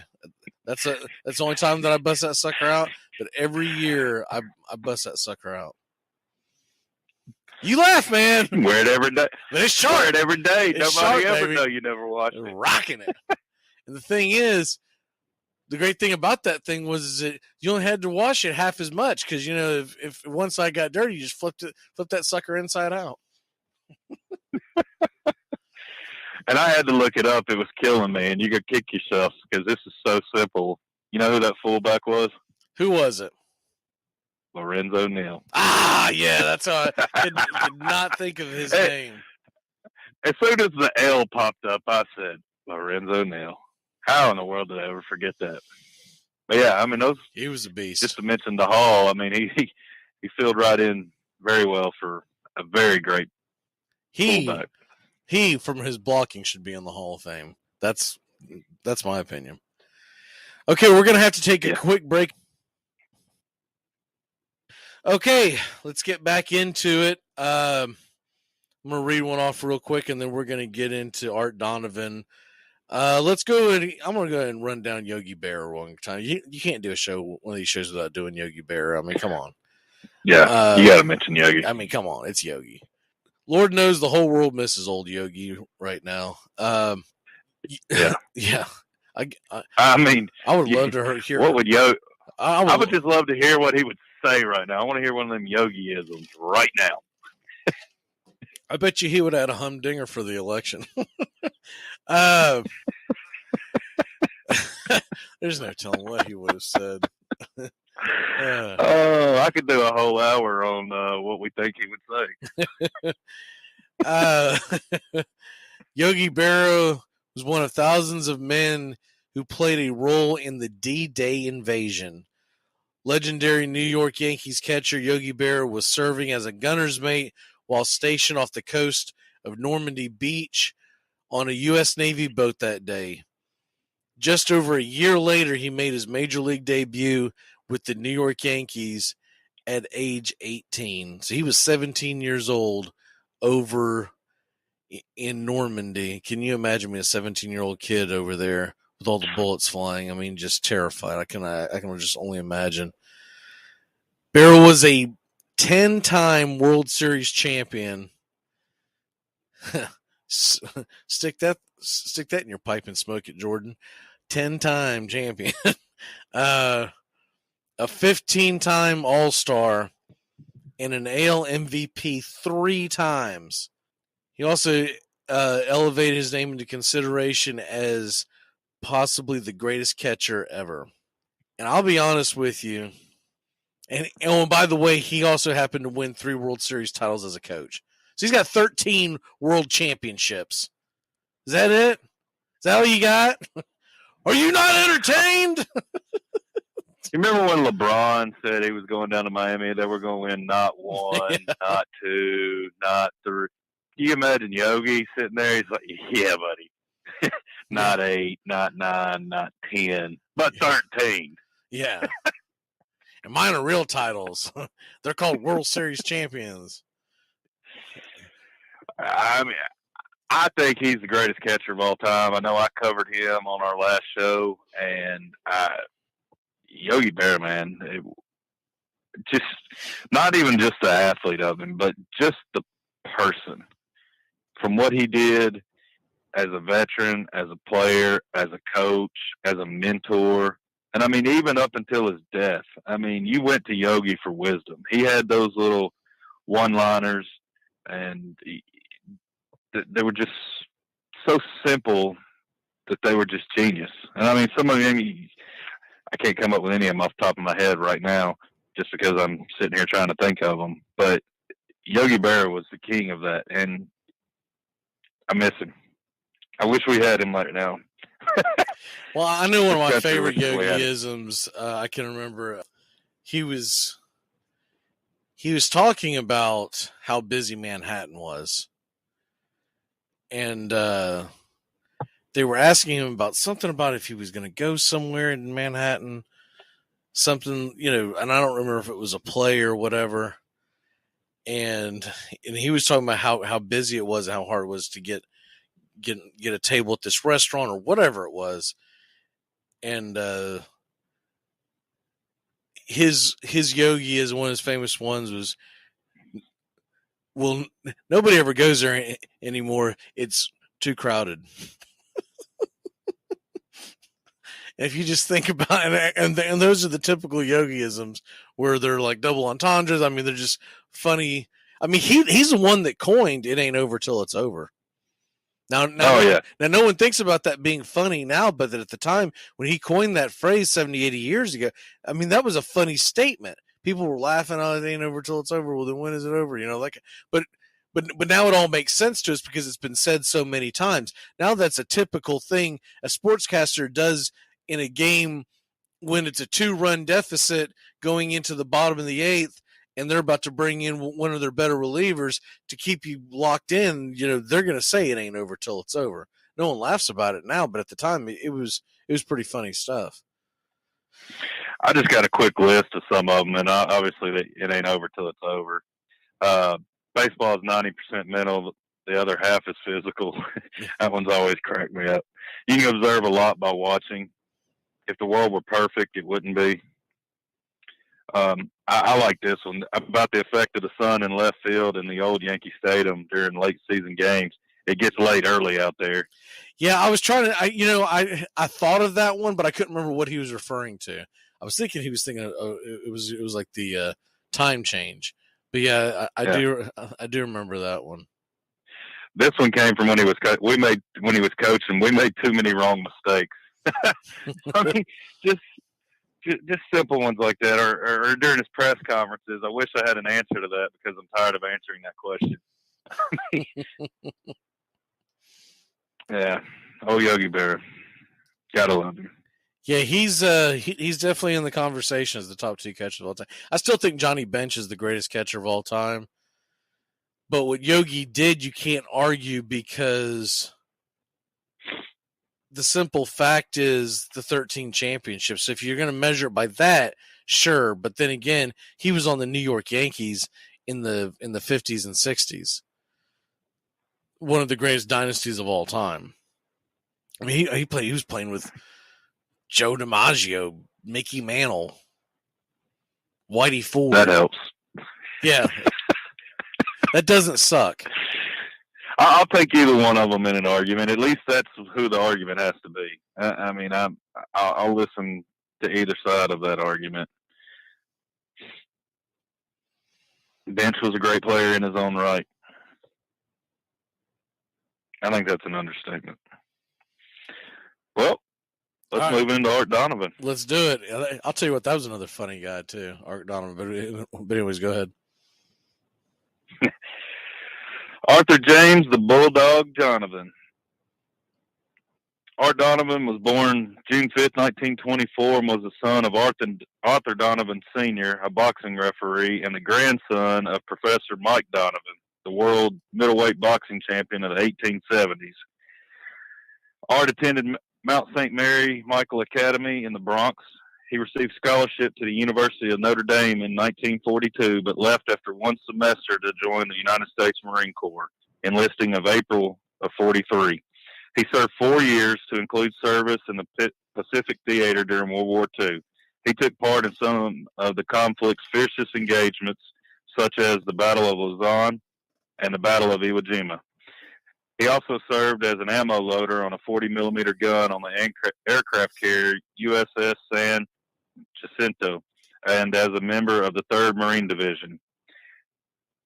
Speaker 1: That's the only time that I bust that sucker out. But every year I bust that sucker out. You laugh, man.
Speaker 7: Wear it every day.
Speaker 1: But it's sharp.
Speaker 7: Wear it every day.
Speaker 1: It's
Speaker 7: Nobody
Speaker 1: sharp,
Speaker 7: ever
Speaker 1: baby.
Speaker 7: know you never watched it.
Speaker 1: Rocking it. And the thing is, the great thing about that thing was that you only had to wash it half as much because, you know, if one side got dirty, you just flip that sucker inside out.
Speaker 7: And I had to look it up. It was killing me, and you could kick yourself because this is so simple. You know who that fullback was?
Speaker 1: Who was it?
Speaker 7: Lorenzo Neal.
Speaker 1: Ah, yeah, that's how I could not think of his name.
Speaker 7: As soon as the L popped up, I said, Lorenzo Neal. How in the world did I ever forget that? But yeah, I mean,
Speaker 1: he was a beast.
Speaker 7: Just to mention the Hall, I mean, he filled right in very well for a very great fullback.
Speaker 1: He, from his blocking, should be in the Hall of Fame. That's my opinion. Okay, we're going to have to take a quick break. Okay, let's get back into it. I'm going to read one off real quick, and then we're going to get into Art Donovan. Let's go and I'm going to go ahead and run down Yogi Berra one time. You can't do one of these shows without doing Yogi Berra. I mean, come on.
Speaker 7: Yeah, you got to mention Yogi.
Speaker 1: I mean, come on, it's Yogi. Lord knows the whole world misses old Yogi right now.
Speaker 7: Yeah.
Speaker 1: I mean, I would love to hear.
Speaker 7: What would Yogi? I would just love to hear what he would say right now. I want to hear one of them Yogi-isms right now.
Speaker 1: I bet you he would have had a humdinger for the election. There's no telling what he would have said.
Speaker 7: I could do a whole hour on what we think he would
Speaker 1: say. Yogi Berra was one of thousands of men who played a role in the D-Day invasion. Legendary New York Yankees catcher Yogi Berra was serving as a gunner's mate while stationed off the coast of Normandy Beach on a U.S. Navy boat that day. Just over a year later, he made his major league debut with the New York Yankees at age 18. So he was 17 years old over in Normandy. Can you imagine me, a 17-year-old kid over there with all the bullets flying? I mean, just terrified. I can just only imagine. Berra was a 10-time World Series champion. Stick that in your pipe and smoke it, Jordan. 10-time champion. A 15-time All-Star and an AL MVP 3 times. He also elevated his name into consideration as possibly the greatest catcher ever. And I'll be honest with you. And by the way, he also happened to win 3 World Series titles as a coach. So he's got 13 world championships. Is that it? Is that all you got? Are you not entertained?
Speaker 7: You remember when LeBron said he was going down to Miami, they were going to win not 1, not 2, not 3. Can you imagine Yogi sitting there? He's like, yeah, buddy. Not 8, not 9, not 10, but 13.
Speaker 1: Yeah. And mine are real titles. They're called World Series champions.
Speaker 7: I mean, I think he's the greatest catcher of all time. I know I covered him on our last show, and Yogi Berra, man, just not even just the athlete of him, but just the person. From what he did as a veteran, as a player, as a coach, as a mentor, and I mean, even up until his death, I mean, you went to Yogi for wisdom. He had those little one-liners, and they were just so simple, that they were just genius. And I mean, some of them, I can't come up with any of them off the top of my head right now, just because I'm sitting here trying to think of them. But Yogi Berra was the king of that, and I miss him. I wish we had him right now.
Speaker 1: Well, I know one of my favorite Yogi-isms. I can remember he was talking about how busy Manhattan was, and they were asking him about something about if he was going to go somewhere in Manhattan, something, and I don't remember if it was a play or whatever. And he was talking about how busy it was, and how hard it was to get a table at this restaurant or whatever it was. And his yogi is one of his famous ones was, well, nobody ever goes there anymore. It's too crowded. If you just think about it, and those are the typical yogiisms where they're like double entendres. I mean, they're just funny. I mean, he's the one that coined "It ain't over till it's over." Now, no one thinks about that being funny now, but that at the time when he coined that phrase 70, 80 years ago, I mean, that was a funny statement. People were laughing, "Oh, it ain't over till it's over." Well, then when is it over? But now it all makes sense to us because it's been said so many times. Now that's a typical thing a sportscaster does in a game when it's a 2-run deficit going into the bottom of the 8th, and they're about to bring in one of their better relievers to keep you locked in. They're going to say it ain't over till it's over. No one laughs about it now, but at the time it was pretty funny stuff.
Speaker 7: I just got a quick list of some of them, and obviously it ain't over till it's over. Baseball is 90% mental. The other half is physical. That one's always cracked me up. You can observe a lot by watching. If the world were perfect, it wouldn't be. I like this one about the effect of the sun in left field in the old Yankee Stadium during late season games. It gets late early out there.
Speaker 1: Yeah, I was trying to. I thought of that one, but I couldn't remember what he was referring to. I was thinking he was thinking it was like the time change. But yeah, I do remember that one.
Speaker 7: This one came from when he was coaching. We made too many wrong mistakes. I mean, just simple ones like that, or during his press conferences. I wish I had an answer to that because I'm tired of answering that question. Yeah. Oh, Yogi Berra. Gotta love him.
Speaker 1: Yeah, he's definitely in the conversation as the top 2 catchers of all time. I still think Johnny Bench is the greatest catcher of all time. But what Yogi did, you can't argue because the simple fact is the 13 championships. So if you're going to measure it by that, sure. But then again, he was on the New York Yankees in the 50s and 60s. One of the greatest dynasties of all time. I mean, he was playing with Joe DiMaggio, Mickey Mantle, Whitey Ford.
Speaker 7: That helps.
Speaker 1: Yeah. That doesn't suck.
Speaker 7: I'll take either one of them in an argument. At least that's who the argument has to be. I mean, I'll listen to either side of that argument. Bench was a great player in his own right. I think that's an understatement. Well, let's move into Art Donovan.
Speaker 1: Let's do it. I'll tell you what, that was another funny guy too, Art Donovan. But anyways, go ahead.
Speaker 7: Arthur James, the Bulldog Donovan. Art Donovan was born June 5th, 1924, and was the son of Arthur Donovan Sr., a boxing referee, and the grandson of Professor Mike Donovan, the world middleweight boxing champion of the 1870s. Art attended Mount St. Mary Michael Academy in the Bronx. He received scholarship to the University of Notre Dame in 1942, but left after one semester to join the United States Marine Corps, enlisting of April of 43. He served 4 years to include service in the Pacific Theater during World War II. He took part in some of the conflict's fiercest engagements, such as the Battle of Luzon and the Battle of Iwo Jima. He also served as an ammo loader on a 40-millimeter gun on the aircraft carrier USS San Jacinto and as a member of the 3rd Marine Division.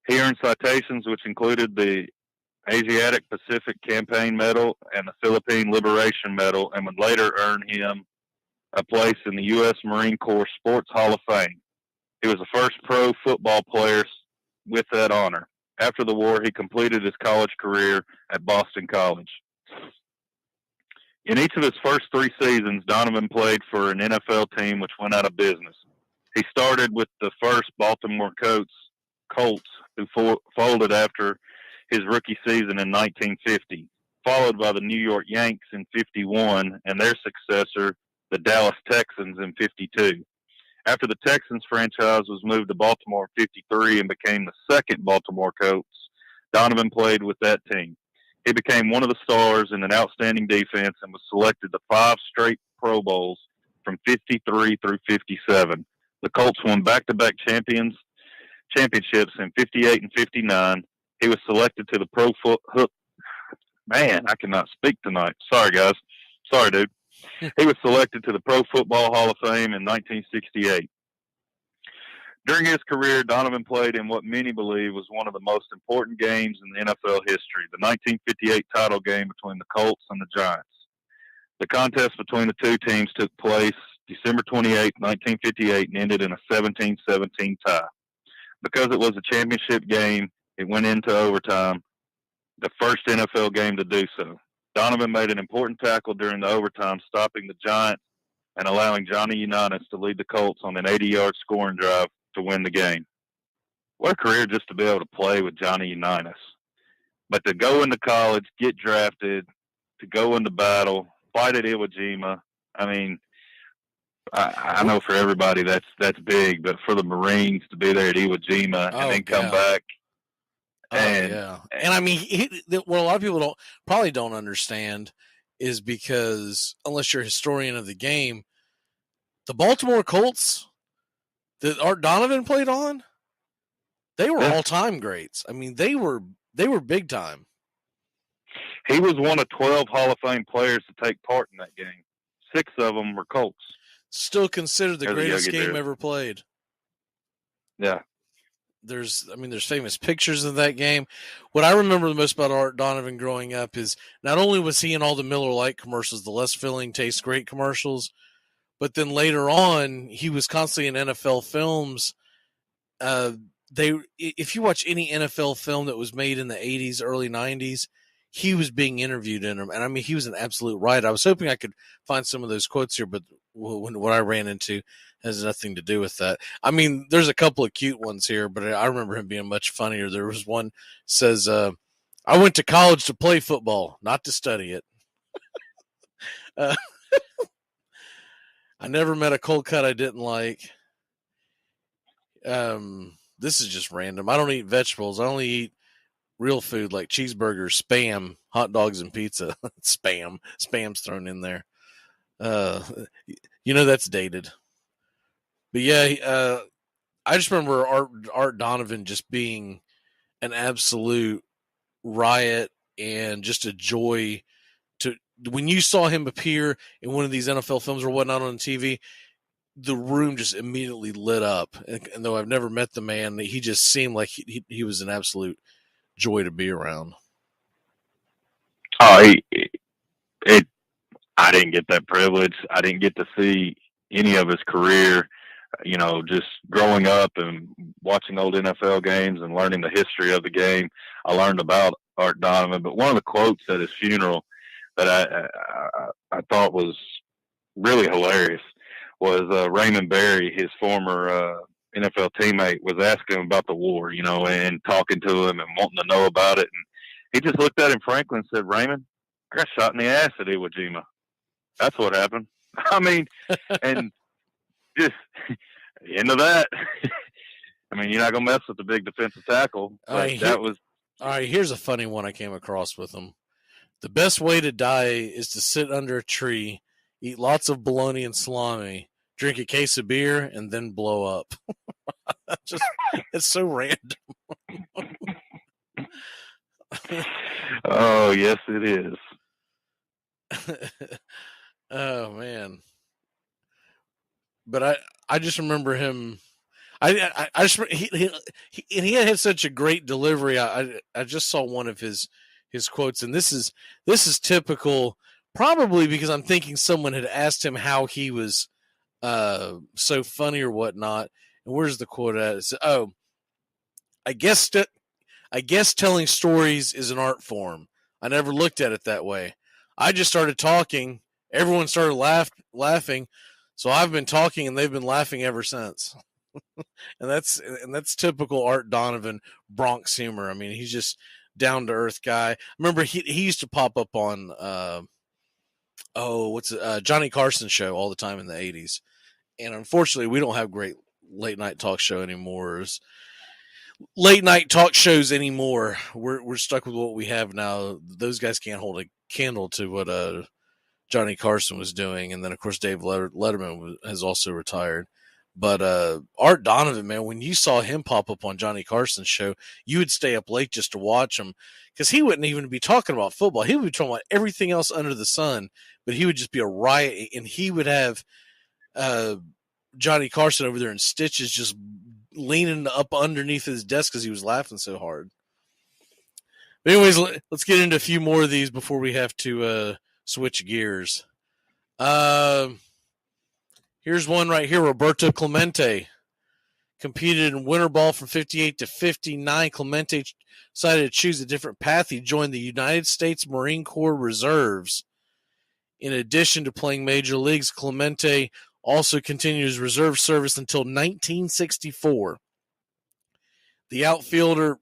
Speaker 7: He earned citations which included the Asiatic Pacific Campaign Medal and the Philippine Liberation Medal, and would later earn him a place in the U.S. Marine Corps Sports Hall of Fame. He was the first pro football player with that honor. After the war, he completed his college career at Boston College. In each of his first 3 seasons, Donovan played for an NFL team which went out of business. He started with the first Baltimore Colts, who folded after his rookie season in 1950, followed by the New York Yanks in 51 and their successor, the Dallas Texans, in 52. After the Texans franchise was moved to Baltimore in 53 and became the second Baltimore Colts, Donovan played with that team. He became one of the stars in an outstanding defense and was selected to 5 straight Pro Bowls from 53 through 57. The Colts won back-to-back championships in 58 and 59. He was selected to the Man, I cannot speak tonight. Sorry, guys. Sorry, dude. He was selected to the Pro Football Hall of Fame in 1968. During his career, Donovan played in what many believe was one of the most important games in the NFL history, the 1958 title game between the Colts and the Giants. The contest between the two teams took place December 28, 1958, and ended in a 17-17 tie. Because it was a championship game, it went into overtime, the first NFL game to do so. Donovan made an important tackle during the overtime, stopping the Giants and allowing Johnny Unitas to lead the Colts on an 80-yard scoring drive to win the game. What a career just to be able to play with Johnny Unitas. But to go into college, get drafted, to go into battle, fight at Iwo Jima, I mean, I know for everybody that's big, but for the Marines to be there at Iwo Jima and then come back.
Speaker 1: And I mean, what a lot of people probably don't understand is because unless you're a historian of the game, the Baltimore Colts that Art Donovan played on, they were all-time greats. I mean, they were big time.
Speaker 7: He was one of 12 Hall of Fame players to take part in that game. 6 of them were Colts.
Speaker 1: Still considered the greatest game ever played.
Speaker 7: Yeah.
Speaker 1: There's famous pictures of that game. What I remember the most about Art Donovan growing up is not only was he in all the Miller Lite commercials, the less filling tastes great commercials, but then later on he was constantly in NFL films. If you watch any NFL film that was made in the 80s, early 90s, he was being interviewed in them. And I mean, he was an absolute riot. I was hoping I could find some of those quotes here, but what I ran into has nothing to do with that. I mean, there's a couple of cute ones here, but I remember him being much funnier. There was one says, I went to college to play football, not to study it. I never met a cold cut I didn't like. This is just random. I don't eat vegetables. I only eat real food like cheeseburgers, Spam, hot dogs, and pizza. Spam's thrown in there. That's dated. But yeah, I just remember Art Donovan just being an absolute riot and just a joy to when you saw him appear in one of these NFL films or whatnot on TV, the room just immediately lit up. And though I've never met the man, he just seemed like he was an absolute joy to be around.
Speaker 7: Oh, I didn't get that privilege. I didn't get to see any of his career. Just growing up and watching old NFL games and learning the history of the game, I learned about Art Donovan. But one of the quotes at his funeral that I thought was really hilarious was Raymond Berry, his former NFL teammate, was asking him about the war, and talking to him and wanting to know about it. And he just looked at him frankly and said, "Raymond, I got shot in the ass at Iwo Jima. That's what happened." I mean, and just into that. I mean, you're not gonna mess with the big defensive tackle.
Speaker 1: All right, here's a funny one I came across with him. The best way to die is to sit under a tree, eat lots of bologna and salami, drink a case of beer, and then blow up. It's so random.
Speaker 7: Oh, yes, it is.
Speaker 1: Oh man. But I just remember him. He had such a great delivery. I just saw one of his his quotes, and this is typical, probably because I'm thinking someone had asked him how he was so funny or whatnot. And where's the quote at? It says, "Oh, I guess telling stories is an art form. I never looked at it that way. I just started talking. Everyone started laughing. So I've been talking and they've been laughing ever since." and that's typical Art Donovan Bronx humor. I mean, he's just down to earth guy. Remember he used to pop up on Johnny Carson show all the time in the 80s. And unfortunately, we don't have great late night talk show anymore. Late night talk shows anymore. We're stuck with what we have now. Those guys can't hold a candle to what Johnny Carson was doing, and then of course Dave Letterman has also retired. But Art Donovan, man, when you saw him pop up on Johnny Carson's show, you would stay up late just to watch him, because he wouldn't even be talking about football. He would be talking about everything else under the sun, but he would just be a riot, and he would have Johnny Carson over there in stitches, just leaning up underneath his desk because he was laughing so hard. But anyways, let's get into a few more of these before we have to switch gears. Here's one right here. Roberto Clemente competed in winter ball from 58 to 59. Clemente decided to choose a different path. He joined the United States Marine Corps Reserves. In addition to playing major leagues, Clemente also continued his reserve service until 1964. The outfielder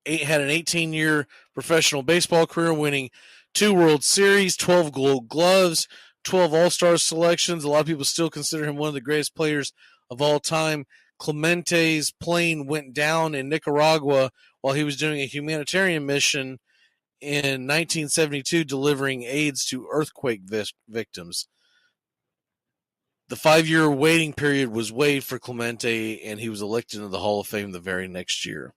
Speaker 1: had an 18-year professional baseball career, winning 2 World Series, 12 Gold Gloves, 12 All-Star selections. A lot of people still consider him one of the greatest players of all time. Clemente's plane went down in Nicaragua while he was doing a humanitarian mission in 1972, delivering aids to earthquake victims. The 5-year waiting period was waived for Clemente, and he was elected into the Hall of Fame the very next year.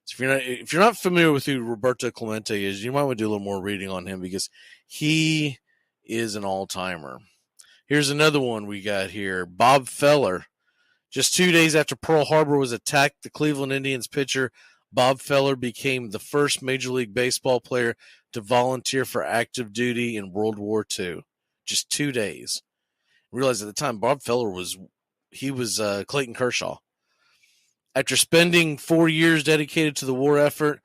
Speaker 1: So if you're not familiar with who Roberto Clemente is, you might want to do a little more reading on him, because he is an all-timer. Here's another one we got here. Bob Feller. Just 2 days after Pearl Harbor was attacked, the Cleveland Indians pitcher Bob Feller became the first Major League Baseball player to volunteer for active duty in World War II. Just 2 days. Realized at the time Bob Feller was Clayton Kershaw. After spending 4 years dedicated to the war effort,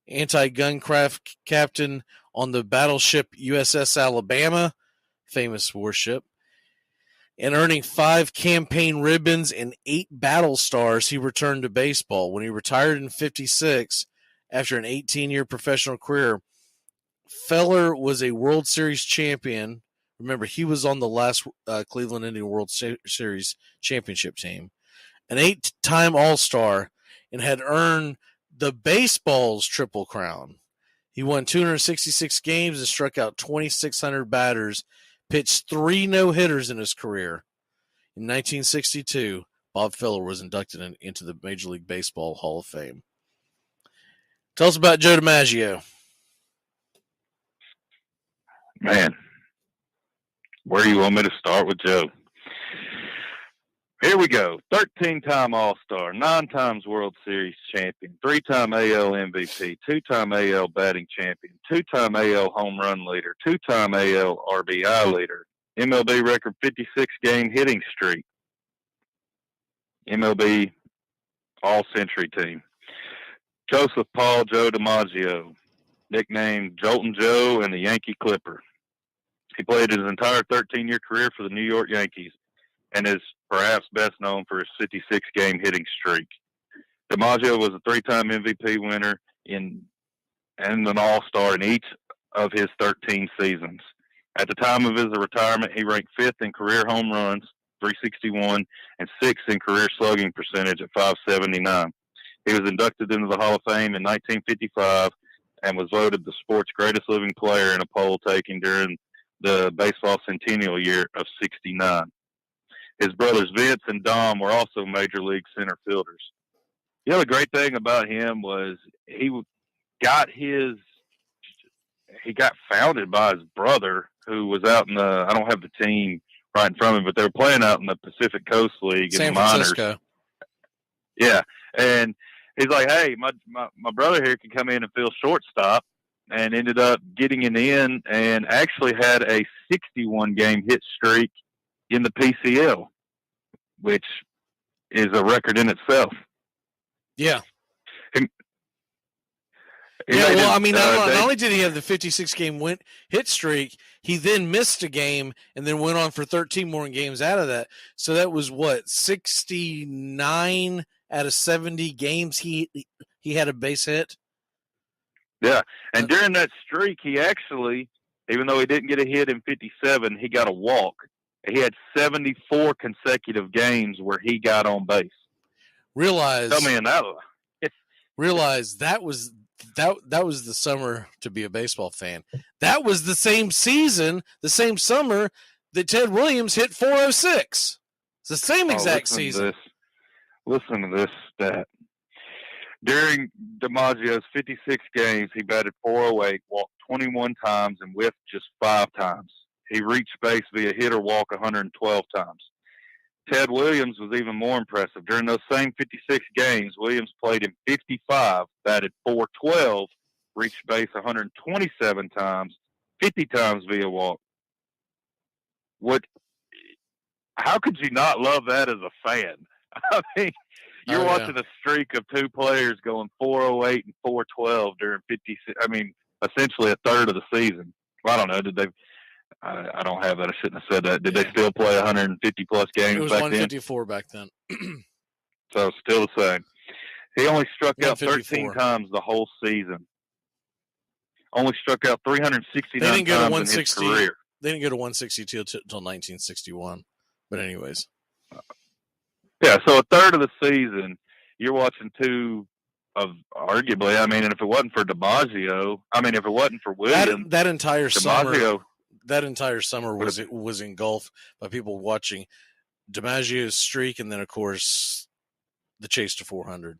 Speaker 1: anti-guncraft captain on the battleship USS Alabama, famous warship, and earning 5 campaign ribbons and 8 battle stars, he returned to baseball. When he retired in 1956, after an 18-year professional career, Feller was a World Series champion. Remember, he was on the last Cleveland Indian World Series championship team, an 8-time All-Star, and had earned the baseball's Triple Crown. He won 266 games and struck out 2,600 batters, pitched 3 no-hitters in his career. In 1962, Bob Feller was inducted into the Major League Baseball Hall of Fame. Tell us about Joe DiMaggio.
Speaker 7: Man, where do you want me to start with Joe? Here we go. 13-time All-Star, 9 times World Series champion, 3-time AL MVP, 2-time AL batting champion, 2-time AL home run leader, 2-time AL RBI leader, MLB record 56-game hitting streak, MLB All-Century team. Joseph Paul Joe DiMaggio, nicknamed Joltin' Joe and the Yankee Clipper. He played his entire 13-year career for the New York Yankees and is perhaps best known for his 56-game hitting streak. DiMaggio was a 3-time MVP winner and an All-Star in each of his 13 seasons. At the time of his retirement, he ranked 5th in career home runs, 361, and 6th in career slugging percentage at 579. He was inducted into the Hall of Fame in 1955 and was voted the sport's greatest living player in a poll taken during the baseball centennial year of 69. His brothers Vince and Dom were also major league center fielders. The other great thing about him was he got founded by his brother, who was out in the, I don't have the team right in front of me, but they were playing out in the Pacific Coast League in the minors. San Francisco. Yeah. And he's like, hey, my brother here can come in and fill shortstop. and ended up getting it in and actually had a 61-game hit streak in the PCL, which is a record in itself.
Speaker 1: Yeah.
Speaker 7: He
Speaker 1: Yeah, well, I mean, not
Speaker 7: they-
Speaker 1: only did he have the 56-game hit streak, he then missed a game and then went on for 13 more games out of that. So that was what, 69 out of 70 games he had a base hit?
Speaker 7: Yeah, and during that streak, he actually, even though he didn't get a hit in 57, he got a walk. He had 74 consecutive games where he got on base.
Speaker 1: Realize
Speaker 7: Tell me that.
Speaker 1: Realize that was the summer to be a baseball fan. That was the same season, the same summer that Ted Williams hit 406. It's the same exact season.
Speaker 7: Listen to this stat. During DiMaggio's 56 games, he batted .408, walked 21 times, and whiffed just 5 times. He reached base via hit or walk 112 times. Ted Williams was even more impressive. During those same 56 games, Williams played in 55, batted .412, reached base 127 times, 50 times via walk. How could you not love that as a fan? I mean, you're watching a streak of 2 players going .408 and .412 during 56. I mean, essentially a third of the season. Well, I don't know. Did they? I don't have that. I shouldn't have said that. Did they still play 150 plus games?
Speaker 1: It was
Speaker 7: back
Speaker 1: 154 back then.
Speaker 7: So still the same. He only struck out 13
Speaker 1: 154.
Speaker 7: times the whole season. Only struck out 369
Speaker 1: They didn't go to
Speaker 7: times in
Speaker 1: 160.
Speaker 7: his career.
Speaker 1: They didn't go to 162 until 1961. But anyways.
Speaker 7: Yeah, so a third of the season, you're watching 2 of arguably. I mean, and if it wasn't for DiMaggio, if it wasn't for Williams,
Speaker 1: that entire
Speaker 7: DiMaggio,
Speaker 1: summer was engulfed by people watching DiMaggio's streak, and then of course the chase to 400.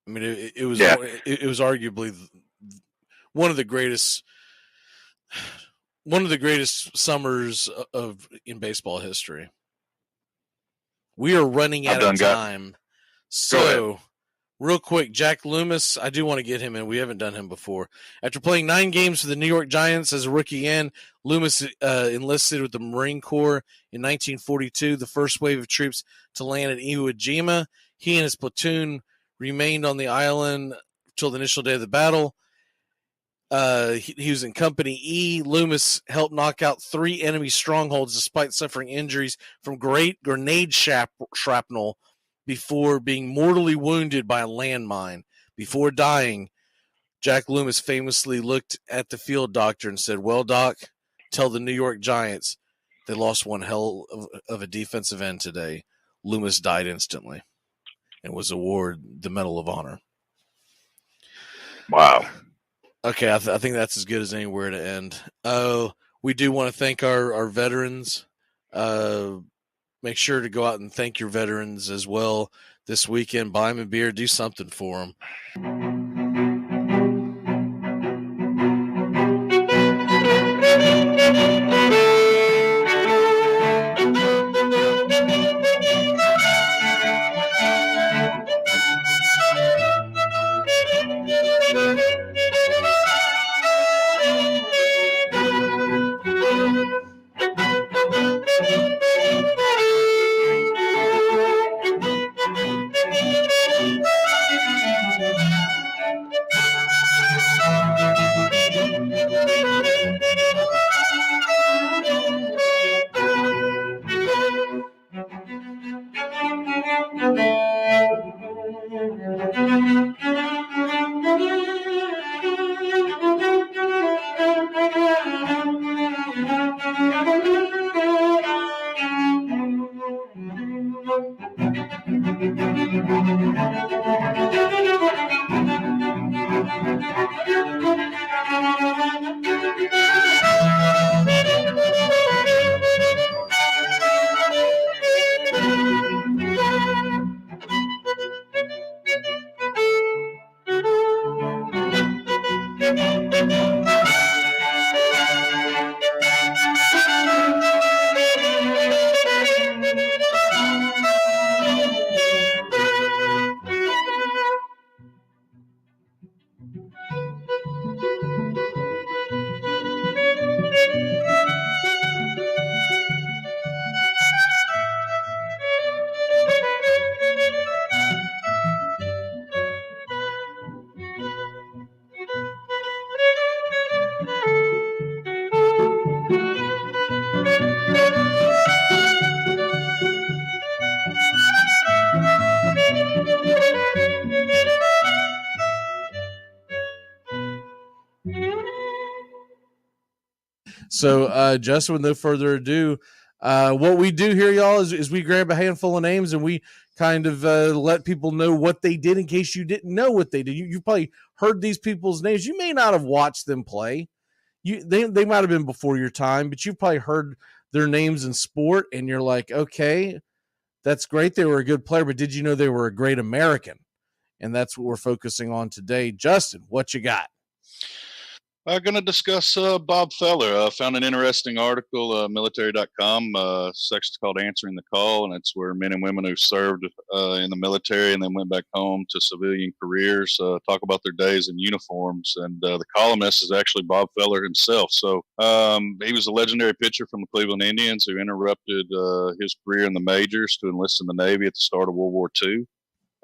Speaker 1: I mean, it was arguably one of the greatest summers in baseball history. We are running out of time. So, real quick, Jack Loomis, I do want to get him in. We haven't done him before. After playing 9 games for the New York Giants as a rookie Loomis enlisted with the Marine Corps in 1942, the first wave of troops to land at Iwo Jima. He and his platoon remained on the island until the initial day of the battle. He was in Company E. Loomis helped knock out 3 enemy strongholds despite suffering injuries from great grenade shrapnel before being mortally wounded by a landmine. Before dying, Jack Loomis famously looked at the field doctor and said, "Well, Doc, tell the New York Giants they lost one hell of a defensive end today." Loomis died instantly and was awarded the Medal of Honor.
Speaker 7: Wow.
Speaker 1: Okay, I think that's as good as anywhere to end. We do want to thank our veterans. Make sure to go out and thank your veterans as well this weekend. Buy them a beer. Do something for them. So, Justin, with no further ado, what we do here, y'all, is we grab a handful of names and we kind of let people know what they did in case you didn't know what they did. You probably heard these people's names. You may not have watched them play. They might have been before your time, but you've probably heard their names in sport, and you're like, okay, that's great. They were a good player, but did you know they were a great American? And that's what we're focusing on today. Justin, what you got?
Speaker 7: I'm going to discuss Bob Feller. Found an interesting article, military.com. Section's called Answering the Call, and it's where men and women who served in the military and then went back home to civilian careers talk about their days in uniforms. And the columnist is actually Bob Feller himself. So he was a legendary pitcher from the Cleveland Indians who interrupted his career in the majors to enlist in the Navy at the start of World War II.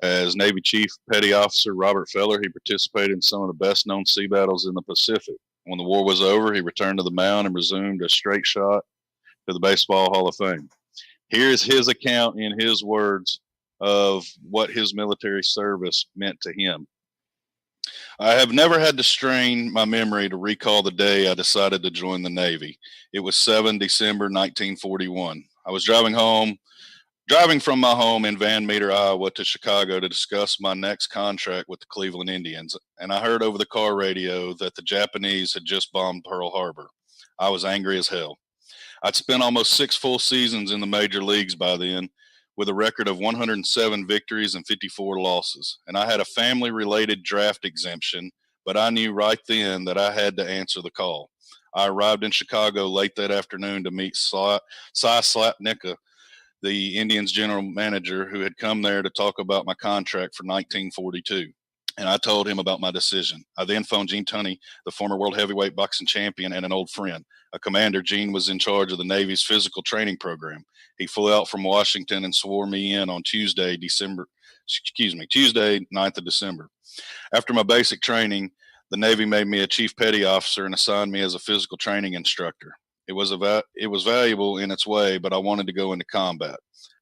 Speaker 7: As Navy Chief Petty Officer Robert Feller, he participated in some of the best-known sea battles in the Pacific. When the war was over, he returned to the mound and resumed a straight shot to the Baseball Hall of Fame. Here's his account in his words of what his military service meant to him. I have never had to strain my memory to recall the day I decided to join the Navy. It was 7 December 1941. I was driving from my home in Van Meter, Iowa to Chicago to discuss my next contract with the Cleveland Indians, and I heard over the car radio that the Japanese had just bombed Pearl Harbor. I was angry as hell. I'd spent almost 6 full seasons in the major leagues by then, with a record of 107 victories and 54 losses, and I had a family-related draft exemption, but I knew right then that I had to answer the call. I arrived in Chicago late that afternoon to meet Cy Slapnicka, the Indians general manager, who had come there to talk about my contract for 1942. And I told him about my decision. I then phoned Gene Tunney, the former world heavyweight boxing champion and an old friend. A commander, Gene was in charge of the Navy's physical training program. He flew out from Washington and swore me in on Tuesday, 9th of December. After my basic training, the Navy made me a chief petty officer and assigned me as a physical training instructor. It was valuable in its way, but I wanted to go into combat.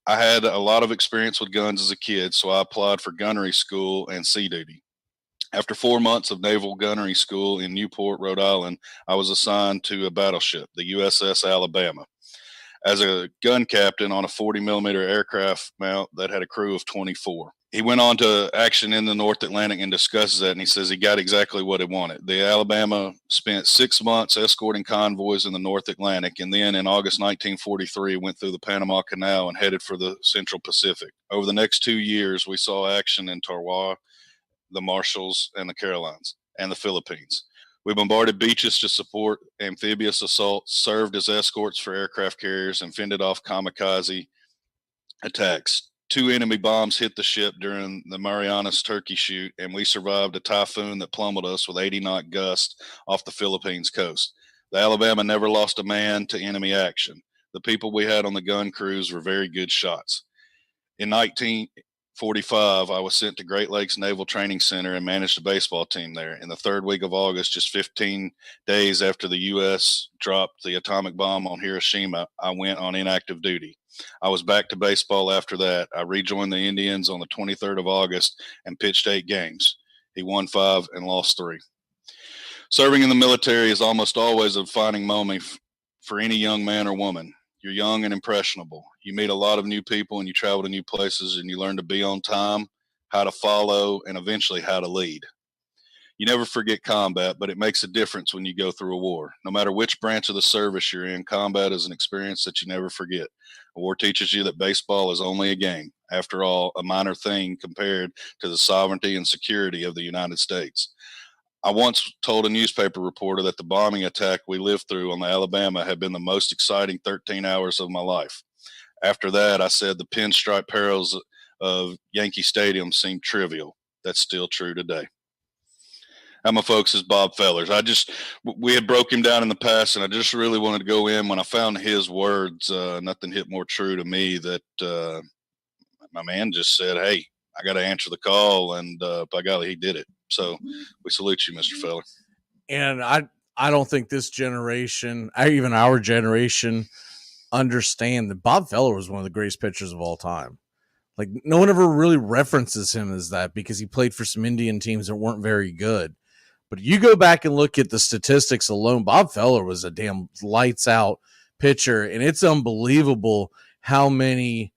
Speaker 7: I had a lot of experience with guns as a kid, so I applied for gunnery school and sea duty. After 4 months of naval gunnery school in Newport, Rhode Island, I was assigned to a battleship, the USS Alabama, as a gun captain on a 40-millimeter aircraft mount that had a crew of 24. He went on to action in the North Atlantic and discusses that, and he says he got exactly what he wanted. The Alabama spent 6 months escorting convoys in the North Atlantic, and then in August 1943 went through the Panama Canal and headed for the Central Pacific. Over the next 2 years, we saw action in Tarawa, the Marshalls, and the Carolines, and the Philippines. We bombarded beaches to support amphibious assaults, served as escorts for aircraft carriers, and fended off kamikaze attacks. 2 enemy bombs hit the ship during the Marianas turkey shoot, and we survived a typhoon that plummeted us with 80-knot gusts off the Philippines coast. The Alabama never lost a man to enemy action. The people we had on the gun crews were very good shots. In 1945, I was sent to Great Lakes Naval Training Center and managed a baseball team there. In the 3rd week of August, just 15 days after the U.S. dropped the atomic bomb on Hiroshima, I went on inactive duty. I was back to baseball after that. I rejoined the Indians on the 23rd of August and pitched 8 games. He won 5 and lost 3. Serving in the military is almost always a defining moment for any young man or woman. You're young and impressionable. You meet a lot of new people and you travel to new places and you learn to be on time, how to follow, and eventually how to lead. You never forget combat, but it makes a difference when you go through a war. No matter which branch of the service you're in, combat is an experience that you never forget. A war teaches you that baseball is only a game. After all, a minor thing compared to the sovereignty and security of the United States. I once told a newspaper reporter that the bombing attack we lived through on the Alabama had been the most exciting 13 hours of my life. After that, I said the pinstripe perils of Yankee Stadium seemed trivial. That's still true today. And my folks is Bob Fellers. We had broke him down in the past, and I just really wanted to go in when I found his words. Nothing hit more true to me that my man just said, hey, I got to answer the call, and by golly, he did it. So we salute you, Mr. Feller.
Speaker 1: And I don't think this generation, even our generation, understand that Bob Feller was one of the greatest pitchers of all time. Like, no one ever really references him as that because he played for some Indian teams that weren't very good. But you go back and look at the statistics alone. Bob Feller was a damn lights out pitcher, and it's unbelievable how many.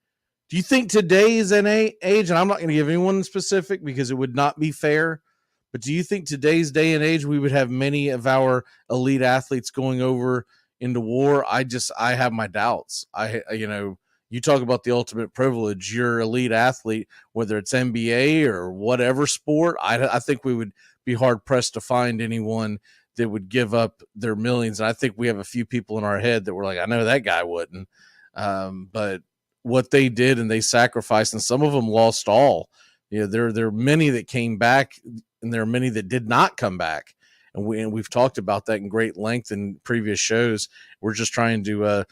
Speaker 1: Do you think today's age, and I'm not going to give anyone specific because it would not be fair, but do you think today's day and age we would have many of our elite athletes going over into war? I have my doubts. You talk about the ultimate privilege. You're an elite athlete, whether it's NBA or whatever sport. I think we would be hard pressed to find anyone that would give up their millions. And I think we have a few people in our head that were like, I know that guy wouldn't. But what they did, and they sacrificed, and some of them lost all. There are many that came back, and there are many that did not come back. And we've talked about that in great length in previous shows. We're just trying to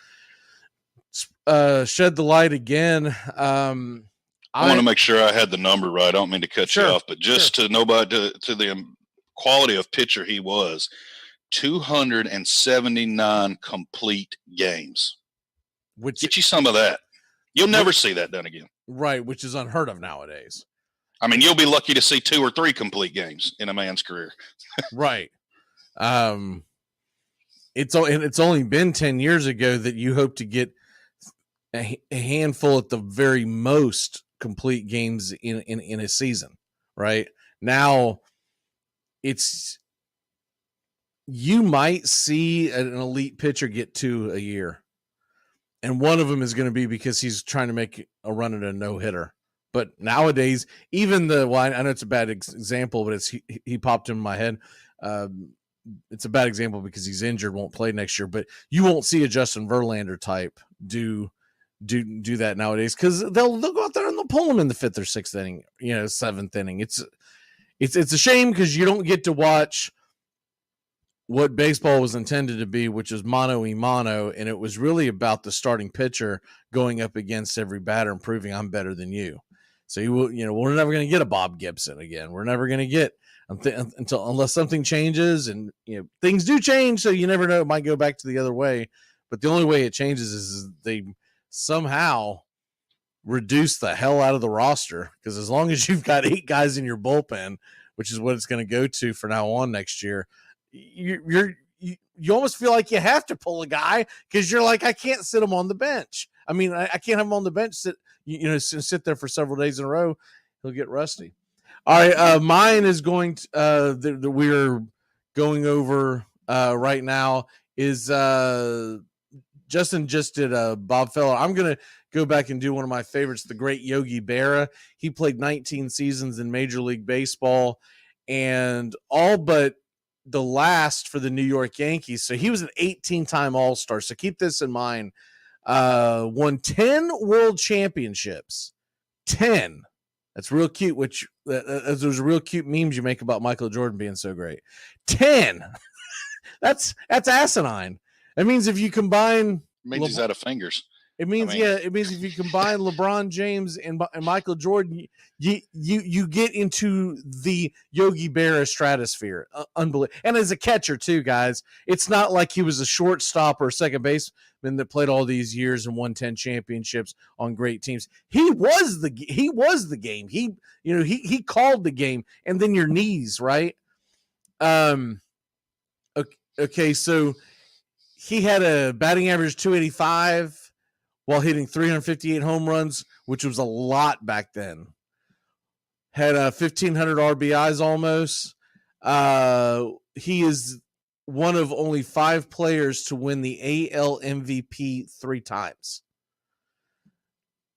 Speaker 1: shed the light again. I
Speaker 8: want to make sure I had the number right. I don't mean to cut you off, but just to the quality of pitcher he was, 279 complete games.
Speaker 1: Which
Speaker 8: get you some of that. You'll never see that done again.
Speaker 1: Right, which is unheard of nowadays.
Speaker 8: I mean, you'll be lucky to see 2 or 3 complete games in a man's career.
Speaker 1: Right. It's only been 10 years ago that you hope to get a handful at the very most complete games in a season. Right now, you might see an elite pitcher get 2 a year. And one of them is going to be because he's trying to make a run at a no-hitter. But nowadays, even I know it's a bad example, but he popped in my head. It's a bad example because he's injured, won't play next year. But you won't see a Justin Verlander type do that nowadays because they'll go out there and they'll pull him in the 5th or 6th inning, 7th inning. It's a shame because you don't get to watch what baseball was intended to be, which is mano-a-mano, and it was really about the starting pitcher going up against every batter and proving I'm better than you. So we're never going to get a Bob Gibson again. We're never going to get unless something changes, and things do change. So you never know; it might go back to the other way. But the only way it changes is they somehow reduce the hell out of the roster. Because as long as you've got 8 guys in your bullpen, which is what it's going to go to for now on next year. You almost feel like you have to pull a guy because you're like, I can't sit him on the bench. I mean, I can't have him on the bench sit there for several days in a row. He'll get rusty. All right, mine is going to that we're going over right now is Justin just did Bob Feller. I'm gonna go back and do one of my favorites, the great Yogi Berra. He played 19 seasons in Major League Baseball, and all but the last for the New York Yankees. So he was an 18-time All-Star. So keep this in mind. Won 10 world championships. 10. That's real cute, which those real cute memes you make about Michael Jordan being so great. 10. That's asinine. It means if you combine...
Speaker 8: It means he's out of fingers.
Speaker 1: It means, it means if you combine LeBron James and Michael Jordan, you get into the Yogi Berra stratosphere. Unbelievable. And as a catcher too, guys, it's not like he was a shortstop or a second baseman that played all these years and won 10 championships on great teams. He was the game. He called the game, and then your knees, right? Okay, so he had a batting average 285. While hitting 358 home runs, which was a lot back then. Had 1,500 RBIs almost. He is one of only 5 players to win the AL MVP 3 times.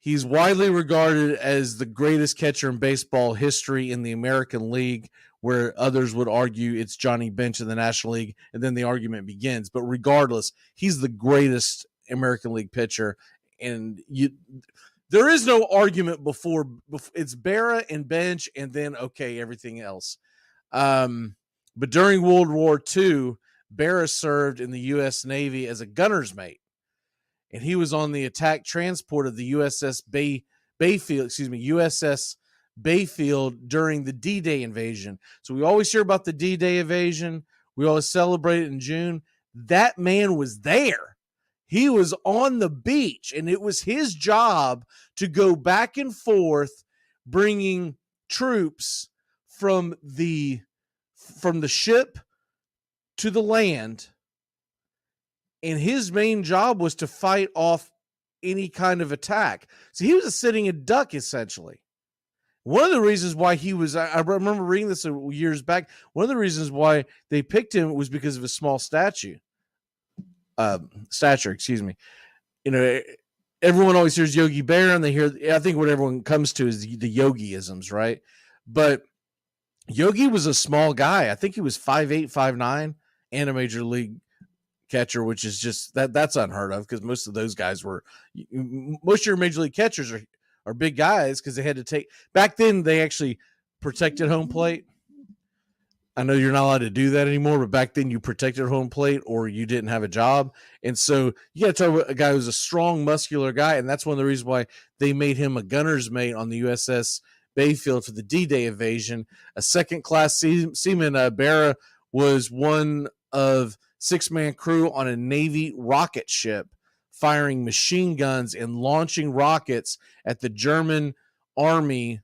Speaker 1: He's widely regarded as the greatest catcher in baseball history in the American League, where others would argue it's Johnny Bench in the National League, and then the argument begins. But regardless, he's the greatest American League pitcher. And there is no argument before it's Berra and Bench, and then everything else. But during World War II, Berra served in the U.S. Navy as a gunner's mate, and he was on the attack transport of the USS Bayfield during the D-Day invasion. So we always hear about the D-Day invasion. We always celebrate it in June. That man was there. He was on the beach, and it was his job to go back and forth bringing troops from the from the ship to the land, and his main job was to fight off any kind of attack. So he was a sitting duck, essentially. One of the reasons why he was, I remember reading this years back, one of the reasons why they picked him was because of his small stature, excuse me. You know, everyone always hears Yogi Bear, and they hear, I think what everyone comes to is the Yogi-isms, right? But Yogi was a small guy. I think he was 5'8", 5'9", and a major league catcher, which is just that's unheard of, because most of those guys were, most of your major league catchers are big guys, because they had to take, back then they actually protected home plate. I know you're not allowed to do that anymore, but back then you protected home plate or you didn't have a job. And so you got to talk about a guy who's a strong, muscular guy, and that's one of the reasons why they made him a gunner's mate on the USS Bayfield for the D-Day invasion. A second-class seaman, Barra was one of six-man crew on a Navy rocket ship, firing machine guns and launching rockets at the German army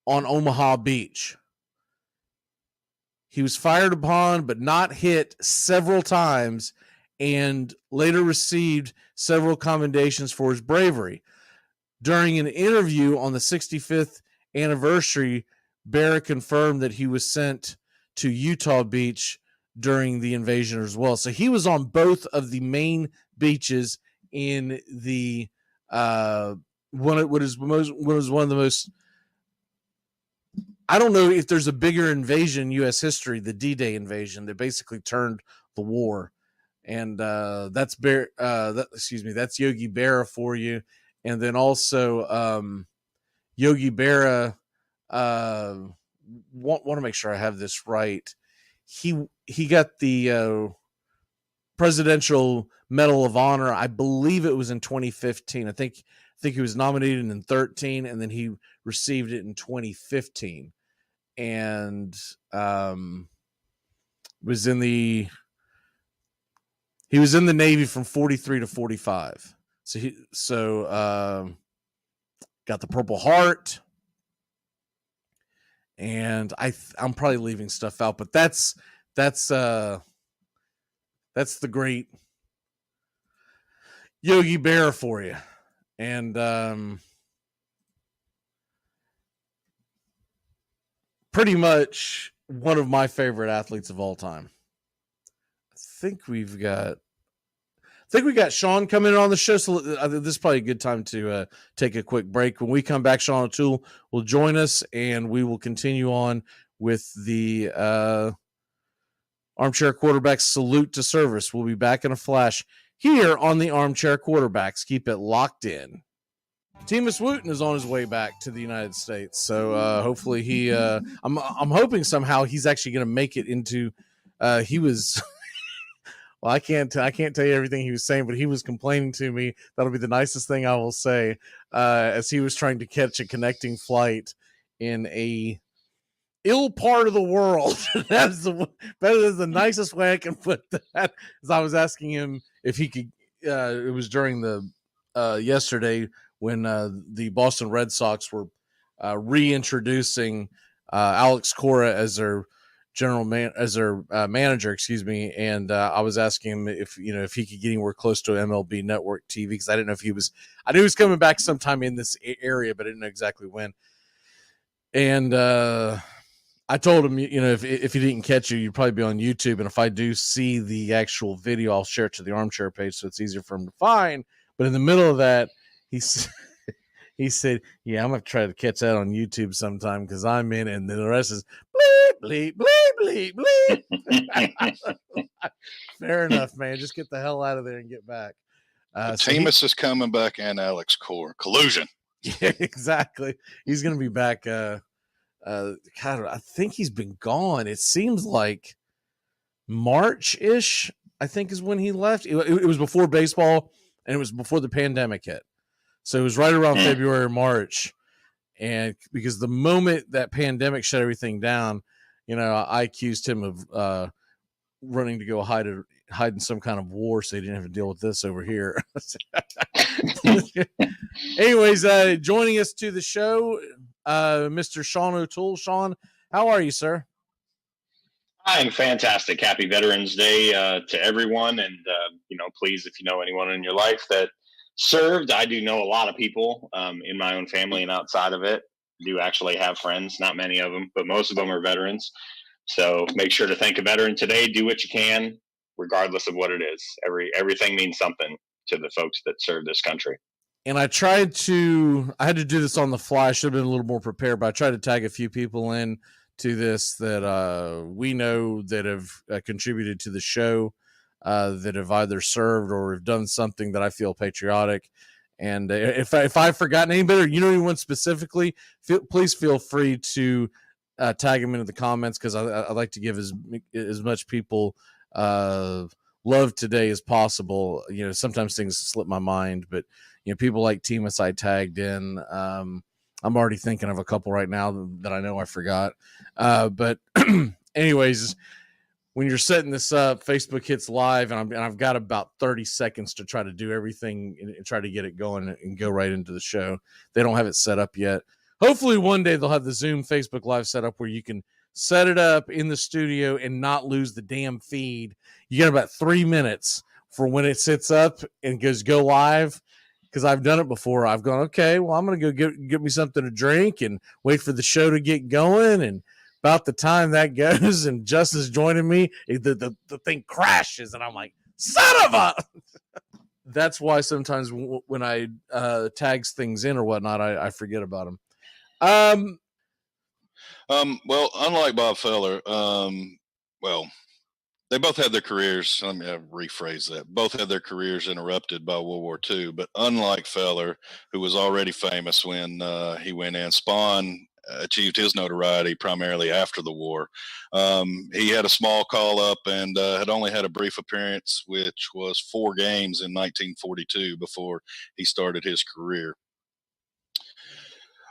Speaker 1: on Omaha Beach. He was fired upon but not hit several times, and later received several commendations for his bravery. During an interview on the 65th anniversary, Barra confirmed that he was sent to Utah Beach during the invasion as well. So he was on both of the main beaches in the what was one of the most, I don't know if there's a bigger invasion in U.S. history, the D-Day invasion that basically turned the war. And that's that's Yogi Berra for you. And then also Yogi Berra, want to make sure I have this right. He got the Presidential Medal of Honor. I believe it was in 2015. I think he was nominated in 2013, and then he received it in 2015. And was in the Navy from 43 to 45. So got the Purple Heart, and I'm probably leaving stuff out, but that's the great Yogi Berra for you. And pretty much one of my favorite athletes of all time. I think we got Sean coming in on the show, so this is probably a good time to take a quick break. When we come back, Sean O'Toole will join us, and we will continue on with the Armchair Quarterbacks Salute to Service. We'll be back in a flash here on the Armchair Quarterbacks. Keep it locked in. Teamus Wooten is on his way back to the United States, so hopefully he. I'm hoping somehow he's actually going to make it into. He was. Well, I can't tell you everything he was saying, but he was complaining to me. That'll be the nicest thing I will say, as he was trying to catch a connecting flight in a ill part of the world. That is the nicest way I can put that. As I was asking him if he could. It was during the yesterday when the Boston Red Sox were reintroducing Alex Cora as their manager, excuse me. And I was asking him if he could get anywhere close to MLB Network TV, because I didn't know if I knew he was coming back sometime in this area, but I didn't know exactly when. And I told him, if he didn't catch you, you'd probably be on YouTube. And if I do see the actual video, I'll share it to the Armchair page so it's easier for him to find. But in the middle of that, he said, yeah, I'm going to try to catch that on YouTube sometime because I'm in it. And then the rest is bleep, bleep, bleep, bleep, bleep. Fair enough, man. Just get the hell out of there and get back.
Speaker 8: Teamus is coming back, and Alex Cora. Collusion.
Speaker 1: Yeah, exactly. He's going to be back. God, I think he's been gone. It seems like March-ish, I think, is when he left. It was before baseball, and it was before the pandemic hit. So it was right around February or March. And because the moment that pandemic shut everything down, I accused him of running to go hide in some kind of war, so he didn't have to deal with this over here. Anyways, joining us to the show, Mr. Sean O'Toole. Sean, how are you, sir?
Speaker 9: I'm fantastic. Happy Veterans Day to everyone. And, please, if you know anyone in your life that served, I do know a lot of people in my own family and outside of it. I do actually have friends, not many of them, but most of them are veterans. So make sure to thank a veteran today. Do what you can, regardless of what it is. Everything means something to the folks that serve this country.
Speaker 1: And I had to do this on the fly. I should have been a little more prepared, but I tried to tag a few people in to this that we know that have contributed to the show, that have either served or have done something that I feel patriotic. And if I've forgotten anybody, or you know anyone specifically, please feel free to tag them into the comments, because I like to give as much people love today as possible. Sometimes things slip my mind, but people like Timus I tagged in. I'm already thinking of a couple right now that I know I forgot. But anyways, when you're setting this up, Facebook hits live, and I've got about 30 seconds to try to do everything and try to get it going and go right into the show. They don't have it set up yet. Hopefully one day they'll have the Zoom Facebook Live set up where you can set it up in the studio and not lose the damn feed. You got about 3 minutes for when it sits up and goes go live. Because I've done it before. I've gone, okay, well, I'm going to go get me something to drink and wait for the show to get going. And about the time that goes and Justin's joining me, the thing crashes. And I'm like, son of a... That's why sometimes when I tags things in or whatnot, I forget about them.
Speaker 8: Well, unlike Bob Feller, they both had their careers. Let me rephrase that. Both had their careers interrupted by World War II. But unlike Feller, who was already famous when he went in, Spahn achieved his notoriety primarily after the war. He had a small call-up and had only had a brief appearance, which was 4 games in 1942 before he started his career.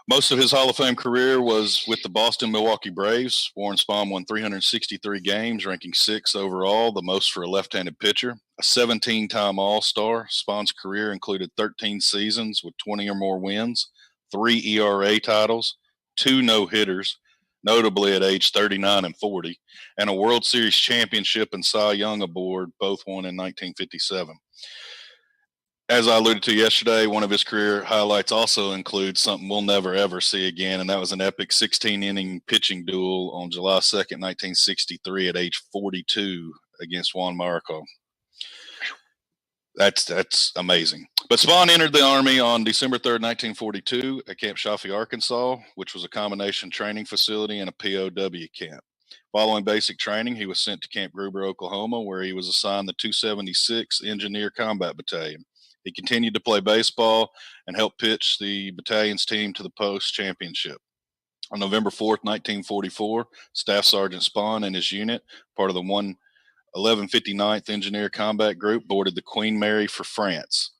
Speaker 8: Most of his Hall of Fame career was with the Boston Milwaukee Braves. Warren Spahn won 363 games, ranking 6th overall, the most for a left-handed pitcher. A 17-time All-Star, Spahn's career included 13 seasons with 20 or more wins, 3 ERA titles, 2 no-hitters, notably at age 39 and 40, and a World Series championship and Cy Young award, both won in 1957. As I alluded to yesterday, one of his career highlights also includes something we'll never, ever see again, and that was an epic 16-inning pitching duel on July 2nd, 1963 at age 42 against Juan Marichal. That's amazing. But Spahn entered the Army on December 3rd, 1942 at Camp Chaffee, Arkansas, which was a combination training facility and a POW camp. Following basic training, he was sent to Camp Gruber, Oklahoma, where he was assigned the 276 Engineer Combat Battalion. He continued to play baseball and helped pitch the battalion's team to the post championship. On November 4th, 1944, Staff Sergeant Spahn and his unit, part of the 1159th Engineer Combat Group, boarded the Queen Mary for France.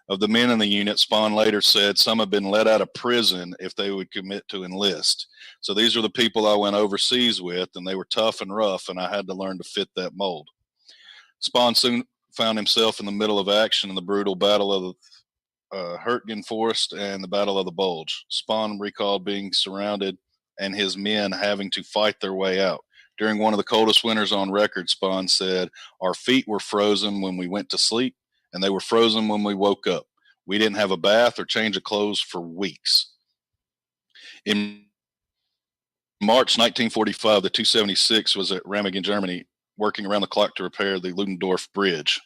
Speaker 8: Of the men in the unit, Spahn later said some had been let out of prison if they would commit to enlist. So these are the people I went overseas with, and they were tough and rough, and I had to learn to fit that mold. Spahn soon found himself in the middle of action in the brutal Battle of the Hurtgen Forest and the Battle of the Bulge. Spahn recalled being surrounded and his men having to fight their way out. During one of the coldest winters on record, Spahn said, "Our feet were frozen when we went to sleep, and they were frozen when we woke up. We didn't have a bath or change of clothes for weeks." In March 1945, the 276 was at Ramingen, Germany, working around the clock to repair the Ludendorff Bridge.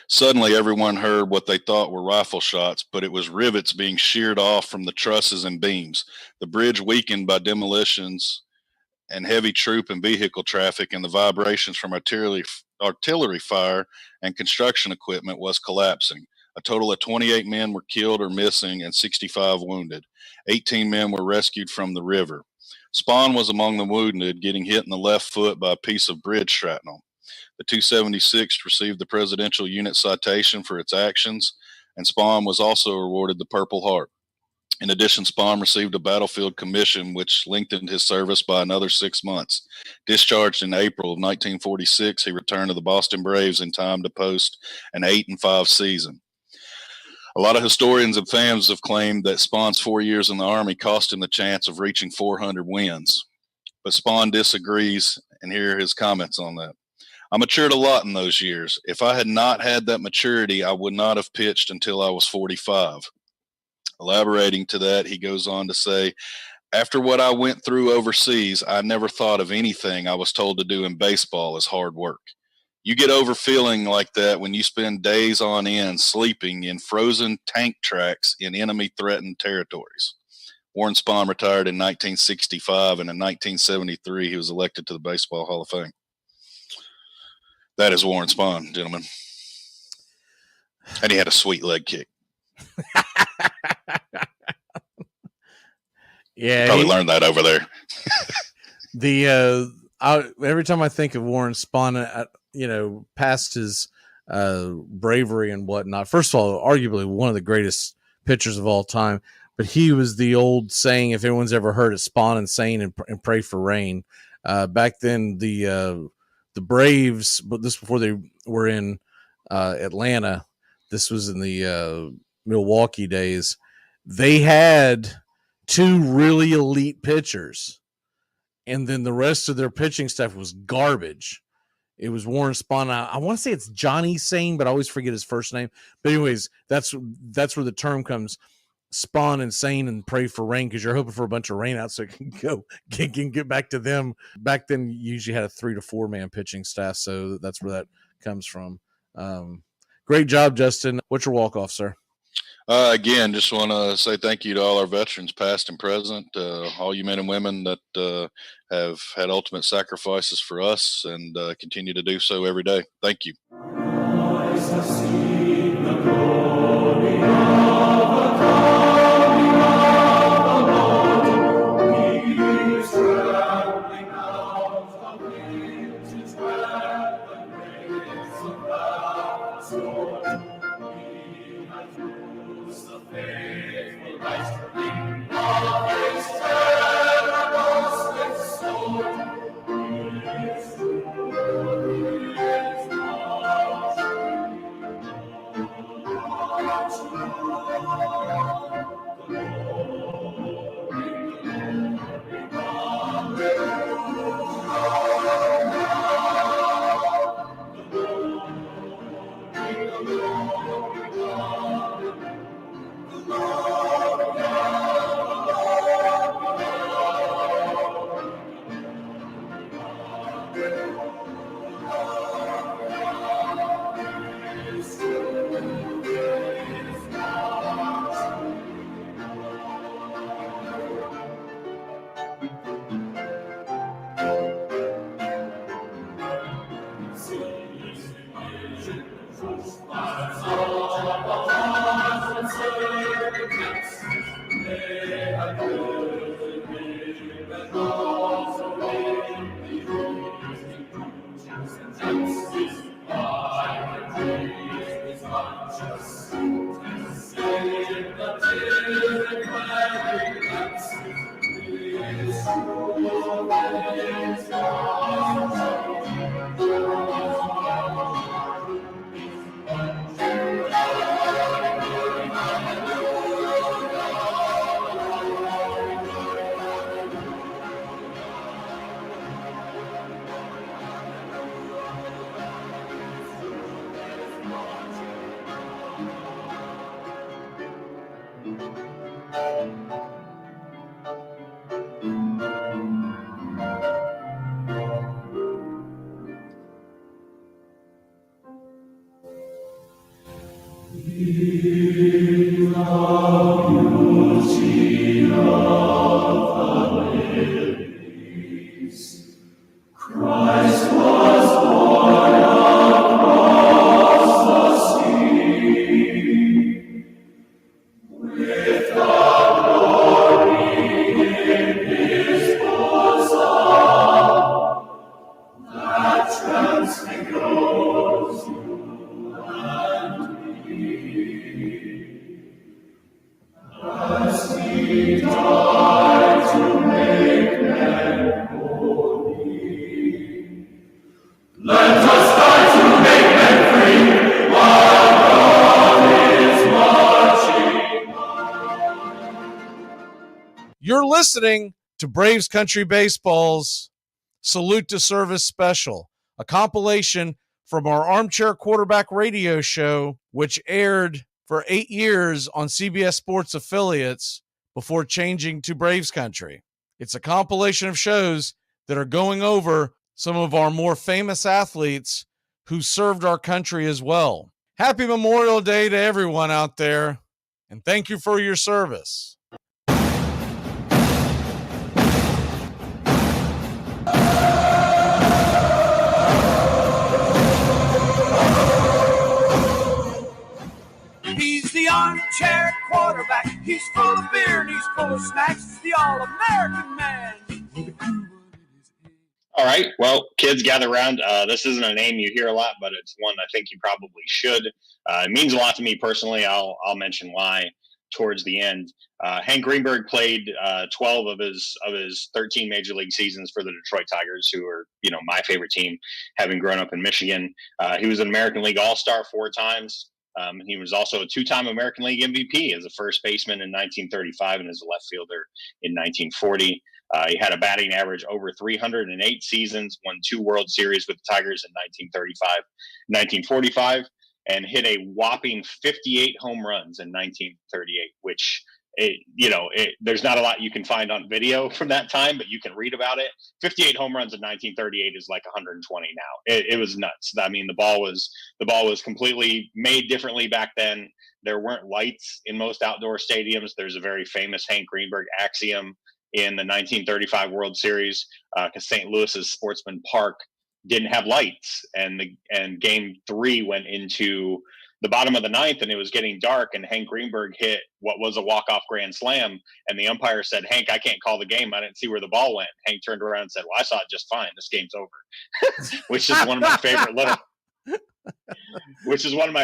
Speaker 8: Suddenly, everyone heard what they thought were rifle shots, but it was rivets being sheared off from the trusses and beams. The bridge, weakened by demolitions and heavy troop and vehicle traffic and the vibrations from artillery fire and construction equipment, was collapsing. A total of 28 men were killed or missing and 65 wounded. 18 men were rescued from the river. Spahn was among the wounded, getting hit in the left foot by a piece of bridge shrapnel. The 276 received the Presidential Unit Citation for its actions, and Spahn was also awarded the Purple Heart. In addition, Spahn received a battlefield commission, which lengthened his service by another 6 months. Discharged in April of 1946, he returned to the Boston Braves in time to post an 8-5 season. A lot of historians and fans have claimed that Spahn's 4 years in the Army cost him the chance of reaching 400 wins. But Spahn disagrees And here are his comments on that. I matured a lot in those years. If I had not had that maturity, I would not have pitched until I was 45. Elaborating to that, he goes on to say, after what I went through overseas, I never thought of anything I was told to do in baseball as hard work. You get over feeling like that when you spend days on end sleeping in frozen tank tracks in enemy-threatened territories. Warren Spahn retired in 1965, and in 1973, he was elected to the Baseball Hall of Fame. That is Warren Spahn, gentlemen. And he had a sweet leg kick.
Speaker 1: Yeah,
Speaker 8: probably learned that over there.
Speaker 1: Every time I think of Warren Spahn, past his bravery and whatnot. First of all, arguably one of the greatest pitchers of all time. But he was the old saying, if anyone's ever heard it, spawn and sane and pray for rain. Back then, the Braves, but this before they were in Atlanta, this was in the Milwaukee days, they had two really elite pitchers. And then the rest of their pitching staff was garbage. It was Warren Spahn. I want to say it's Johnny Sane, but I always forget his first name. But anyways, that's where the term comes. Spawn and Sane and pray for rain, because you're hoping for a bunch of rain out so it can get back to them. Back then, you usually had a 3 to 4 man pitching staff, so that's where that comes from. Great job, Justin. What's your walk off, sir?
Speaker 8: Again, just want to say thank you to all our veterans, past and present, all you men and women that have had ultimate sacrifices for us and continue to do so every day. Thank you.
Speaker 1: You're listening to Braves Country Baseball's Salute to Service Special, a compilation from our Armchair Quarterback Radio Show, which aired for 8 years on CBS Sports affiliates before changing to Braves Country. It's a compilation of shows that are going over some of our more famous athletes who served our country as well. Happy Memorial Day to everyone out there, and thank you for your service.
Speaker 3: He's the armchair quarterback. He's full of beer and he's full of snacks. He's the all-American man.
Speaker 9: All right. Well, kids, gather around. This isn't a name you hear a lot, but it's one I think you probably should. It means a lot to me personally. I'll mention why towards the end. Hank Greenberg played 12 of his 13 major league seasons for the Detroit Tigers, who are, my favorite team, having grown up in Michigan. He was an American League All-Star 4 times. He was also a 2-time American League MVP as a first baseman in 1935 and as a left fielder in 1940. He had a batting average over 308 seasons, won 2 World Series with the Tigers in 1945, and hit a whopping 58 home runs in 1938, which, there's not a lot you can find on video from that time, but you can read about it. 58 home runs in 1938 is like 120 now. It was nuts. I mean, the ball was completely made differently back then. There weren't lights in most outdoor stadiums. There's a very famous Hank Greenberg axiom in the 1935 World Series, because St. Louis's Sportsman Park didn't have lights, and Game 3 went into the bottom of the 9th, and it was getting dark, and Hank Greenberg hit what was a walk-off grand slam, and the umpire said, "Hank, I can't call the game. I didn't see where the ball went." Hank turned around and said, "Well, I saw it just fine. This game's over," which is one of my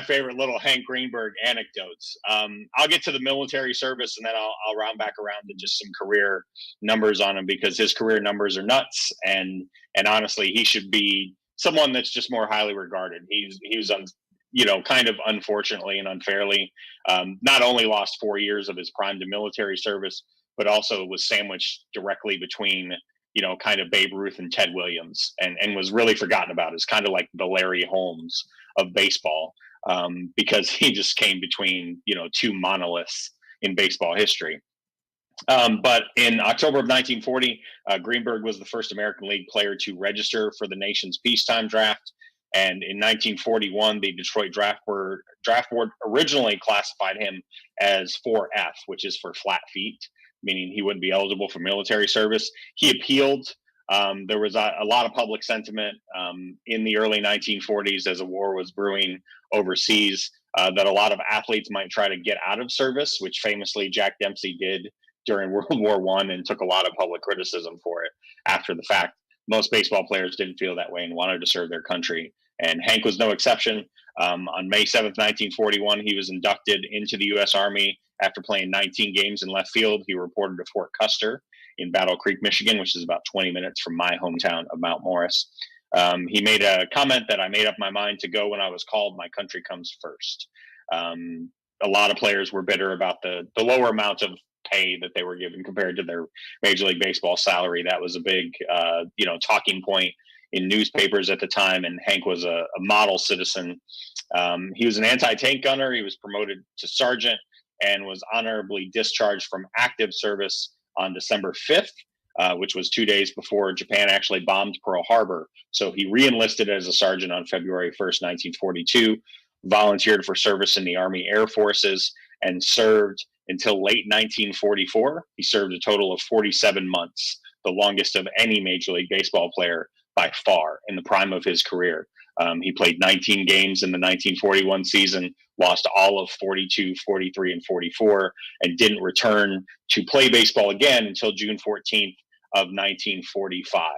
Speaker 9: favorite little Hank Greenberg anecdotes. I'll get to the military service, and then I'll round back around to just some career numbers on him, because his career numbers are nuts, and honestly, he should be someone that's just more highly regarded. He was kind of unfortunately and unfairly, not only lost 4 years of his prime to military service, but also was sandwiched directly between kind of Babe Ruth and Ted Williams, and was really forgotten about as kind of like the Larry Holmes of baseball, because he just came between, 2 monoliths in baseball history. But in October of 1940, Greenberg was the first American League player to register for the nation's peacetime draft. And in 1941, the Detroit Draft Board originally classified him as 4F, which is for flat feet, meaning he wouldn't be eligible for military service. He appealed. There was a lot of public sentiment in the early 1940s as a war was brewing overseas, that a lot of athletes might try to get out of service, which famously Jack Dempsey did during World War I, and took a lot of public criticism for it after the fact. Most baseball players didn't feel that way and wanted to serve their country, and Hank was no exception. On May 7th, 1941, he was inducted into the U.S. Army after playing 19 games in left field. He reported to Fort Custer in Battle Creek, Michigan, which is about 20 minutes from my hometown of Mount Morris. He made a comment that I made up my mind to go when I was called. My country comes first. A lot of players were bitter about the lower amount of pay that they were given compared to their Major League Baseball salary. That was a big, talking point in newspapers at the time. And Hank was a model citizen. He was an anti-tank gunner. He was promoted to sergeant and was honorably discharged from active service on December 5th, which was 2 days before Japan actually bombed Pearl Harbor. So he re-enlisted as a sergeant on February 1st, 1942, volunteered for service in the Army Air Forces, and served until late 1944. He served a total of 47 months, the longest of any Major League Baseball player by far in the prime of his career. He played 19 games in the 1941 season, lost all of 42, 43, and 44, and didn't return to play baseball again until June 14th of 1945.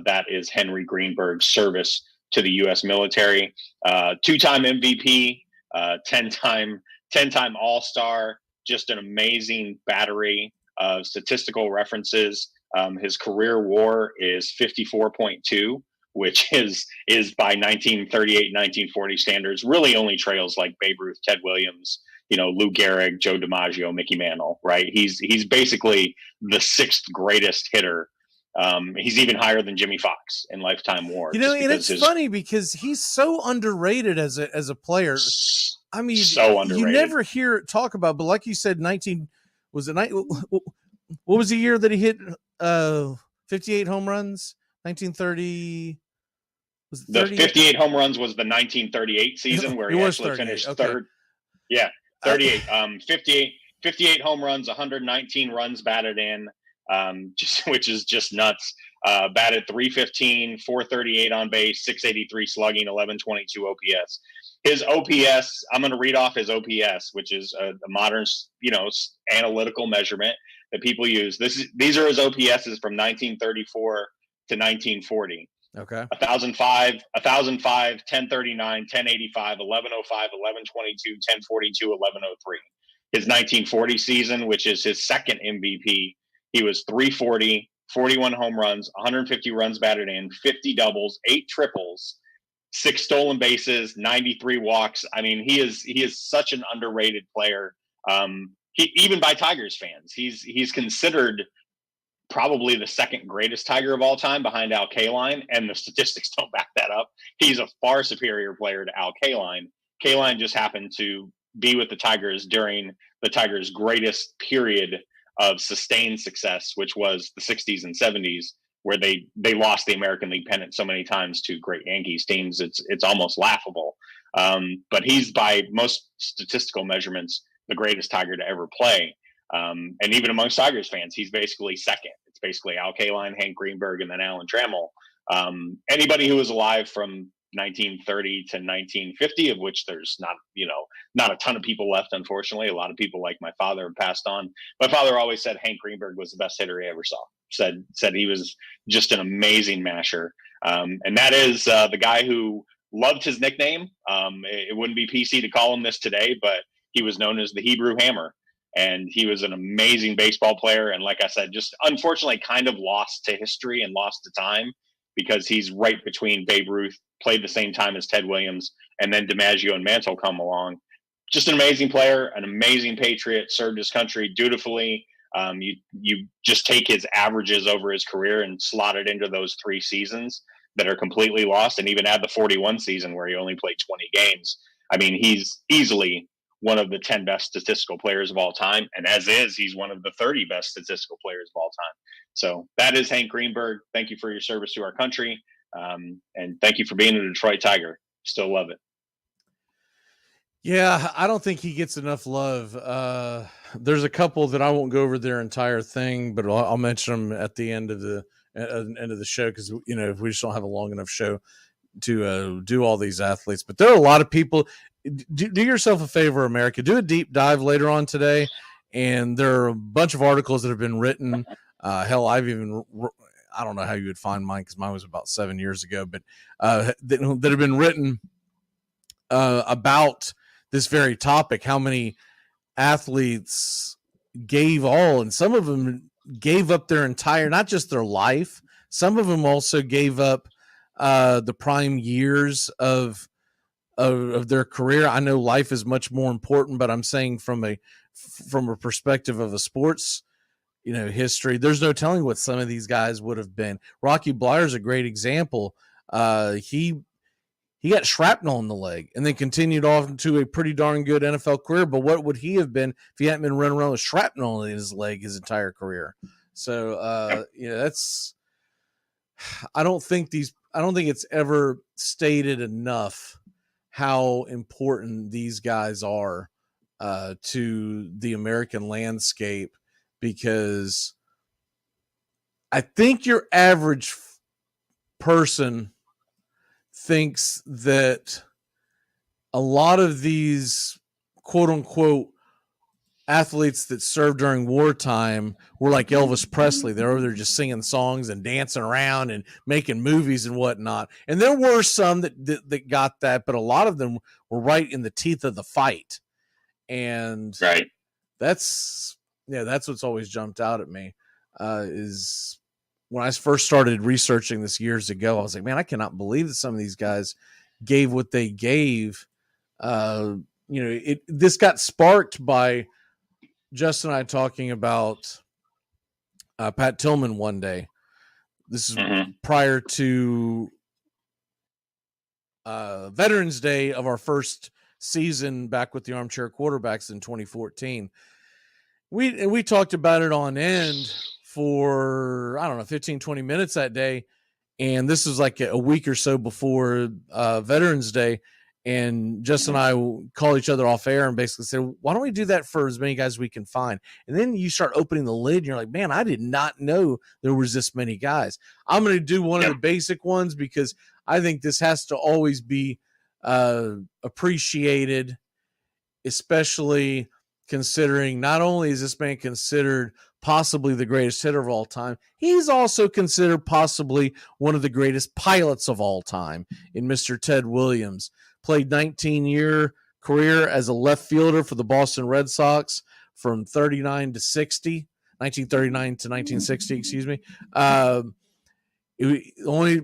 Speaker 9: That is Henry Greenberg's service to the U.S. military. 2-time MVP, 10-time All-Star, just an amazing battery of statistical references. His career WAR is 54.2, which is by 1938, 1940 standards, really only trails like Babe Ruth, Ted Williams, Lou Gehrig, Joe DiMaggio, Mickey Mantle, right? He's basically the 6th greatest hitter He's even higher than Jimmy Fox in lifetime WAR.
Speaker 1: And it's funny because he's so underrated as a player. I mean,
Speaker 9: so underrated.
Speaker 1: You never hear it talk about, but like you said, what was the year that he hit 58 home runs? 1930. Was it 30?
Speaker 9: The 58 home runs was the 1938 season where he actually finished third. Yeah, 38. 58 home runs, 119 runs batted in, which is just nuts. Batted 315, 438 on base, 683 slugging, 1122 OPS. His OPS, I'm going to read off his OPS, which is a modern, analytical measurement that people use. These are his OPSs from 1934 to 1940.
Speaker 1: Okay.
Speaker 9: 1005, 1039, 1085, 1105, 1122, 1042, 1103. His 1940 season, which is his second MVP, he was 340, 41 home runs, 150 runs batted in, 50 doubles, 8 triples, 6 stolen bases, 93 walks. I mean, he is such an underrated player. Even by Tigers fans, he's considered probably the second greatest Tiger of all time behind Al Kaline, and the statistics don't back that up. He's a far superior player to Al Kaline. Kaline just happened to be with the Tigers during the Tigers' greatest period of sustained success, which was the 60s and 70s, where they lost the American League pennant so many times to great Yankees teams. It's almost laughable. But he's, by most statistical measurements, the greatest Tiger to ever play. And even amongst Tigers fans, he's basically second. It's basically Al Kaline, Hank Greenberg, and then Alan Trammell. Anybody who was alive from 1930 to 1950, of which there's not a ton of people left, unfortunately. A lot of people like my father have passed on. My father always said Hank Greenberg was the best hitter he ever saw. Said he was just an amazing masher. And that is the guy who loved his nickname. It wouldn't be PC to call him this today, but he was known as the Hebrew Hammer. And he was an amazing baseball player. And like I said, just unfortunately kind of lost to history and lost to time, because he's right between Babe Ruth, played the same time as Ted Williams, and then DiMaggio and Mantle come along. Just an amazing player, an amazing patriot, served his country dutifully. You just take his averages over his career and slot it into those 3 seasons that are completely lost, and even add the 41 season where he only played 20 games. I mean, he's easily one of the 10 best statistical players of all time. And he's one of the 30 best statistical players of all time. So that is Hank Greenberg. Thank you for your service to our country. And thank you for being a Detroit Tiger. Still love it.
Speaker 1: Yeah, I don't think he gets enough love. There's a couple that I won't go over their entire thing, but I'll mention them at the end of the show, because if we just don't have a long enough show to do all these athletes. But there are a lot of people. Do yourself a favor, America. Do a deep dive later on today, and there are a bunch of articles that have been written. Hell, I don't know how you would find mine, because mine was about 7 years ago, but that have been written about this very topic. How many athletes gave all, and some of them gave up their entire, not just their life. Some of them also gave up the prime years of their career. I know life is much more important, but I'm saying from a perspective of a sports, history, there's no telling what some of these guys would have been. Rocky Bleier is a great example. He got shrapnel in the leg and then continued off into a pretty darn good NFL career. But what would he have been if he hadn't been running around with shrapnel in his leg his entire career? So, that's, I don't think it's ever stated enough how important these guys are to the American landscape, because I think your average person thinks that a lot of these quote unquote athletes that served during wartime were like Elvis Presley. They're over there just singing songs and dancing around and making movies and whatnot. And there were some that got that, but a lot of them were right in the teeth of the fight. And
Speaker 9: right.
Speaker 1: That's what's always jumped out at me, is when I first started researching this years ago, I was like, man, I cannot believe that some of these guys gave what they gave. This got sparked by Justin and I talking about Pat Tillman one day. This is prior to Veterans Day of our first season back with the Armchair Quarterbacks in 2014. We talked about it on end for, I don't know, 15, 20 minutes that day. And this was like a week or so before Veterans Day. And Justin and I called each other off air and basically said, why don't we do that for as many guys as we can find? And then you start opening the lid and you're like, man, I did not know there was this many guys. I'm going to do one of the basic ones because I think this has to always be appreciated, especially considering not only is this man considered possibly the greatest hitter of all time, he's also considered possibly one of the greatest pilots of all time in Mr. Ted Williams. Played 19-year career as a left fielder for the Boston Red Sox from 1939 to 1960, excuse me. The only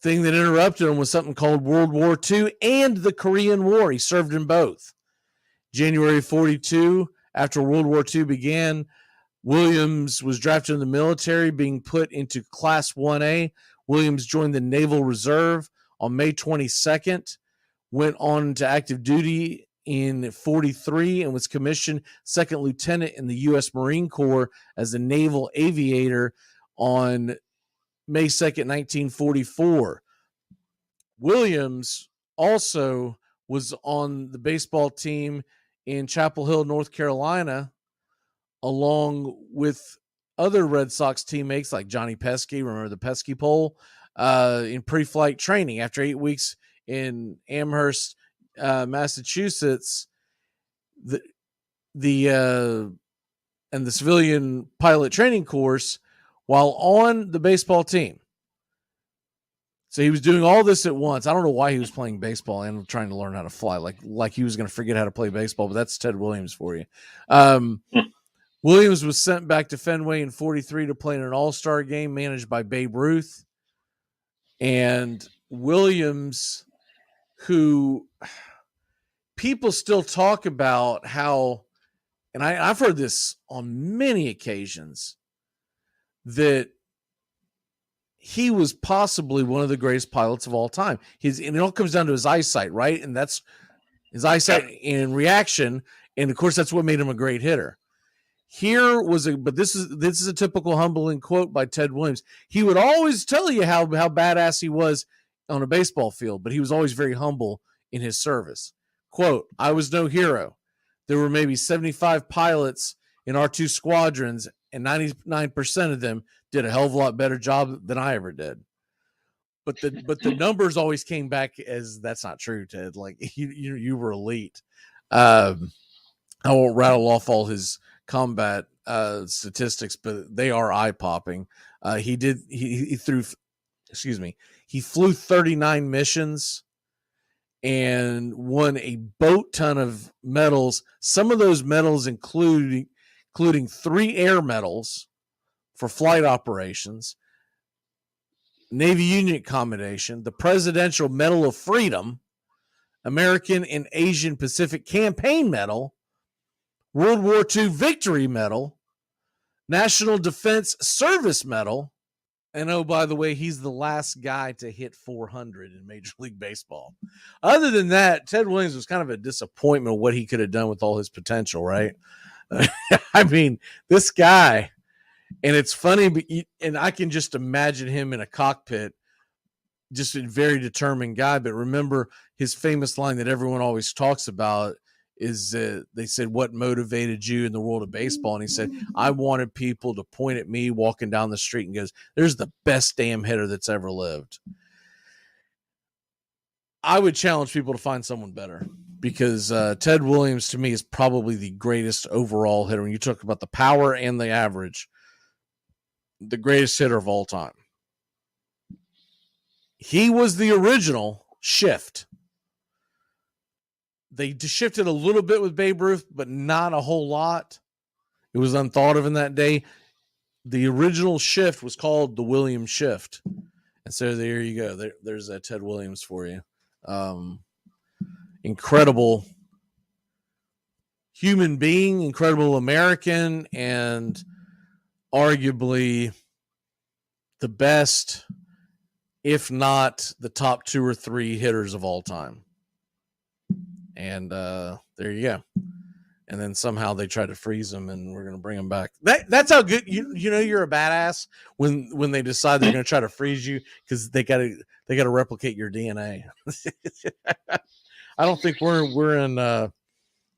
Speaker 1: thing that interrupted him was something called World War II and the Korean War. He served in both. January 42, after World War II began, Williams was drafted in the military, being put into Class 1A. Williams joined the Naval Reserve on May 22nd, went on to active duty in 43 and was commissioned second lieutenant in the U.S. Marine Corps as a naval aviator on May 2nd, 1944. Williams also was on the baseball team in Chapel Hill, North Carolina, along with other Red Sox teammates like Johnny Pesky, remember the Pesky pole, in pre-flight training. After 8 weeks in Amherst, Massachusetts, the civilian pilot training course while on the baseball team. So he was doing all this at once. I don't know why he was playing baseball and trying to learn how to fly, like he was going to forget how to play baseball, but that's Ted Williams for you. Williams was sent back to Fenway in 43 to play in an all-star game managed by Babe Ruth. And Williams, who people still talk about how, and I've heard this on many occasions, that he was possibly one of the greatest pilots of all time. And it all comes down to his eyesight, right? And that's his eyesight in reaction. And of course, that's what made him a great hitter. But this is a typical humbling quote by Ted Williams. He would always tell you how badass he was on a baseball field, but he was always very humble in his service. Quote, I was no hero. There were maybe 75 pilots in our two squadrons, and 99% of them did a hell of a lot better job than I ever did. But the numbers always came back as that's not true, Ted. Like you were elite. I won't rattle off all his combat statistics, but they are eye popping. He flew 39 missions and won a boat ton of medals. Some of those medals including 3 air medals for flight operations, Navy Union Commendation, the Presidential Medal of Freedom, American and Asian Pacific Campaign Medal, World War II Victory Medal, National Defense Service Medal, and oh, by the way, he's the last guy to hit 400 in Major League Baseball. Other than that, Ted Williams was kind of a disappointment of what he could have done with all his potential, right? I mean, this guy, and it's funny, and I can just imagine him in a cockpit, just a very determined guy. But remember his famous line that everyone always talks about is they said, what motivated you in the world of baseball? And he said, I wanted people to point at me walking down the street and goes, there's the best damn hitter that's ever lived. I would challenge people to find someone better because Ted Williams to me is probably the greatest overall hitter. When you talk about the power and the average, the greatest hitter of all time. He was the original shift. They shifted a little bit with Babe Ruth, but not a whole lot. It was unthought of in that day. The original shift was called the Williams shift. And so there you go. There's Ted Williams for you. Incredible human being, incredible American, and arguably the best, if not the top 2 or 3 hitters of all time. And there you go. And then somehow they try to freeze him, and we're going to bring him back. That's how good you know you're a badass when they decide they're going to try to freeze you, because they got to replicate your DNA. I don't think we're in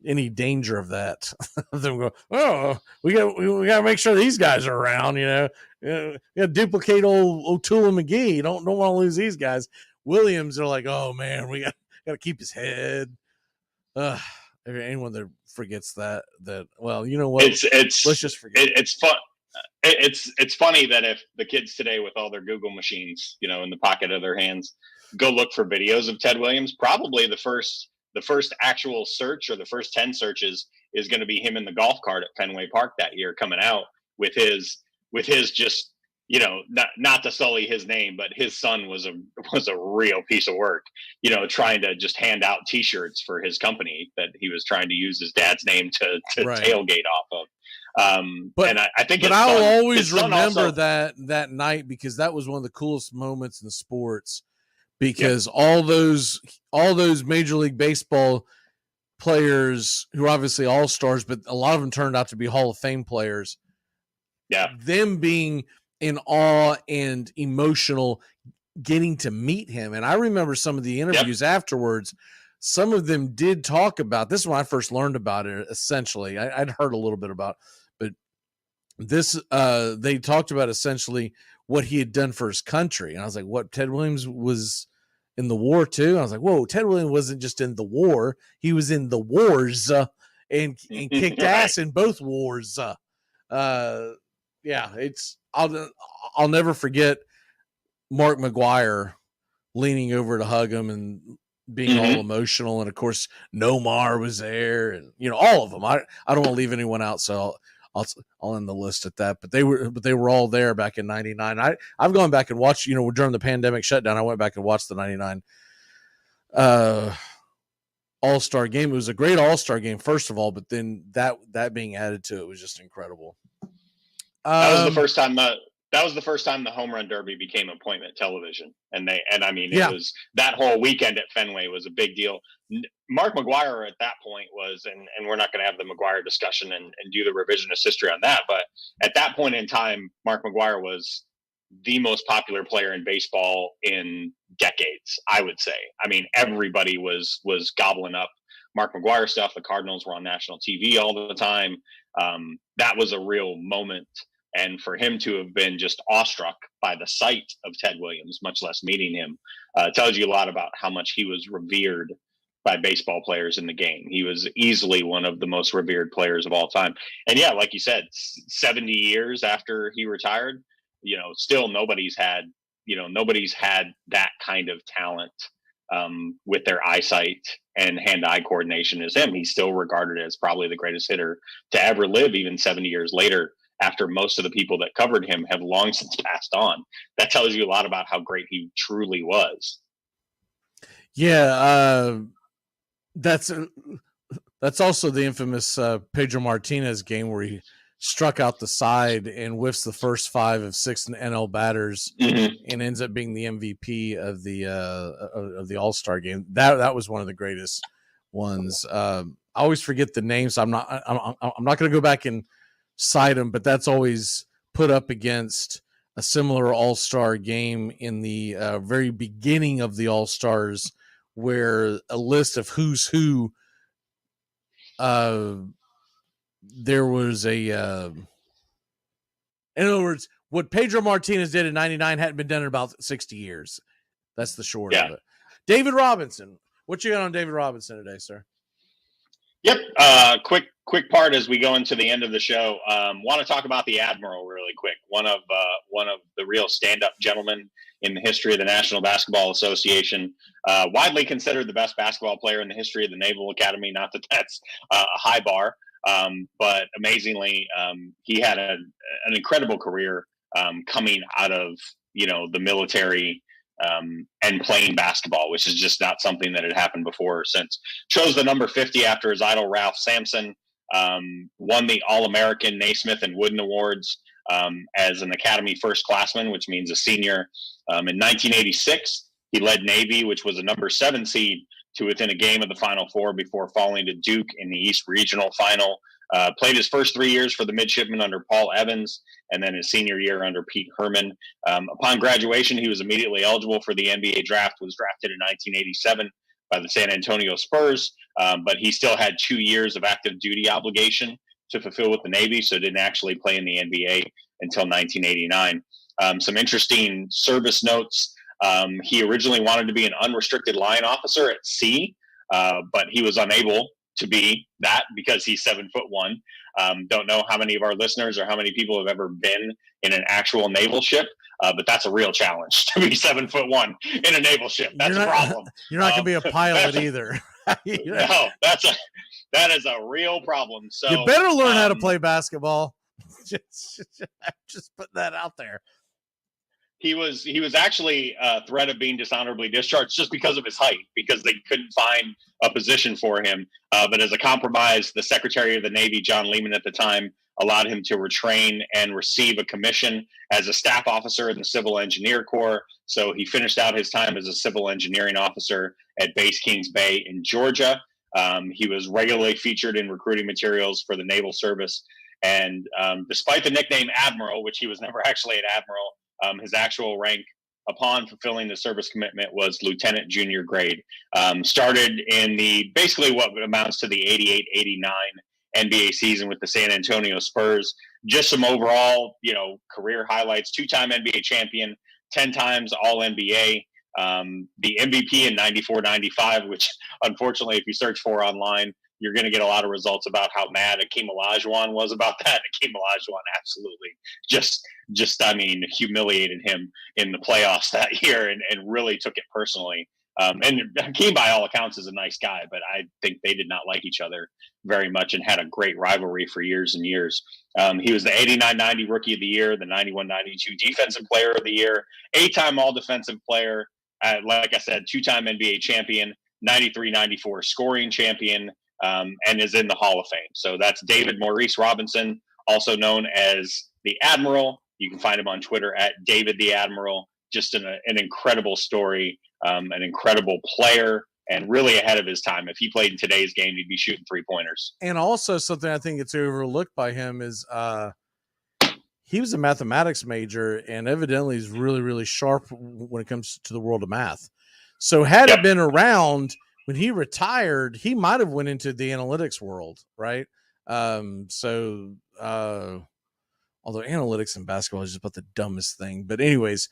Speaker 1: any danger of that. Them go, oh, we got to make sure these guys are around. You know, we got to duplicate old O'Toole and McGee. You don't want to lose these guys. Williams are like, oh man, we got to keep his head. Anyone that forgets that well, you know what? Let's just forget.
Speaker 9: It's fun. It's funny that if the kids today with all their Google machines, you know, in the pocket of their hands, go look for videos of Ted Williams, probably the first actual search, or the first 10 searches, is going to be him in the golf cart at Fenway Park that year, coming out with his just, you know, not to sully his name, but his son was a real piece of work, you know, trying to just hand out T-shirts for his company that he was trying to use his dad's name to
Speaker 1: Right.
Speaker 9: tailgate off of. And I think,
Speaker 1: but I will always remember that night, because that was one of the coolest moments in sports, because all those Major League Baseball players who are obviously all-stars, but a lot of them turned out to be Hall of Fame players.
Speaker 9: Yeah.
Speaker 1: Them being in awe and emotional, getting to meet him. And I remember some of the interviews afterwards, some of them did talk about, this is when I first learned about it, essentially. I'd heard a little bit about, but this, they talked about essentially what he had done for his country. And I was like, what, Ted Williams was in the war too? I was like, whoa, Ted Williams wasn't just in the war. He was in the wars and kicked ass in both wars. Yeah, I'll never forget Mark McGwire leaning over to hug him and being all emotional. And of course, Nomar was there, and you know, all of them. I don't want to leave anyone out, so I'll end the list at that. But they were all there back in '99. I've gone back and watched, you know, during the pandemic shutdown, I went back and watched the '99 All-Star game. It was a great All-Star game, first of all, but then that being added to it was just incredible.
Speaker 9: That was the first time the home run derby became appointment television, and I mean, it was that whole weekend at Fenway was a big deal. Mark McGwire at that point was, and we're not going to have the McGwire discussion and do the revisionist history on that, but at that point in time, Mark McGwire was the most popular player in baseball in decades, I would say. I mean, everybody was gobbling up Mark McGwire stuff. The Cardinals were on national TV all the time. That was a real moment. And for him to have been just awestruck by the sight of Ted Williams, much less meeting him, tells you a lot about how much he was revered by baseball players in the game. He was easily one of the most revered players of all time. And yeah, like you said, 70 years after he retired, you know, still nobody's had that kind of talent with their eyesight and hand-eye coordination as him. He's still regarded as probably the greatest hitter to ever live, even 70 years later, after most of the people that covered him have long since passed on. That tells you a lot about how great he truly was.
Speaker 1: Yeah, that's also the infamous Pedro Martinez game where he struck out the side and whiffs the first 5 of 6 NL batters and ends up being the MVP of the All-Star game. That was one of the greatest ones. I always forget the names. So I'm not going to go back and cite them, but that's always put up against a similar All-Star game in the very beginning of the All-Stars, where a list of who's who, there was in other words, what Pedro Martinez did in '99 hadn't been done in about 60 years. That's the short of it. David Robinson. What you got on David Robinson today, sir?
Speaker 9: Yep. Quick part as we go into the end of the show. Want to talk about the Admiral really quick. One of the real stand-up gentlemen in the history of the National Basketball Association. Widely considered the best basketball player in the history of the Naval Academy. Not that that's a high bar, but amazingly, he had an incredible career coming out of the military. And playing basketball, which is just not something that had happened before or since. Chose the number 50 after his idol, Ralph Sampson. Won the All-American Naismith and Wooden Awards. as an Academy first-classman, which means a senior. In 1986, he led Navy, which was a number 7 seed, to within a game of the Final Four before falling to Duke in the East Regional Final. Played his first 3 years for the midshipmen under Paul Evans, and then his senior year under Pete Herman. Upon graduation, he was immediately eligible for the NBA draft, was drafted in 1987 by the San Antonio Spurs, but he still had 2 years of active duty obligation to fulfill with the Navy, so didn't actually play in the NBA until 1989. Some interesting service notes. He originally wanted to be an unrestricted line officer at sea, but he was unable to be that because he's 7'1". Don't know how many of our listeners or how many people have ever been in an actual naval ship, but that's a real challenge to be 7'1" in a naval ship. That's a problem.
Speaker 1: You're not going to be a pilot either.
Speaker 9: No, that is a real problem. So
Speaker 1: you better learn how to play basketball. just putting that out there.
Speaker 9: He was actually a threat of being dishonorably discharged just because of his height, because they couldn't find a position for him. But as a compromise, the Secretary of the Navy, John Lehman at the time, allowed him to retrain and receive a commission as a staff officer in the Civil Engineer Corps. So he finished out his time as a civil engineering officer at Base Kings Bay in Georgia. He was regularly featured in recruiting materials for the Naval Service. And despite the nickname Admiral, which he was never actually an admiral, his actual rank upon fulfilling the service commitment was lieutenant junior grade. Started in the basically what amounts to the 88-89 NBA season with the San Antonio Spurs. Just some overall, career highlights: 2-time NBA champion, 10 times All-NBA, the MVP in 94-95, which unfortunately, if you search for online, you're going to get a lot of results about how mad Akeem Olajuwon was about that. Akeem Olajuwon absolutely humiliated him in the playoffs that year and really took it personally. And Hakeem, by all accounts, is a nice guy, but I think they did not like each other very much and had a great rivalry for years and years. He was the 89-90 Rookie of the Year, the 91-92 Defensive Player of the Year, 8-time All-Defensive Player, like I said, 2-time NBA champion, 93-94 scoring champion, and is in the Hall of Fame. So that's David Maurice Robinson, also known as the Admiral. You can find him on Twitter at David the Admiral. Just an incredible story, an incredible player, and really ahead of his time. If he played in today's game, he'd be shooting 3-pointers.
Speaker 1: And also something I think it's overlooked by him is he was a mathematics major and evidently is really, really sharp when it comes to the world of math. So had it been around when he retired, he might have went into the analytics world, right? Although analytics in basketball is just about the dumbest thing. But anyways,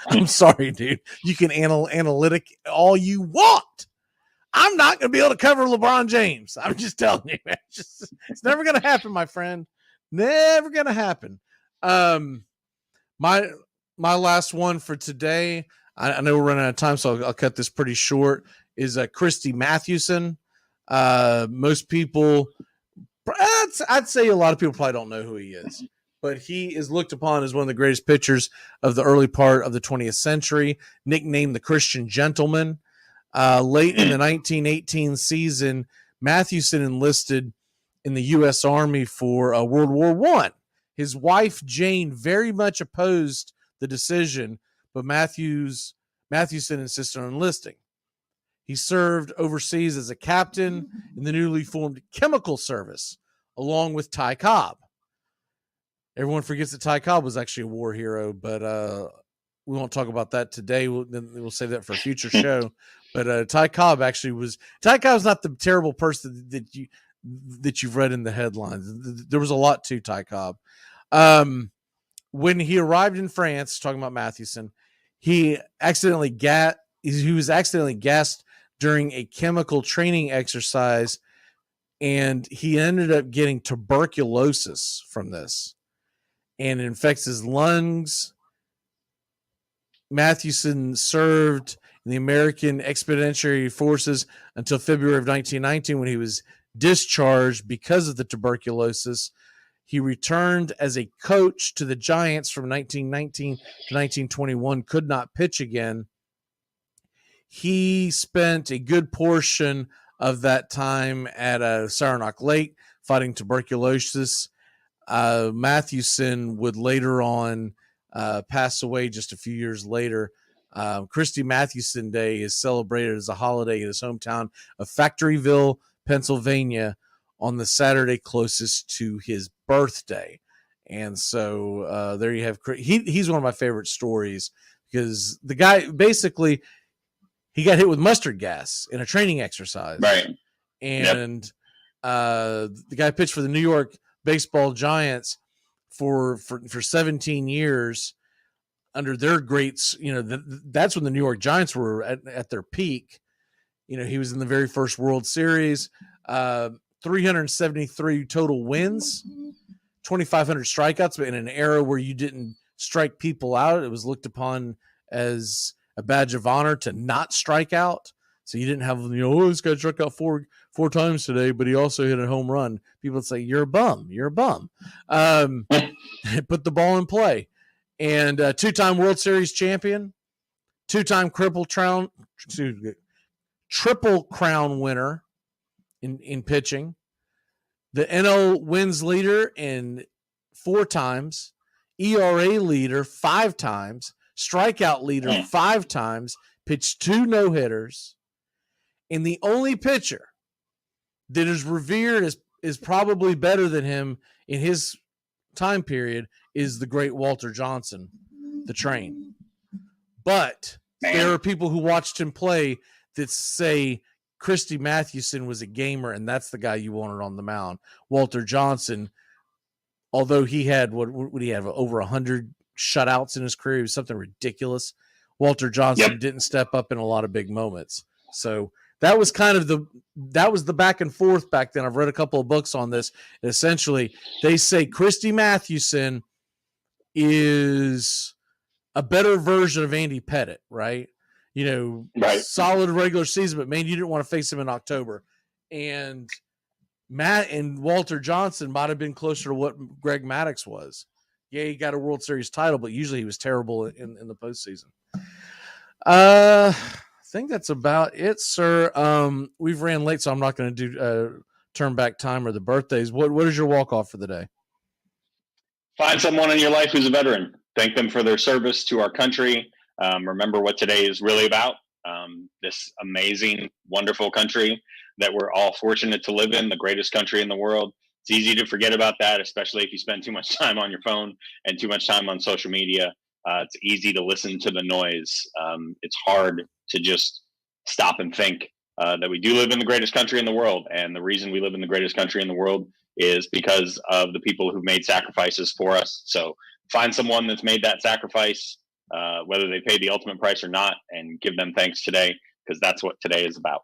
Speaker 1: I'm sorry, dude. You can analytic all you want. I'm not going to be able to cover LeBron James. I'm just telling you, man. It's never going to happen, my friend. Never going to happen. My last one for today, I know we're running out of time, so I'll cut this pretty short, is Christy Mathewson. Most people... I'd say a lot of people probably don't know who he is, but he is looked upon as one of the greatest pitchers of the early part of the 20th century, nicknamed the Christian Gentleman. Late in the 1918 season, Mathewson enlisted in the U.S. Army for World War I. His wife, Jane, very much opposed the decision, but Mathewson insisted on enlisting. He served overseas as a captain in the newly formed Chemical Service, along with Ty Cobb. Everyone forgets that Ty Cobb was actually a war hero, but we won't talk about that today. We'll save that for a future show. But Ty Cobb actually was. Ty Cobb's not the terrible person that you've read in the headlines. There was a lot to Ty Cobb. When he arrived in France, talking about Mathewson, he was accidentally gassed during a chemical training exercise, and he ended up getting tuberculosis from this, and it infects his lungs. Mathewson served in the American Expeditionary Forces until February of 1919, when he was discharged because of the tuberculosis. He returned as a coach to the Giants from 1919 to 1921, could not pitch again. He spent a good portion of that time at Saranac Lake fighting tuberculosis. Mathewson would later on pass away just a few years later. Christy Mathewson Day is celebrated as a holiday in his hometown of Factoryville, Pennsylvania, on the Saturday closest to his birthday. And so there you have. He's one of my favorite stories because the guy basically he got hit with mustard gas in a training exercise,
Speaker 9: right?
Speaker 1: And the guy pitched for the New York Baseball Giants for 17 years under their greats. That's when the New York Giants were at their peak. He was in the very first World Series, 373 total wins, 2,500 strikeouts, but in an era where you didn't strike people out, it was looked upon as a badge of honor to not strike out. So you didn't have, this guy struck out four times today, but he also hit a home run. People would say, you're a bum. Put the ball in play. And two-time World Series champion, two-time Triple Crown winner in pitching, the NL wins leader in 4 times, ERA leader 5 times, strikeout leader 5 times, pitched 2 no-hitters, and the only pitcher that is revered is probably better than him in his time period is the great Walter Johnson, the Train. But there are people who watched him play that say Christy Mathewson was a gamer, and that's the guy you wanted on the mound. Walter Johnson, although he had what would he have, over 100 shutouts in his career, it was something ridiculous. Walter Johnson didn't step up in a lot of big moments. So that was kind of the back and forth back then. I've read a couple of books on this. Essentially, they say Christy Mathewson is a better version of Andy Pettitte, right? Solid regular season, but man, you didn't want to face him in October. And Matt and Walter Johnson might have been closer to what Greg Maddux was. Yeah, he got a World Series title, but usually he was terrible in the postseason. I think that's about it, sir. We've ran late, so I'm not going to do turn back time or the birthdays. What is your walk-off for the day?
Speaker 9: Find someone in your life who's a veteran. Thank them for their service to our country. Remember what today is really about. This amazing, wonderful country that we're all fortunate to live in, the greatest country in the world. It's easy to forget about that, especially if you spend too much time on your phone and too much time on social media. It's easy to listen to the noise. It's hard to just stop and think that we do live in the greatest country in the world. And the reason we live in the greatest country in the world is because of the people who've made sacrifices for us. So find someone that's made that sacrifice, whether they paid the ultimate price or not, and give them thanks today, because that's what today is about.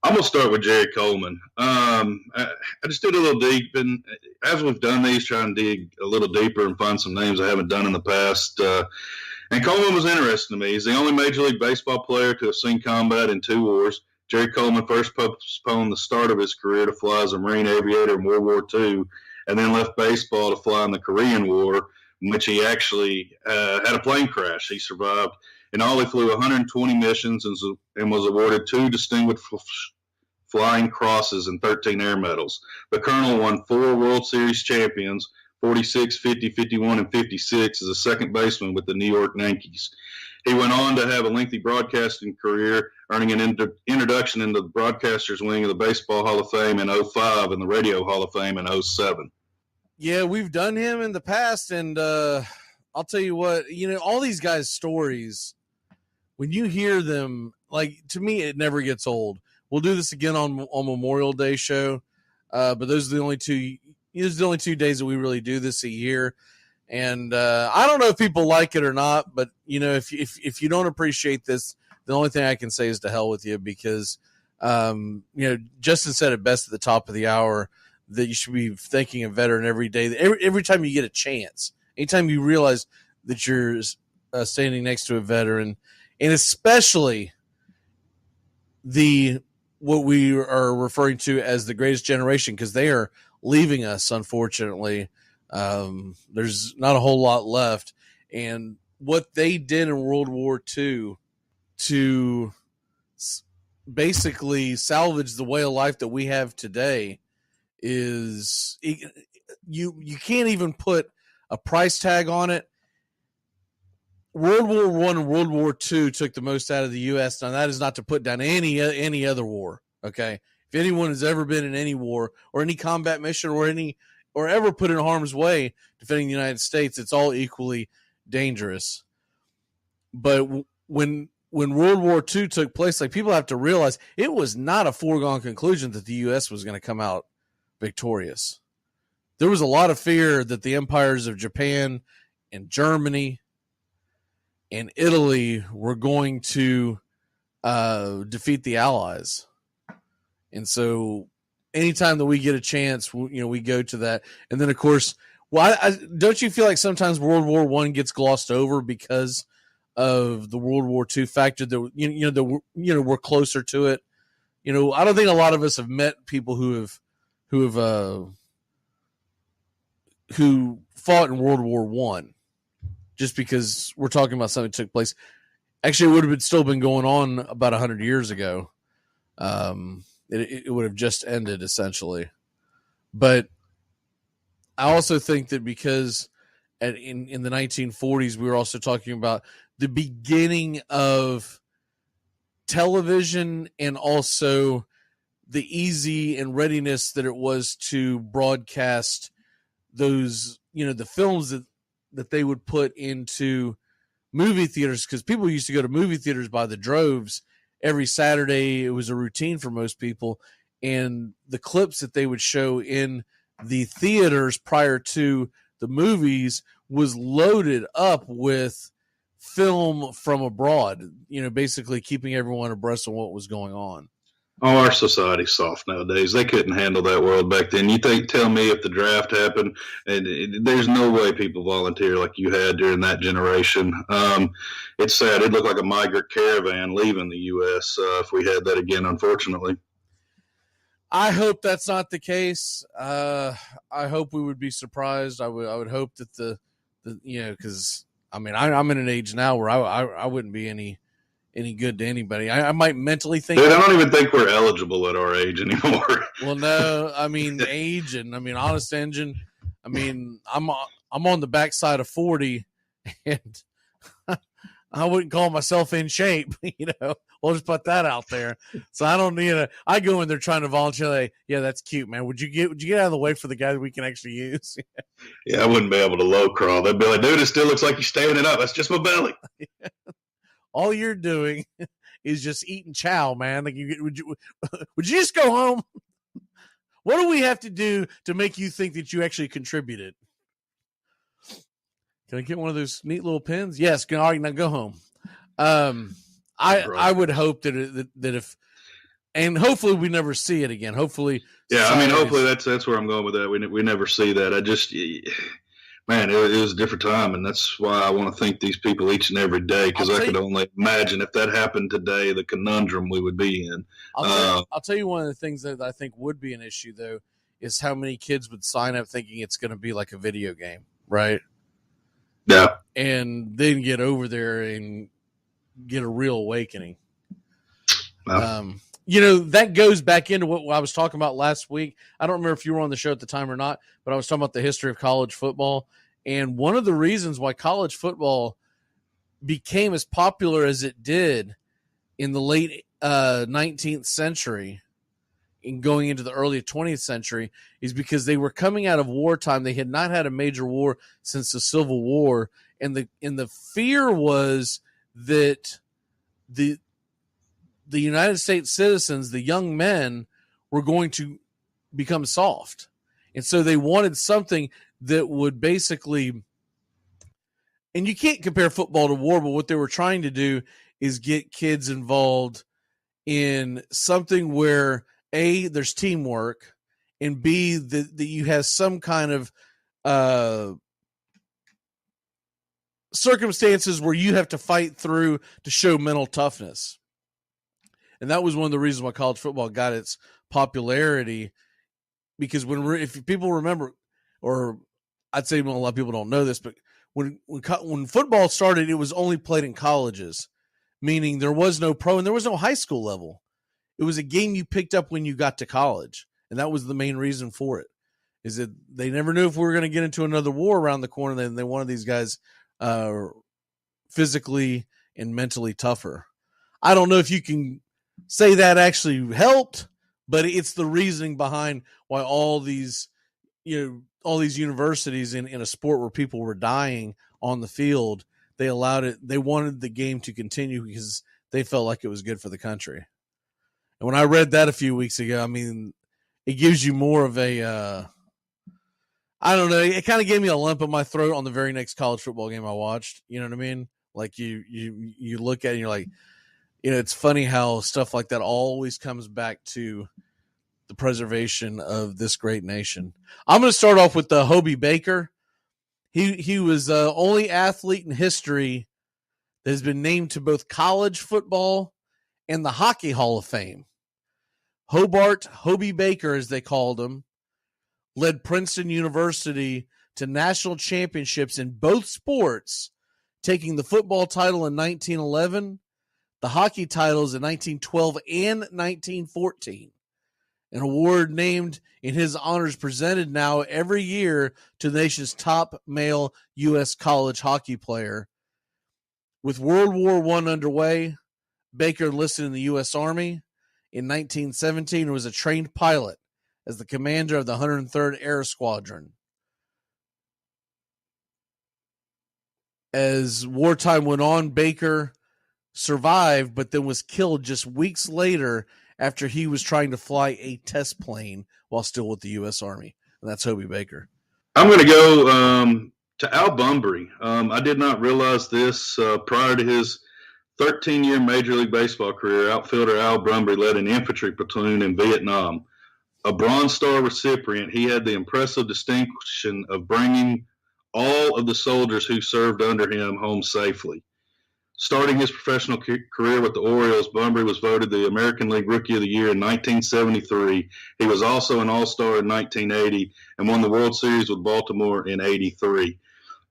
Speaker 7: I'm going to start with Jerry Coleman. I just did a little deep, and as we've done these, try and dig a little deeper and find some names I haven't done in the past. And Coleman was interesting to me. He's the only Major League Baseball player to have seen combat in 2 wars. Jerry Coleman first postponed the start of his career to fly as a Marine aviator in World War II, and then left baseball to fly in the Korean War, in which he actually had a plane crash. He survived. In all, he flew 120 missions and was awarded 2 distinguished Flying Crosses and 13 Air Medals. The Colonel won 4 World Series champions, 46, 50, 51, and 56 as a second baseman with the New York Yankees. He went on to have a lengthy broadcasting career, earning an introduction into the broadcasters wing of the Baseball Hall of Fame in 05 and the Radio Hall of Fame in 07.
Speaker 1: Yeah, we've done him in the past, and I'll tell you what, all these guys' stories, when you hear them, like, to me, it never gets old. We'll do this again on Memorial Day show, but those are the only two days that we really do this a year. And I don't know if people like it or not, but if you don't appreciate this, the only thing I can say is to hell with you, because Justin said it best at the top of the hour that you should be thanking a veteran every day. Every time you get a chance, anytime you realize that you're standing next to a veteran, and especially what we are referring to as the greatest generation, because they are leaving us, unfortunately. There's not a whole lot left, and what they did in World War II to basically salvage the way of life that we have today is you can't even put a price tag on it. World War I and World War II took the most out of the U.S. Now, that is not to put down any other war. Okay, if anyone has ever been in any war or any combat mission or ever put in harm's way defending the United States, it's all equally dangerous. But when World War II took place, like, people have to realize it was not a foregone conclusion that the U.S. was going to come out victorious. There was a lot of fear that the empires of Japan and Germany and Italy were going to defeat the Allies. And so anytime that we get a chance, we go to that. And then, of course, don't you feel like sometimes World War I gets glossed over because of the World War II factor that we're closer to it? I don't think a lot of us have met people who fought in World War I, just because we're talking about something that took place. Actually, it would have still been going on about 100 years ago. It would have just ended, essentially. But I also think that because in the 1940s, we were also talking about the beginning of television, and also the easy and readiness that it was to broadcast those, the films that they would put into movie theaters, because people used to go to movie theaters by the droves every Saturday. It was a routine for most people, and the clips that they would show in the theaters prior to the movies was loaded up with film from abroad, basically keeping everyone abreast of what was going on.
Speaker 7: Oh, our society's soft nowadays. They couldn't handle that world back then. Tell me if the draft happened, and there's no way people volunteer like you had during that generation. It's sad. It'd look like a migrant caravan leaving the U.S. If we had that again, unfortunately.
Speaker 1: I hope that's not the case. I hope we would be surprised. I would hope that because I'm in an age now where I wouldn't be any good to anybody. I might mentally think.
Speaker 7: Dude, I don't even think we're eligible at our age anymore.
Speaker 1: Well, no, age and honest engine. I'm on the backside of 40, and I wouldn't call myself in shape. We'll just put that out there. So I don't need I go in there trying to volunteer. Like, yeah, that's cute, man. Would you get out of the way for the guy that we can actually use?
Speaker 7: Yeah, I wouldn't be able to low crawl. They'd be like, dude, it still looks like you're standing up. That's just my belly.
Speaker 1: All you're doing is just eating chow, man. Like, would you just go home? What do we have to do to make you think that you actually contributed? Can I get one of those neat little pins? Yes. All right, now go home. I would hope that if, and hopefully we never see it again. Hopefully,
Speaker 7: yeah. Hopefully that's where I'm going with that. We never see that. Man, it was a different time, and that's why I want to thank these people each and every day, because I could only imagine if that happened today, the conundrum we would be in.
Speaker 1: I'll tell you one of the things that I think would be an issue, though, is how many kids would sign up thinking it's going to be like a video game, right?
Speaker 7: Yeah.
Speaker 1: And then get over there and get a real awakening.
Speaker 7: Well,
Speaker 10: that goes back into what I was talking about last week. I don't remember if you were on the show at the time or not, but I was talking about the history of college football. And one of the reasons why college football became as popular as it did in the late 19th century and going into the early 20th century is because they were coming out of wartime. They had not had a major war since the Civil War. And the fear was that the United States citizens, the young men, were going to become soft. And so they wanted something that would basically, and you can't compare football to war, but what they were trying to do is get kids involved in something where A, there's teamwork, and B, that you have some kind of circumstances where you have to fight through to show mental toughness. And that was one of the reasons why college football got its popularity, because if people remember, or I'd say a lot of people don't know this, but when football started, it was only played in colleges, meaning there was no pro and there was no high school level. It was a game you picked up when you got to college, and that was the main reason for it, is that they never knew if we were going to get into another war around the corner. Then they wanted these guys physically and mentally tougher. I don't know if you can say that actually helped, but it's the reasoning behind why all these universities in a sport where people were dying on the field, they allowed it. They wanted the game to continue because they felt like it was good for the country. And when I read that a few weeks ago, I mean, it gives you more of a, I don't know. It kind of gave me a lump in my throat on the very next college football game I watched. You know what I mean? Like you look at it and you're like, it's funny how stuff like that always comes back to the preservation of this great nation. I'm going to start off with Hobie Baker. He was the only athlete in history that has been named to both college football and the Hockey Hall of Fame. Hobie Baker, as they called him, led Princeton University to national championships in both sports, taking the football title in 1911, the hockey titles in 1912 and 1914. An award named in his honors presented now every year to the nation's top male U.S. college hockey player. With World War I underway, Baker enlisted in the U.S. Army. In 1917, and was a trained pilot as the commander of the 103rd Air Squadron. As wartime went on, Baker survived, but then was killed just weeks later after he was trying to fly a test plane while still with the U.S. Army. And that's Hobie Baker.
Speaker 7: I'm going to go to Al Bunbury. I did not realize this prior to his 13-year Major League Baseball career. Outfielder Al Bunbury led an infantry platoon in Vietnam. A Bronze Star recipient, he had the impressive distinction of bringing all of the soldiers who served under him home safely. Starting his professional career with the Orioles, Bunbury was voted the American League Rookie of the Year in 1973. He was also an All-Star in 1980 and won the World Series with Baltimore in 83.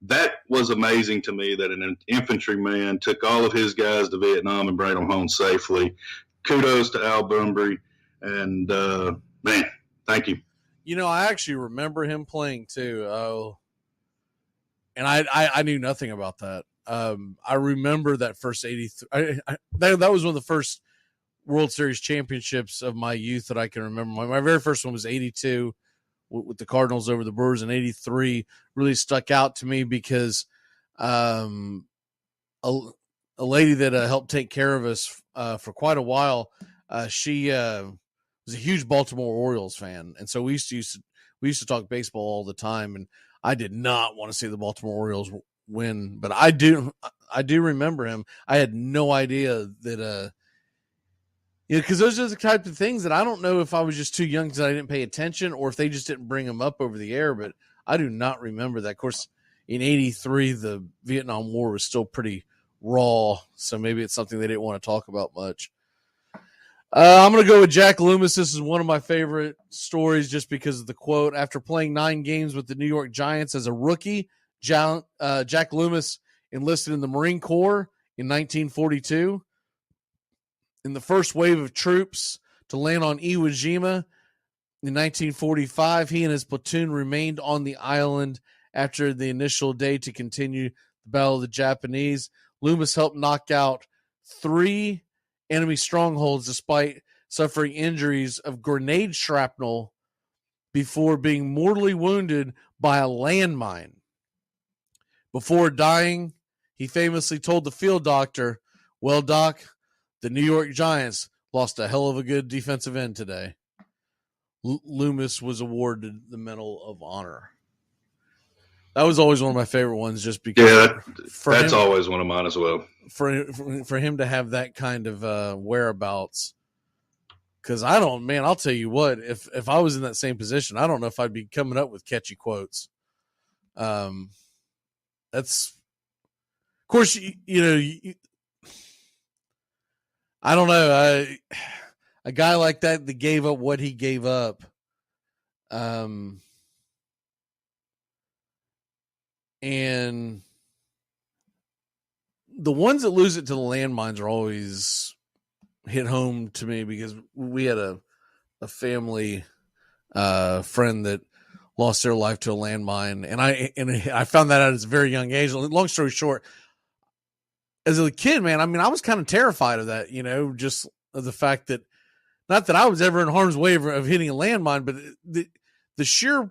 Speaker 7: That was amazing to me that an infantryman took all of his guys to Vietnam and brought them home safely. Kudos to Al Bunbury. And, man, thank you.
Speaker 10: I actually remember him playing too. And I knew nothing about that. I remember that first 83. That was one of the first World Series championships of my youth that I can remember. My very first one was 82. With the Cardinals over the Brewers in 83 really stuck out to me because a lady that helped take care of us for quite a while, she was a huge Baltimore Orioles fan. And so we used to talk baseball all the time, and I did not want to see the Baltimore Orioles win, but I do remember him. I had no idea that because those are the type of things that I don't know if I was just too young because I didn't pay attention or if they just didn't bring them up over the air, but I do not remember that. Of course, in 83, the Vietnam War was still pretty raw, so maybe it's something they didn't want to talk about much. I'm going to go with Jack Loomis. This is one of my favorite stories just because of the quote. After playing 9 games with the New York Giants as a rookie, Jack Loomis enlisted in the Marine Corps in 1942. In the first wave of troops to land on Iwo Jima. In 1945, he and his platoon remained on the island after the initial day to continue the Battle of the Japanese. Loomis helped knock out 3 enemy strongholds despite suffering injuries of grenade shrapnel before being mortally wounded by a landmine. Before dying, he famously told the field doctor, "Well, Doc, the New York Giants lost a hell of a good defensive end today." Loomis was awarded the Medal of Honor. That was always one of my favorite ones, just because.
Speaker 8: That's always one of mine as well.
Speaker 10: For him to have that kind of whereabouts, because I'll tell you what, if I was in that same position, I don't know if I'd be coming up with catchy quotes. That's, of course, I don't know. A guy like that gave up what he gave up. And the ones that lose it to the landmines are always hit home to me, because we had a family friend that lost their life to a landmine, and I found that out at a very young age. Long story short, as a kid, man, I was kind of terrified of that, just of the fact that, not that I was ever in harm's way of hitting a landmine, but the sheer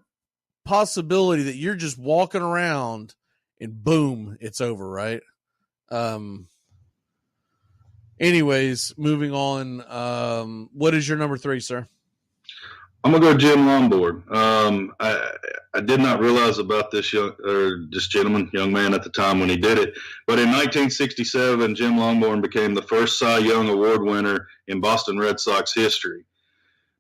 Speaker 10: possibility that you're just walking around and boom, it's over, right? Anyways, moving on. What is your number 3, sir?
Speaker 7: I'm gonna go Jim Longboard. I did not realize about this young man at the time when he did it, but in 1967, Jim Longboard became the first Cy Young Award winner in Boston Red Sox history.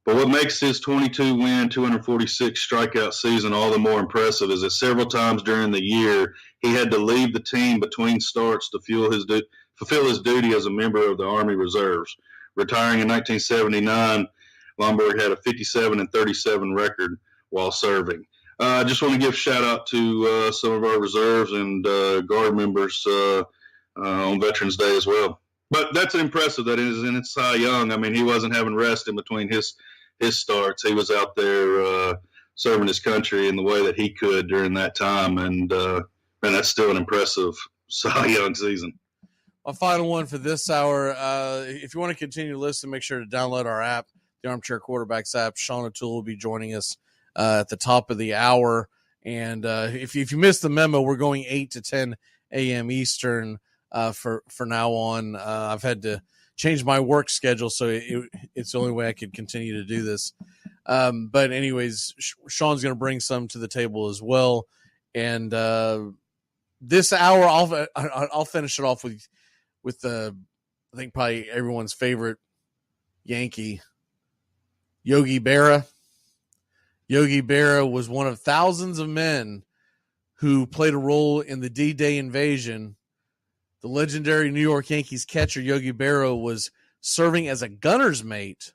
Speaker 7: But what makes his 22-win, 246 strikeout season all the more impressive is that several times during the year he had to leave the team between starts to fulfill his duty as a member of the Army Reserves. Retiring in 1979, Longboard had a 57-37 record while serving. I just want to give a shout out to some of our reserves and guard members on Veterans Day as well. But that's impressive that it is in Cy Young. He wasn't having rest in between his starts. He was out there serving his country in the way that he could during that time, and that's still an impressive Cy Young season.
Speaker 10: Our final one for this hour. If you want to continue to listen, make sure to download our app, the Armchair Quarterbacks app. Sean O'Toole will be joining us at the top of the hour. And if you missed the memo, we're going 8 to 10 a.m. Eastern for now on. I've had to change my work schedule, so it's the only way I could continue to do this. But anyways, Sean's going to bring some to the table as well. And this hour, I'll finish it off with I think probably everyone's favorite Yankee, Yogi Berra. Yogi Berra was one of thousands of men who played a role in the D-Day invasion. The legendary New York Yankees catcher Yogi Berra was serving as a gunner's mate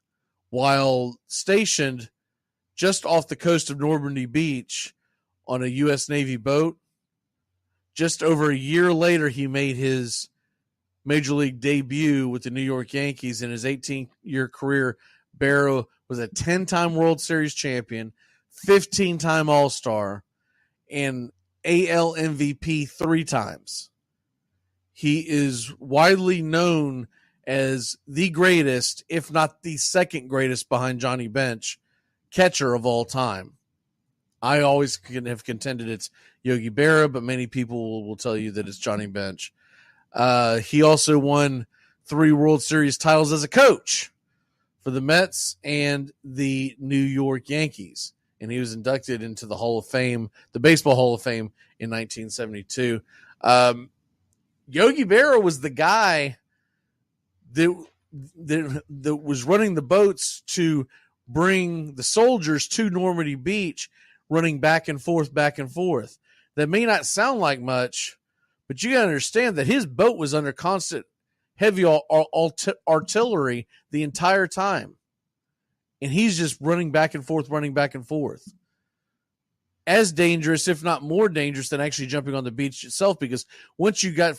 Speaker 10: while stationed just off the coast of Normandy Beach on a U.S. Navy boat. Just over a year later, he made his major league debut with the New York Yankees. In his 18-year career, Berra was a 10-time World Series champion, 15-time All-Star, and AL MVP 3 times. He is widely known as the greatest, if not the second greatest behind Johnny Bench, catcher of all time. I always have contended it's Yogi Berra, but many people will tell you that it's Johnny Bench. He also won 3 World Series titles as a coach for the Mets and the New York Yankees. And he was inducted into the Hall of Fame, the Baseball Hall of Fame, in 1972. Yogi Berra was the guy that was running the boats to bring the soldiers to Normandy Beach, running back and forth. That may not sound like much, but you got to understand that his boat was under constant heavy artillery the entire time. And he's just running back and forth. As dangerous, if not more dangerous, than actually jumping on the beach itself, because once you get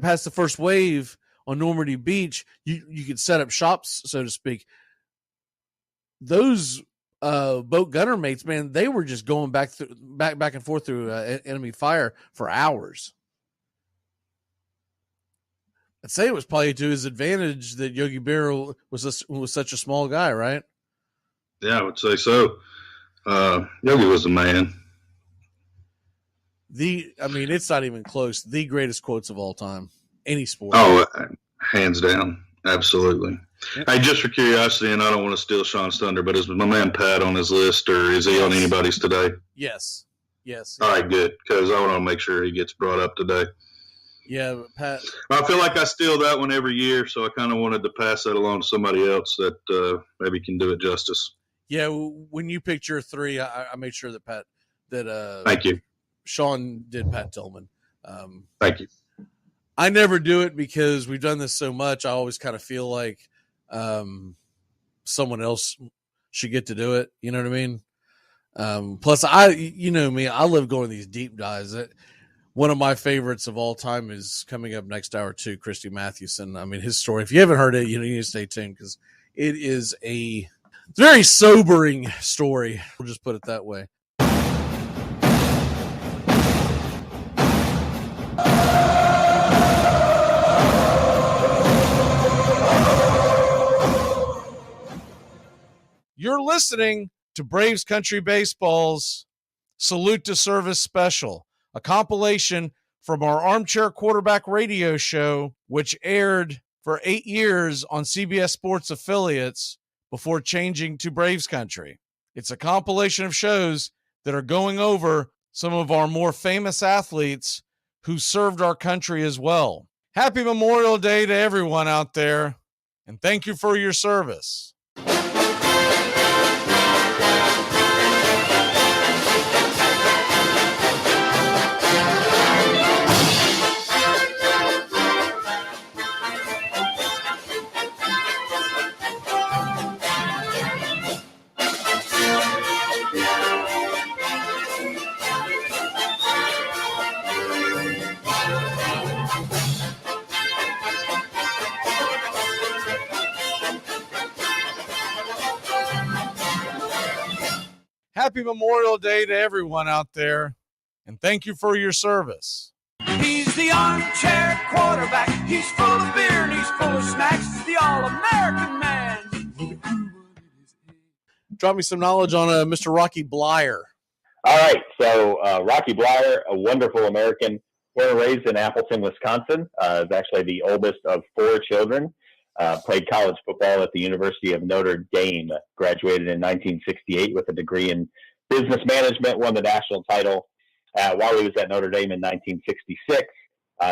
Speaker 10: past the first wave on Normandy Beach, you could set up shops, so to speak. Those boat gunner mates, man, they were just going back and forth through enemy fire for hours. I'd say it was probably to his advantage that Yogi Berra was such a small guy, right?
Speaker 7: Yeah, I would say so. Yogi was a man.
Speaker 10: It's not even close. The greatest quotes of all time, any sport.
Speaker 7: Oh, hands down, absolutely. Hey, just for curiosity, and I don't want to steal Sean's thunder, but is my man Pat on his list, or is he on anybody's today?
Speaker 10: Yes.
Speaker 7: All right, good, because I want to make sure he gets brought up today.
Speaker 10: Yeah, Pat.
Speaker 7: I feel like I steal that one every year, so I kind of wanted to pass that along to somebody else that maybe can do it justice.
Speaker 10: Yeah, when you picked your three, I made sure that
Speaker 7: Thank you.
Speaker 10: Sean did Pat Tillman.
Speaker 7: Thank you.
Speaker 10: I never do it because we've done this so much. I always kind of feel like someone else should get to do it. You know what I mean? Plus, you know me, I love going these deep dives. One of my favorites of all time is coming up next hour too, Christy Mathewson. I mean, his story, if you haven't heard it, you need to stay tuned because it is a very sobering story. We'll just put it that way. You're listening to Braves Country Baseball's Salute to Service special, a compilation from our Armchair Quarterback Radio Show, which aired for 8 years on CBS Sports affiliates before changing to Braves Country. It's a compilation of shows that are going over some of our more famous athletes who served our country as well. Happy Memorial Day to everyone out there, and thank you for your service. Happy Memorial Day to everyone out there, and thank you for your service.
Speaker 3: He's the armchair quarterback. He's full of beer and he's full of snacks. The all-American man.
Speaker 10: Drop me some knowledge on Mr. Rocky Bleier.
Speaker 11: All right, so Rocky Bleier, a wonderful American, born and raised in Appleton, Wisconsin. Is actually the oldest of 4 children. Played college football at the University of Notre Dame. Graduated in 1968 with a degree in business management. Won the national title while he was at Notre Dame in 1966.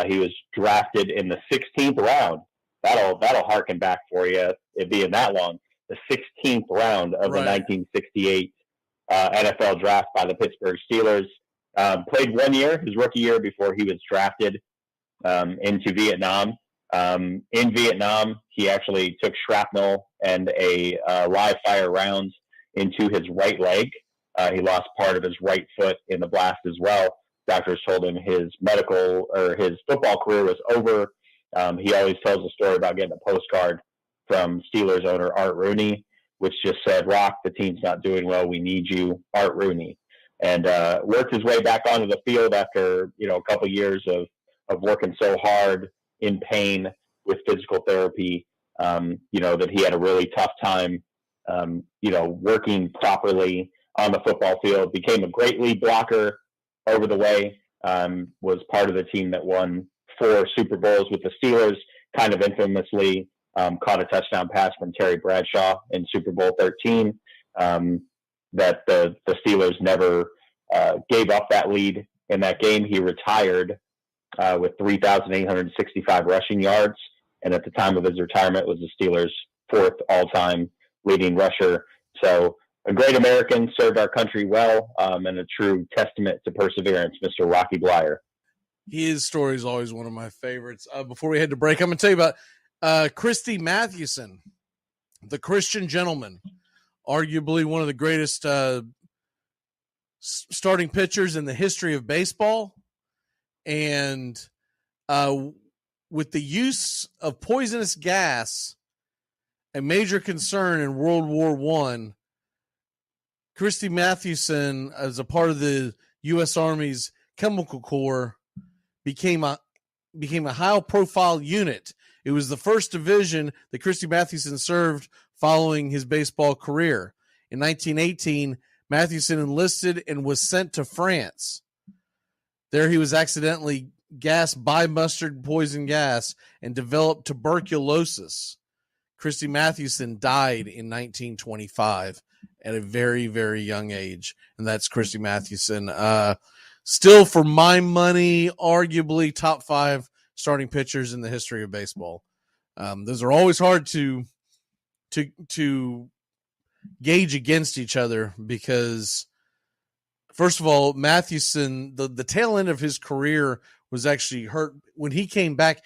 Speaker 11: He was drafted in the 16th round. That'll harken back for you. It being that long. The 16th round of the 1968 NFL draft by the Pittsburgh Steelers. Played 1 year, his rookie year, before he was drafted into Vietnam. In Vietnam, he actually took shrapnel and a live fire round into his right leg. He lost part of his right foot in the blast as well. Doctors told him his football career was over. He always tells a story about getting a postcard from Steelers owner Art Rooney, which just said, "Rock, the team's not doing well. We need you, Art Rooney." And worked his way back onto the field after a couple years of working so hard, in pain with physical therapy, that he had a really tough time, working properly on the football field. Became a great lead blocker over the way. Was part of the team that won 4 Super Bowls with the Steelers. Kind of infamously caught a touchdown pass from Terry Bradshaw in Super Bowl 13. That the Steelers never gave up that lead in that game. He retired with 3,865 rushing yards, and at the time of his retirement was the Steelers' 4th all-time leading rusher. So a great American, served our country well, and a true testament to perseverance, Mr. Rocky Bleier.
Speaker 10: His story is always one of my favorites. Before we head to break, I'm going to tell you about Christy Mathewson, the Christian gentleman, arguably one of the greatest starting pitchers in the history of baseball. And with the use of poisonous gas a major concern in World War I, Christy Mathewson, as a part of the U.S. Army's Chemical Corps, became a high-profile unit. It was the first division that Christy Mathewson served following his baseball career. In 1918, Mathewson enlisted and was sent to France. There he was accidentally gassed by mustard poison gas and developed tuberculosis. Christy Mathewson died in 1925 at a very, very young age. And that's Christy Mathewson. Still, for my money, arguably top 5 starting pitchers in the history of baseball. Those are always hard to gauge against each other because, first of all, Mathewson, the tail end of his career was actually hurt. When he came back,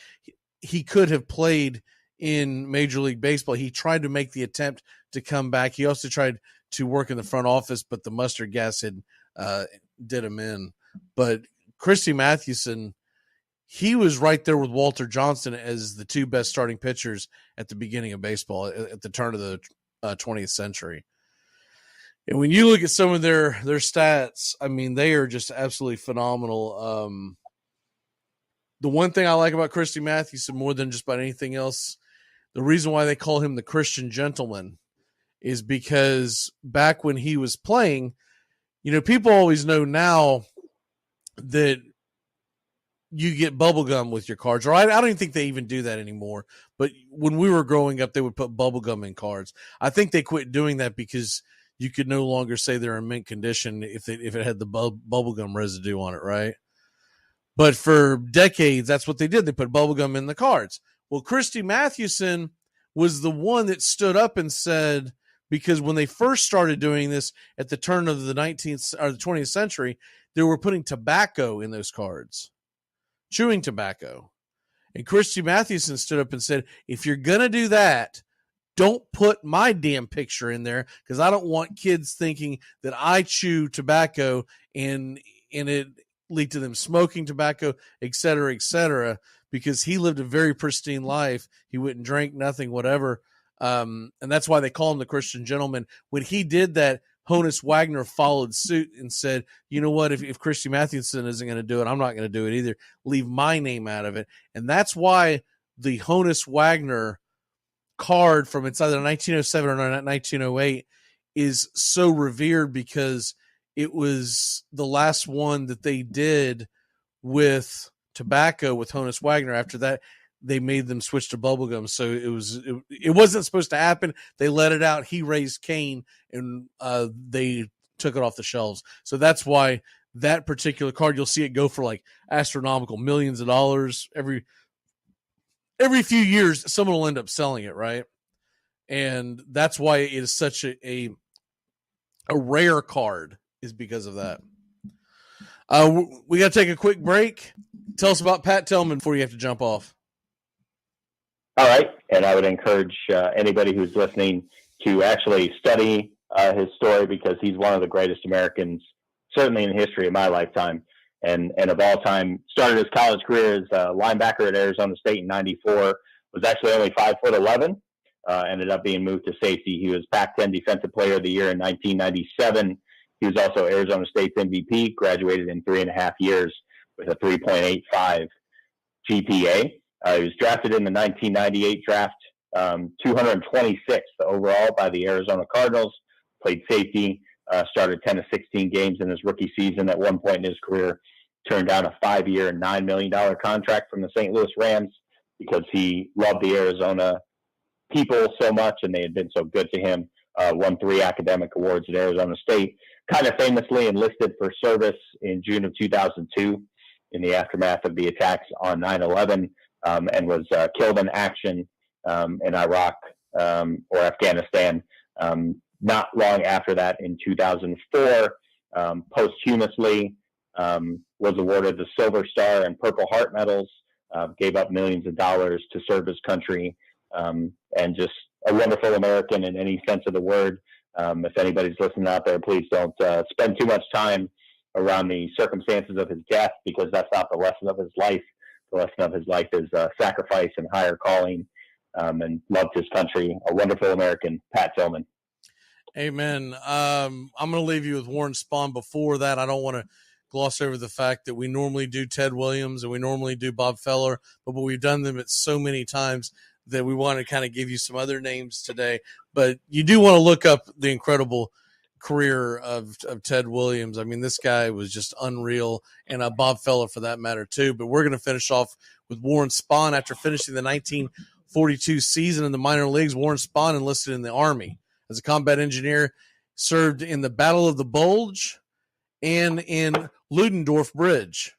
Speaker 10: he could have played in Major League Baseball. He tried to make the attempt to come back. He also tried to work in the front office, but the mustard gas had did him in. But Christy Mathewson, he was right there with Walter Johnson as the 2 best starting pitchers at the beginning of baseball at the turn of the 20th century. And when you look at some of their stats, I mean, they are just absolutely phenomenal. The one thing I like about Christy Mathewson more than just about anything else, the reason why they call him the Christian gentleman is because back when he was playing, people always know now that you get bubble gum with your cards, or I don't even think they even do that anymore. But when we were growing up, they would put bubble gum in cards. I think they quit doing that because you could no longer say they're in mint condition if it had the bubble gum residue on it, right? But for decades, that's what they did. They put bubble gum in the cards. Well, Christy Mathewson was the one that stood up and said, because when they first started doing this at the turn of the 19th or the 20th century, they were putting tobacco in those cards. Chewing tobacco. And Christy Mathewson stood up and said, if you're going to do that, don't put my damn picture in there because I don't want kids thinking that I chew tobacco and it lead to them smoking tobacco, et cetera, because he lived a very pristine life. He wouldn't drink, nothing, whatever. And that's why they call him the Christian gentleman. When he did that, Honus Wagner followed suit and said, you know what, if Christy Mathewson isn't going to do it, I'm not going to do it either. Leave my name out of it. And that's why the Honus Wagner card from it's either 1907 or 1908 is so revered because it was the last one that they did with tobacco with Honus Wagner. After that, they made them switch to bubblegum. So it wasn't supposed to happen. They let it out. He raised Cain and they took it off the shelves. So that's why that particular card, you'll see it go for like astronomical millions of dollars every few years. Someone will end up selling it. Right. And that's why it is such a rare card is because of that. We got to take a quick break. Tell us about Pat Tillman before you have to jump off.
Speaker 11: All right. And I would encourage anybody who's listening to actually study his story because he's one of the greatest Americans, certainly in the history of my lifetime and of all time. Started his college career as a linebacker at Arizona State in 94, was actually only 5'11", ended up being moved to safety. He was Pac-10 Defensive Player of the Year in 1997. He was also Arizona State's MVP, graduated in 3.5 years with a 3.85 GPA. He was drafted in the 1998 draft, 226th overall by the Arizona Cardinals, played safety, started 10 of 16 games in his rookie season. At one point in his career, turned down a 5-year, $9 million contract from the St. Louis Rams because he loved the Arizona people so much and they had been so good to him. Won 3 academic awards at Arizona State, kind of famously enlisted for service in June of 2002 in the aftermath of the attacks on 9/11. And was killed in action in Iraq or Afghanistan. Not long after that, in 2004, posthumously was awarded the Silver Star and Purple Heart medals, gave up millions of dollars to serve his country, and just a wonderful American in any sense of the word. If anybody's listening out there, please don't spend too much time around the circumstances of his death because that's not the lesson of his life. the lesson of his life is sacrifice and higher calling, and loved his country. A wonderful American, Pat Tillman.
Speaker 10: Amen. I'm going to leave you with Warren Spahn. Before that, I don't want to gloss over the fact that we normally do Ted Williams and we normally do Bob Feller, but we've done them at so many times that we want to kind of give you some other names today. But you do want to look up the incredible career of Ted Williams. I mean, this guy was just unreal, and Bob Feller for that matter too. But we're going to finish off with Warren Spahn. After finishing the 1942 season in the minor leagues, Warren Spahn enlisted in the Army as a combat engineer, served in the Battle of the Bulge and in Ludendorff Bridge.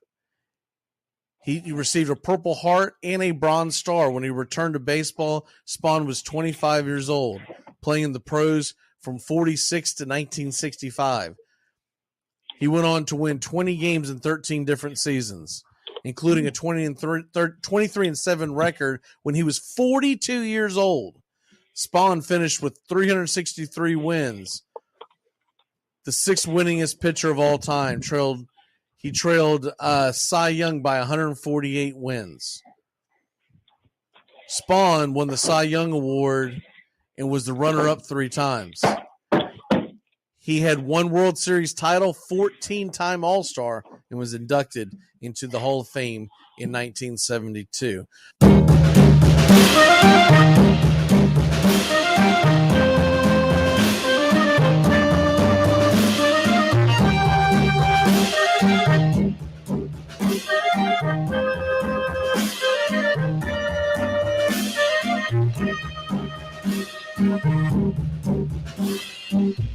Speaker 10: He received a Purple Heart and a Bronze Star. When he returned to baseball, Spahn was 25 years old, playing in the pros from 46 to 1965. He went on to win 20 games in 13 different seasons, including a 23-7 record when he was 42 years old. Spahn finished with 363 wins, the sixth winningest pitcher of all time. He trailed Cy Young by 148 wins. Spahn won the Cy Young Award and was the runner-up 3 times. He had 1 World Series title, 14-time All-Star, and was inducted into the Hall of Fame in 1972.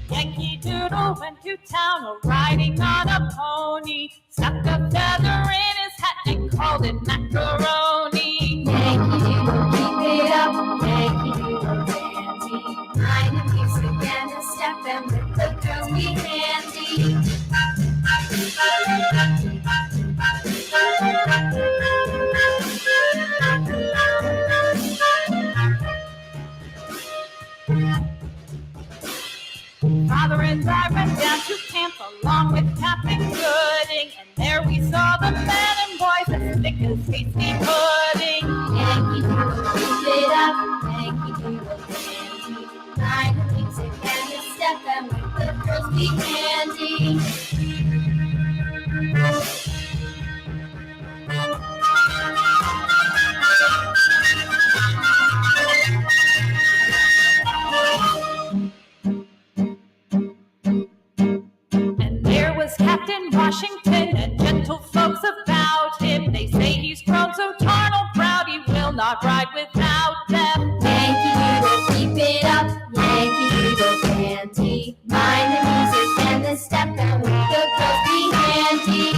Speaker 12: Yankee Doodle went to town riding on a pony, stuck a feather in his hat and called it macaroni. Yankee Doodle, keep it up, Yankee Doodle dandy. Mind the music and the step, and with the girls be handy. Father and I went down to camp along with Captain Gooding, and there we saw the men and boys as thick as tasty pudding. Yankee Doodle, keep it up, Yankee Doodle dandy. Mind the music and the step, and with the girls be handy. Captain Washington and gentle folks about him. They say he's grown so tarnal proud he will not ride without them. Yankee Doodle, keep it up, Yankee Doodle dandy. Mind the music and the step, and with the girls be handy.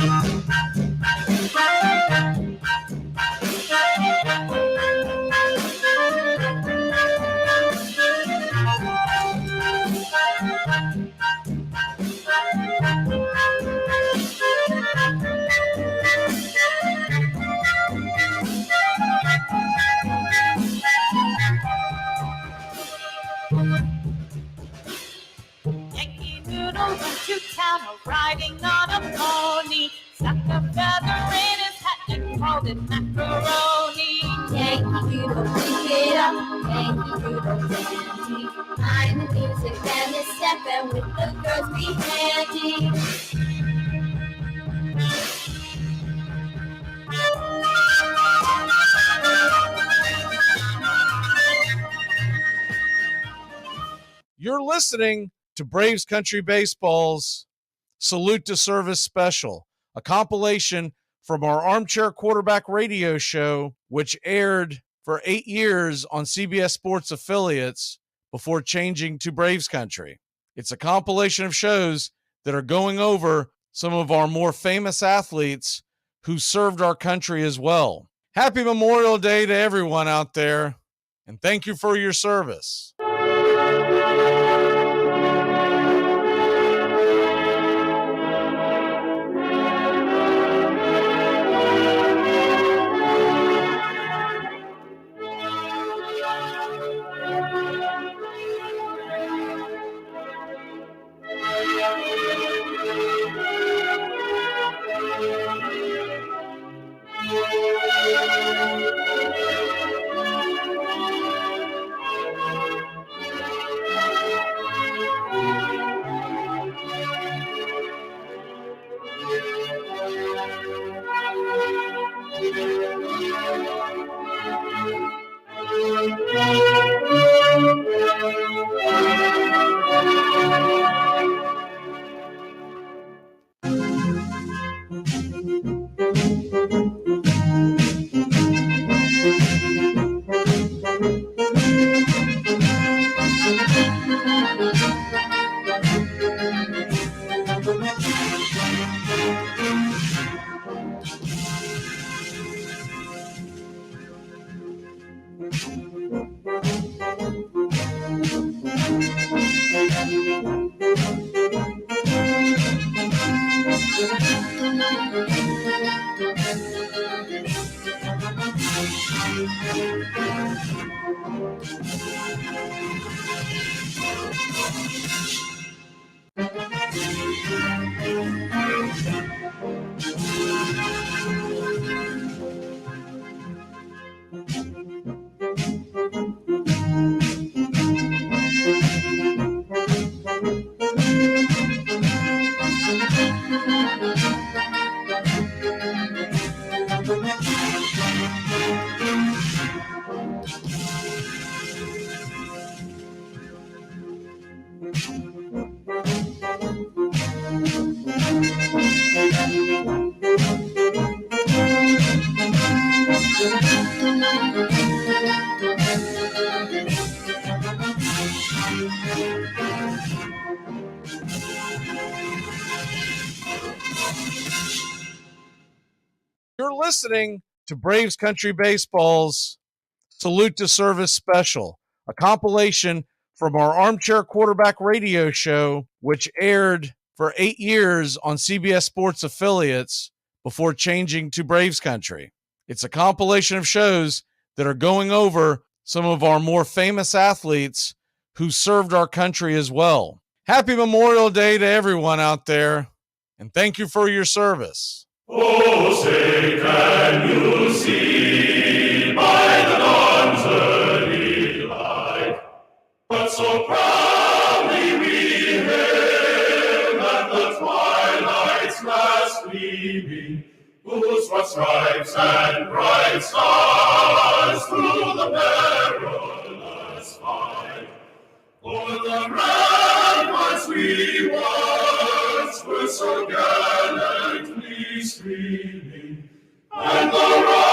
Speaker 12: To town riding on a pony, stuck a feather in his hat and called it macaroni. Yankee Doodle, keep it up, Yankee Doodle dandy. Mind the music and the step, and with the girls be handy.
Speaker 1: You're listening to Braves Country Baseball's Salute to Service Special, a compilation from our Armchair Quarterback Radio Show, which aired for 8 years on CBS Sports affiliates before changing to Braves Country. It's a compilation of shows that are going over some of our more famous athletes who served our country as well. Happy Memorial Day to everyone out there, and thank you for your service. You're listening to Braves Country Baseball's Salute to Service Special, a compilation from our Armchair Quarterback Radio Show, which aired for 8 years on CBS Sports affiliates before changing to Braves Country. It's a compilation of shows that are going over some of our more famous athletes who served our country as well. Happy Memorial Day to everyone out there, and thank you for your service.
Speaker 5: Oh, say, can you see by the dawn's early light what so proudly we hailed at the twilight's last gleaming, whose what stripes and bright stars through the perilous fight o'er the ramparts we once were so gallantly streaming, and the